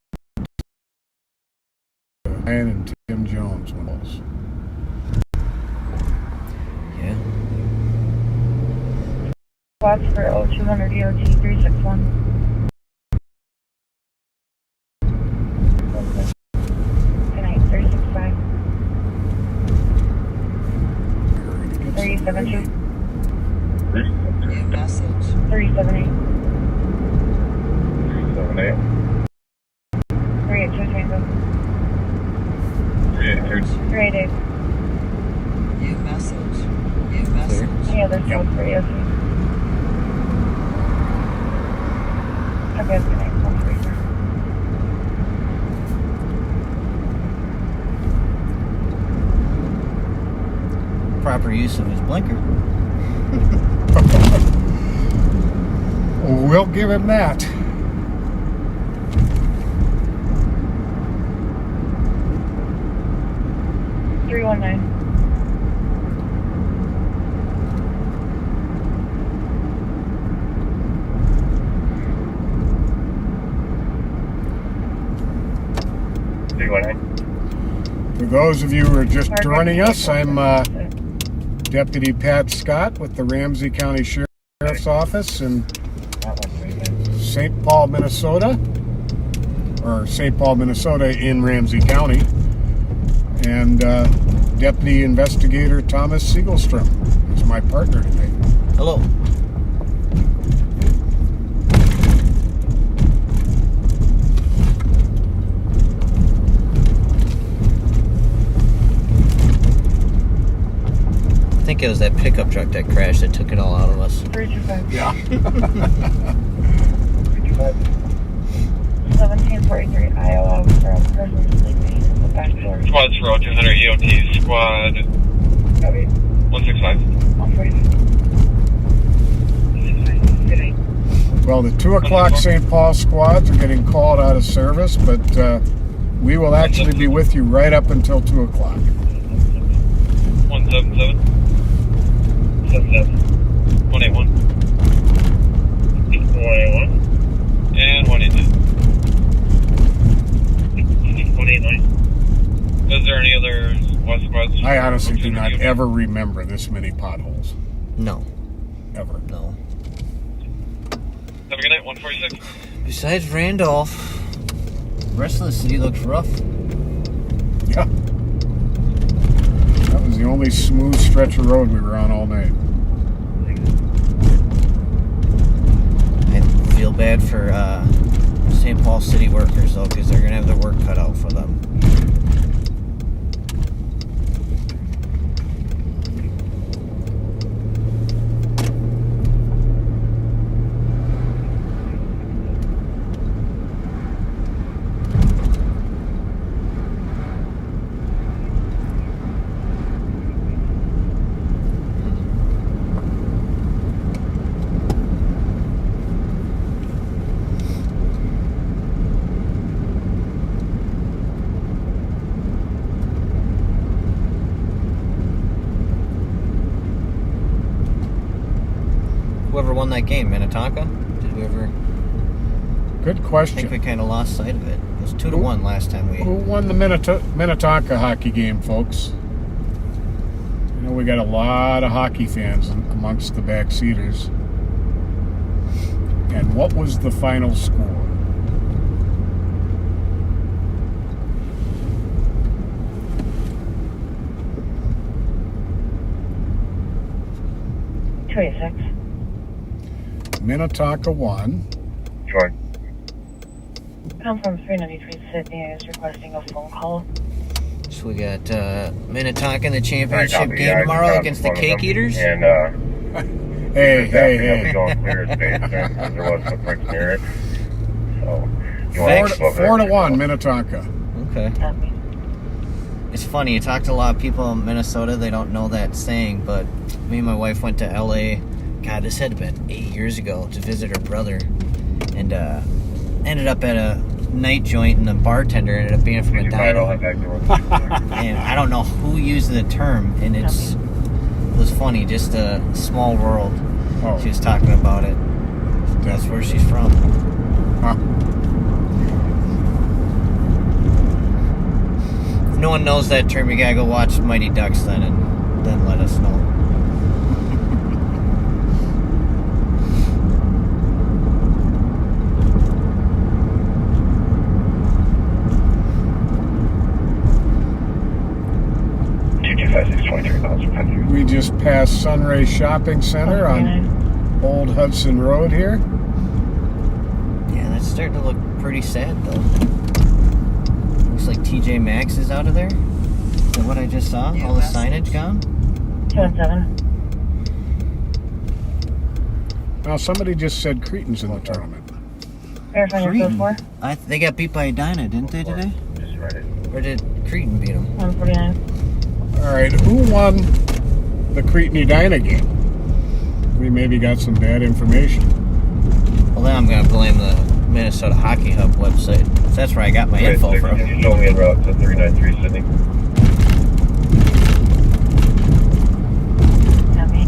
to Ryan and Tim Jones when it was. Yeah. Watch for 0200 DOT 361. Good night, 365. 372. New message. 378. 378. 382 Tango. 382. 388. New message. New message. Any other Yep. code for EOC? Okay, good night. 134. Proper use of his blinker. We'll give him that. Three 319. For those of you who are just joining us, I'm Deputy Pat Scott with the Ramsey County Sheriff's Office in St. Paul, Minnesota, or St. Paul, Minnesota in Ramsey County, and Deputy Investigator Thomas Siegelstrom is my partner today. Hello. I think it was that pickup truck that crashed that took it all out of us. 325. Yeah. 1743 Iowa from person sleeping in the back door. Squad 0200 EOT, squad Copy. 165. 145. Good night. Well, the 2 o'clock St. Paul squads are getting called out of service, but we will actually be with you right up until 2 o'clock. 177. 181. 181. And 189. 189. Is there any other West squads? I honestly do not ever remember this many potholes. No. Ever. No. Have a good night, 146. Besides Randolph, the rest of the city looks rough. Yeah. That was the only smooth stretch of road we were on all night. I feel bad for St. Paul city workers, though, because they're going to have their work cut out for them. Whoever won that game, Minnetonka? Did we ever? Good I question. think we kind of lost sight of it. It was 2-1 last time we. Who won the Minnetonka hockey game, folks? You know, we got a lot of hockey fans amongst the backseaters. And what was the final score? Minnetonka won. Sure. Come from 393 Sydney. I was requesting a phone call. So we got Minnetonka in the championship Copy. game I tomorrow got against the one of Cake them. Eaters. And Hey, hey, He'll be hey. going clear as space there because there was footprints near it. So you want to 4-1 Minnetonka. Okay. Copy. It's funny, you talk to a lot of people in Minnesota, they don't know that saying, but me and my wife went to LA, God, this had been 8 years ago, to visit her brother, and ended up at a night joint, and the bartender ended up being from Edina. And I don't know who used the term, and it was funny, just a small world. Oh. She was talking about it. That's where she's from. Huh. If no one knows that term, you gotta go watch Mighty Ducks then, and then let us know. We just passed Sunray Shopping Center on Old Hudson Road here. Yeah, that's starting to look pretty sad, though. Looks like TJ Maxx is out of there. Is that what I just saw? Yeah, all the that's signage gone? 217. Now, somebody just said Cretan's in the tournament. Verify your code Cretan. 4. They got beat by Edina, didn't they, today? Just write it. Or did Cretan beat them? 149. All right, who won the Cretan-Edina game? We maybe got some bad information. Well, then I'm going to blame the Minnesota Hockey Hub website. That's where I got my info from. You told me en route to 393 Sydney. Copy.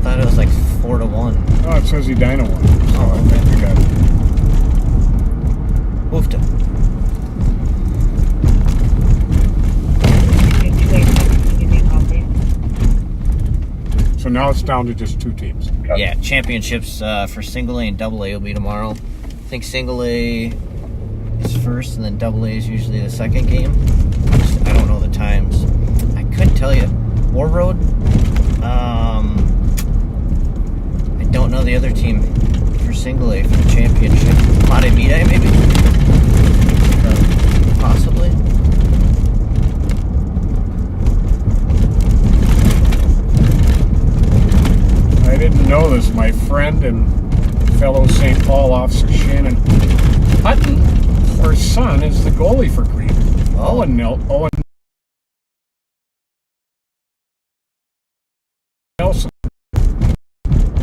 Thought it was like 4-1. Oh, it says Edina won. So Oh, I think we got it. Woofed him. So now it's down to just 2 teams. Yeah, championships for single A and double A will be tomorrow. I think single A is first, and then double A is usually the second game. I don't know the times. I couldn't tell you. War Road. I don't know the other team for single A for the championship. Mate Vida, maybe? Possibly. I didn't know this. My friend and fellow St. Paul officer Shannon Hutton, her son, is the goalie for Green. Owen Nelson.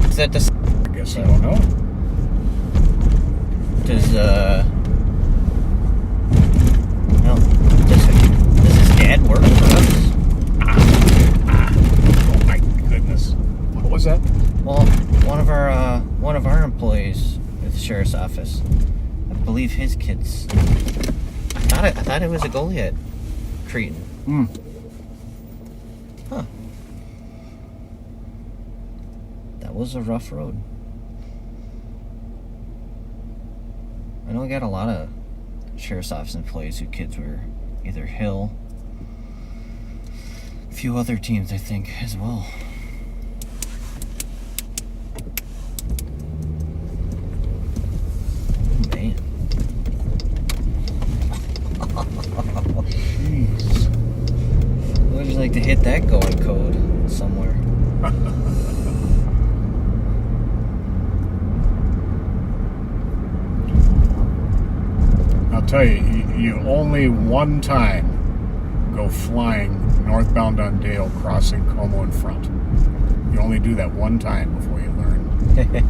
Is that the? I guess I don't know. Does no? Does his dad work for us? Oh my goodness! What was that? Well, one of our employees at the sheriff's office, I believe his kids. I thought it was a goalie at Cretan. Hmm. Huh. That was a rough road. I know we got a lot of sheriff's office employees whose kids were either Hill, a few other teams I think as well. Oh, man. Jeez. Would you like to hit that going code somewhere? I'll tell you, you only one time go flying northbound on Dale, crossing Como in front. You only do that one time before you learn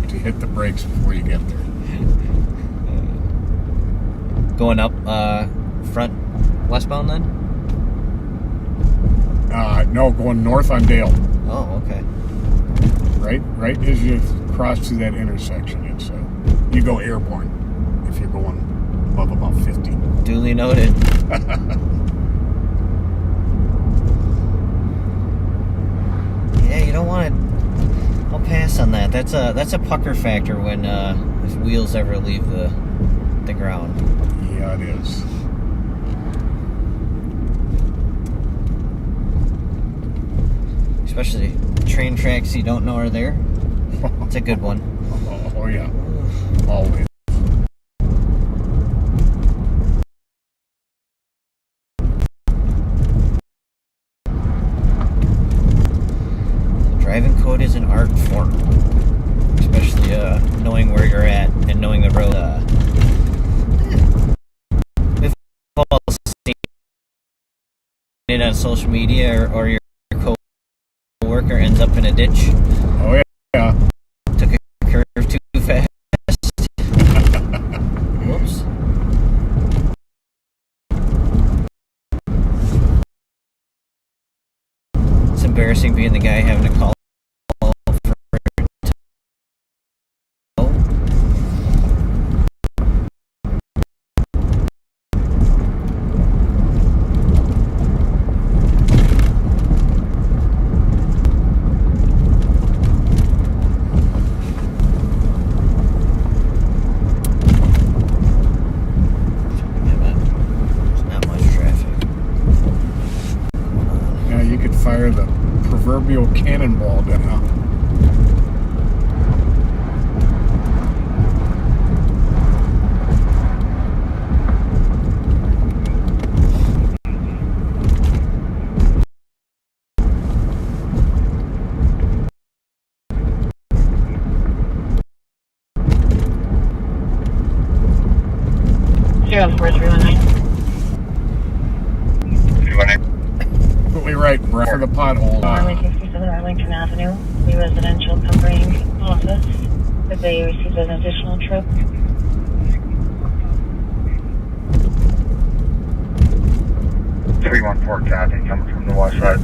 to hit the brakes before you get there. Going up front westbound then? No, going north on Dale. Oh, okay. Right as you cross through that intersection, it's you go airborne if you're going above about 50. Duly noted. Yeah, you don't want to. I'll pass on that. That's a pucker factor when if wheels ever leave the ground. Yeah, it is. Especially train tracks you don't know are there. It's a good one. Oh yeah, always. Driving code is an art form, especially knowing where you're at and knowing the road. We've all seen it on social media, or your co-worker ends up in a ditch. Oh yeah. Took a curve too fast. Whoops. It's embarrassing being the guy having to call for fire the proverbial cannonball down. Zero 4319. Right, for the pothole. Arlington 67 Arlington Avenue, the residential covering office. If they received an additional trip. 314 Kathy coming from the west side.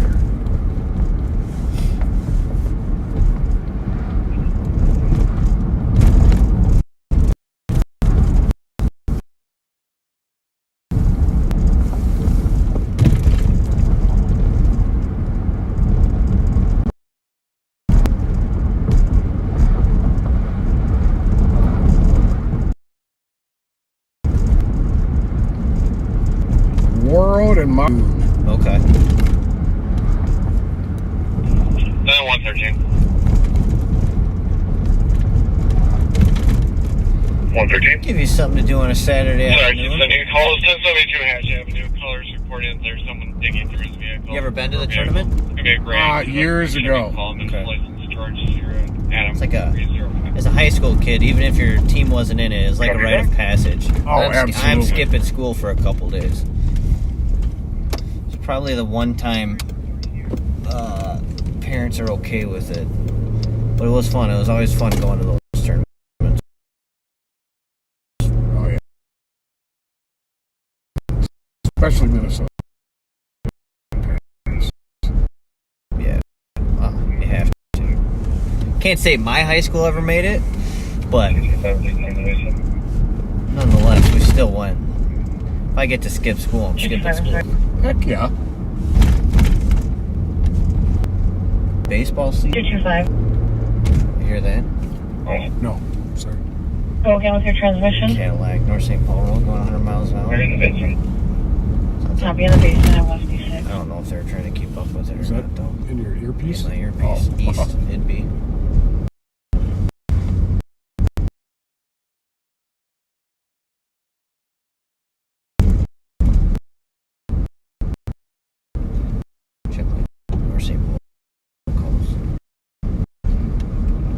Road and Mountain. Okay. 9113. 113. Give you something to do on a Saturday Sorry, afternoon. sending calls 1072 Hatch Avenue. Callers reporting there's someone digging through his vehicle. You ever been to the tournament? It's gonna be a great. Years ago. Call him in Okay. place and George 0, Adam. It's like a, 305. as a high school kid, even if your team wasn't in it, it's like a rite of passage. Oh, I'm absolutely. skipping school for a couple days. It's probably the one time parents are okay with it. But it was fun. It was always fun going to those tournaments. Oh, yeah. Especially Minnesota. Yeah. You have to. Can't say my high school ever made it, but nonetheless, we still went. If I get to skip school, I'm skipping school. Heck yeah. Baseball season? 225. You hear that? No, sorry. Go again with your transmission. Cadillac, North St. Paul Road, going 100 miles an hour. Copy in the basement at West D6. I don't know if they're trying to keep up with it Is or that not, though. in your earpiece? My earpiece. Oh. East, it'd be. Check my North St. Paul calls.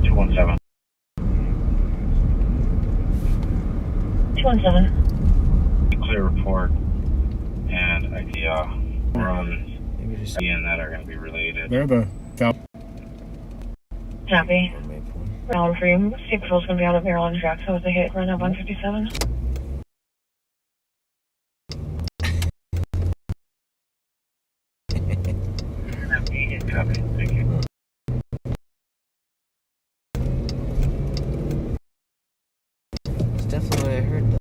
217. 217. Clear report and idea runs Maybe just in that are going to be related. They're the top. Copy. Round for you. State Patrol's going to be out of Maryland Jack, so with a hit run at 157. Copy. Thank you. That's definitely what I heard, though.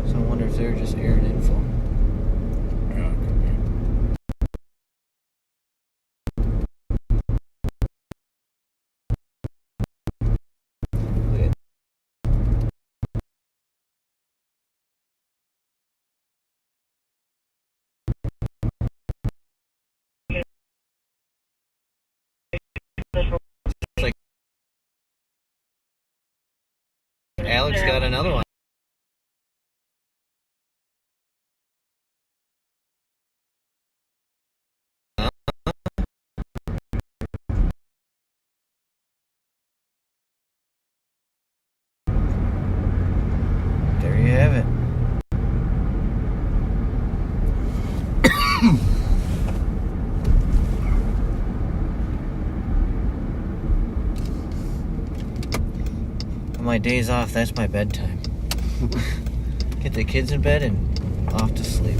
So I wonder if they're just airing info. Yeah, it could be. Alex got another one. There you have it. On my days off, that's my bedtime. Get the kids in bed and off to sleep.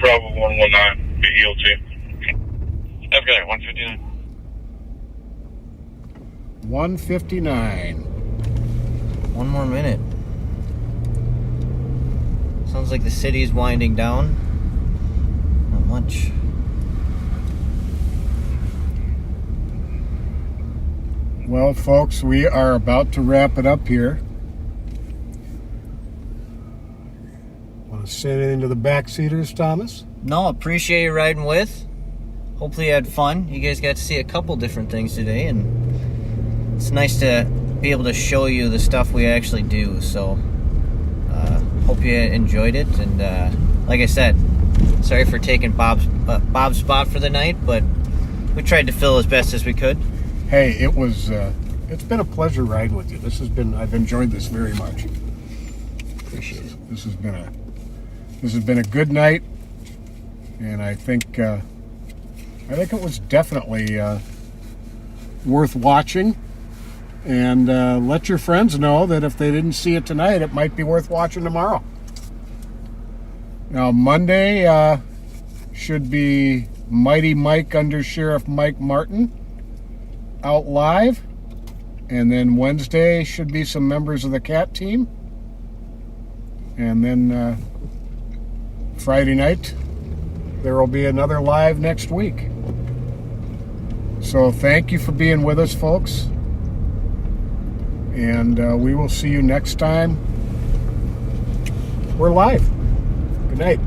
Bravo 119, BELT. Have a good night, 159. 159. One more minute. Sounds like the city's winding down. Not much. Well, folks, we are about to wrap it up here. Want to say anything to the backseaters, Thomas? No, appreciate you riding with. Hopefully you had fun. You guys got to see a couple different things today, and it's nice to be able to show you the stuff we actually do. So, hope you enjoyed it. And like I said, sorry for taking Bob's spot for the night, but we tried to fill as best as we could. Hey, it was. It's been a pleasure riding with you. I've enjoyed this very much. Appreciate it. This has been a good night, and I think it was definitely worth watching. And let your friends know that if they didn't see it tonight, it might be worth watching tomorrow. Now, Monday should be Mighty Mike under Sheriff Mike Martin out live. And then Wednesday should be some members of the CAT team. And then Friday night, there will be another live next week. So thank you for being with us, folks. And we will see you next time. We're live. Good night.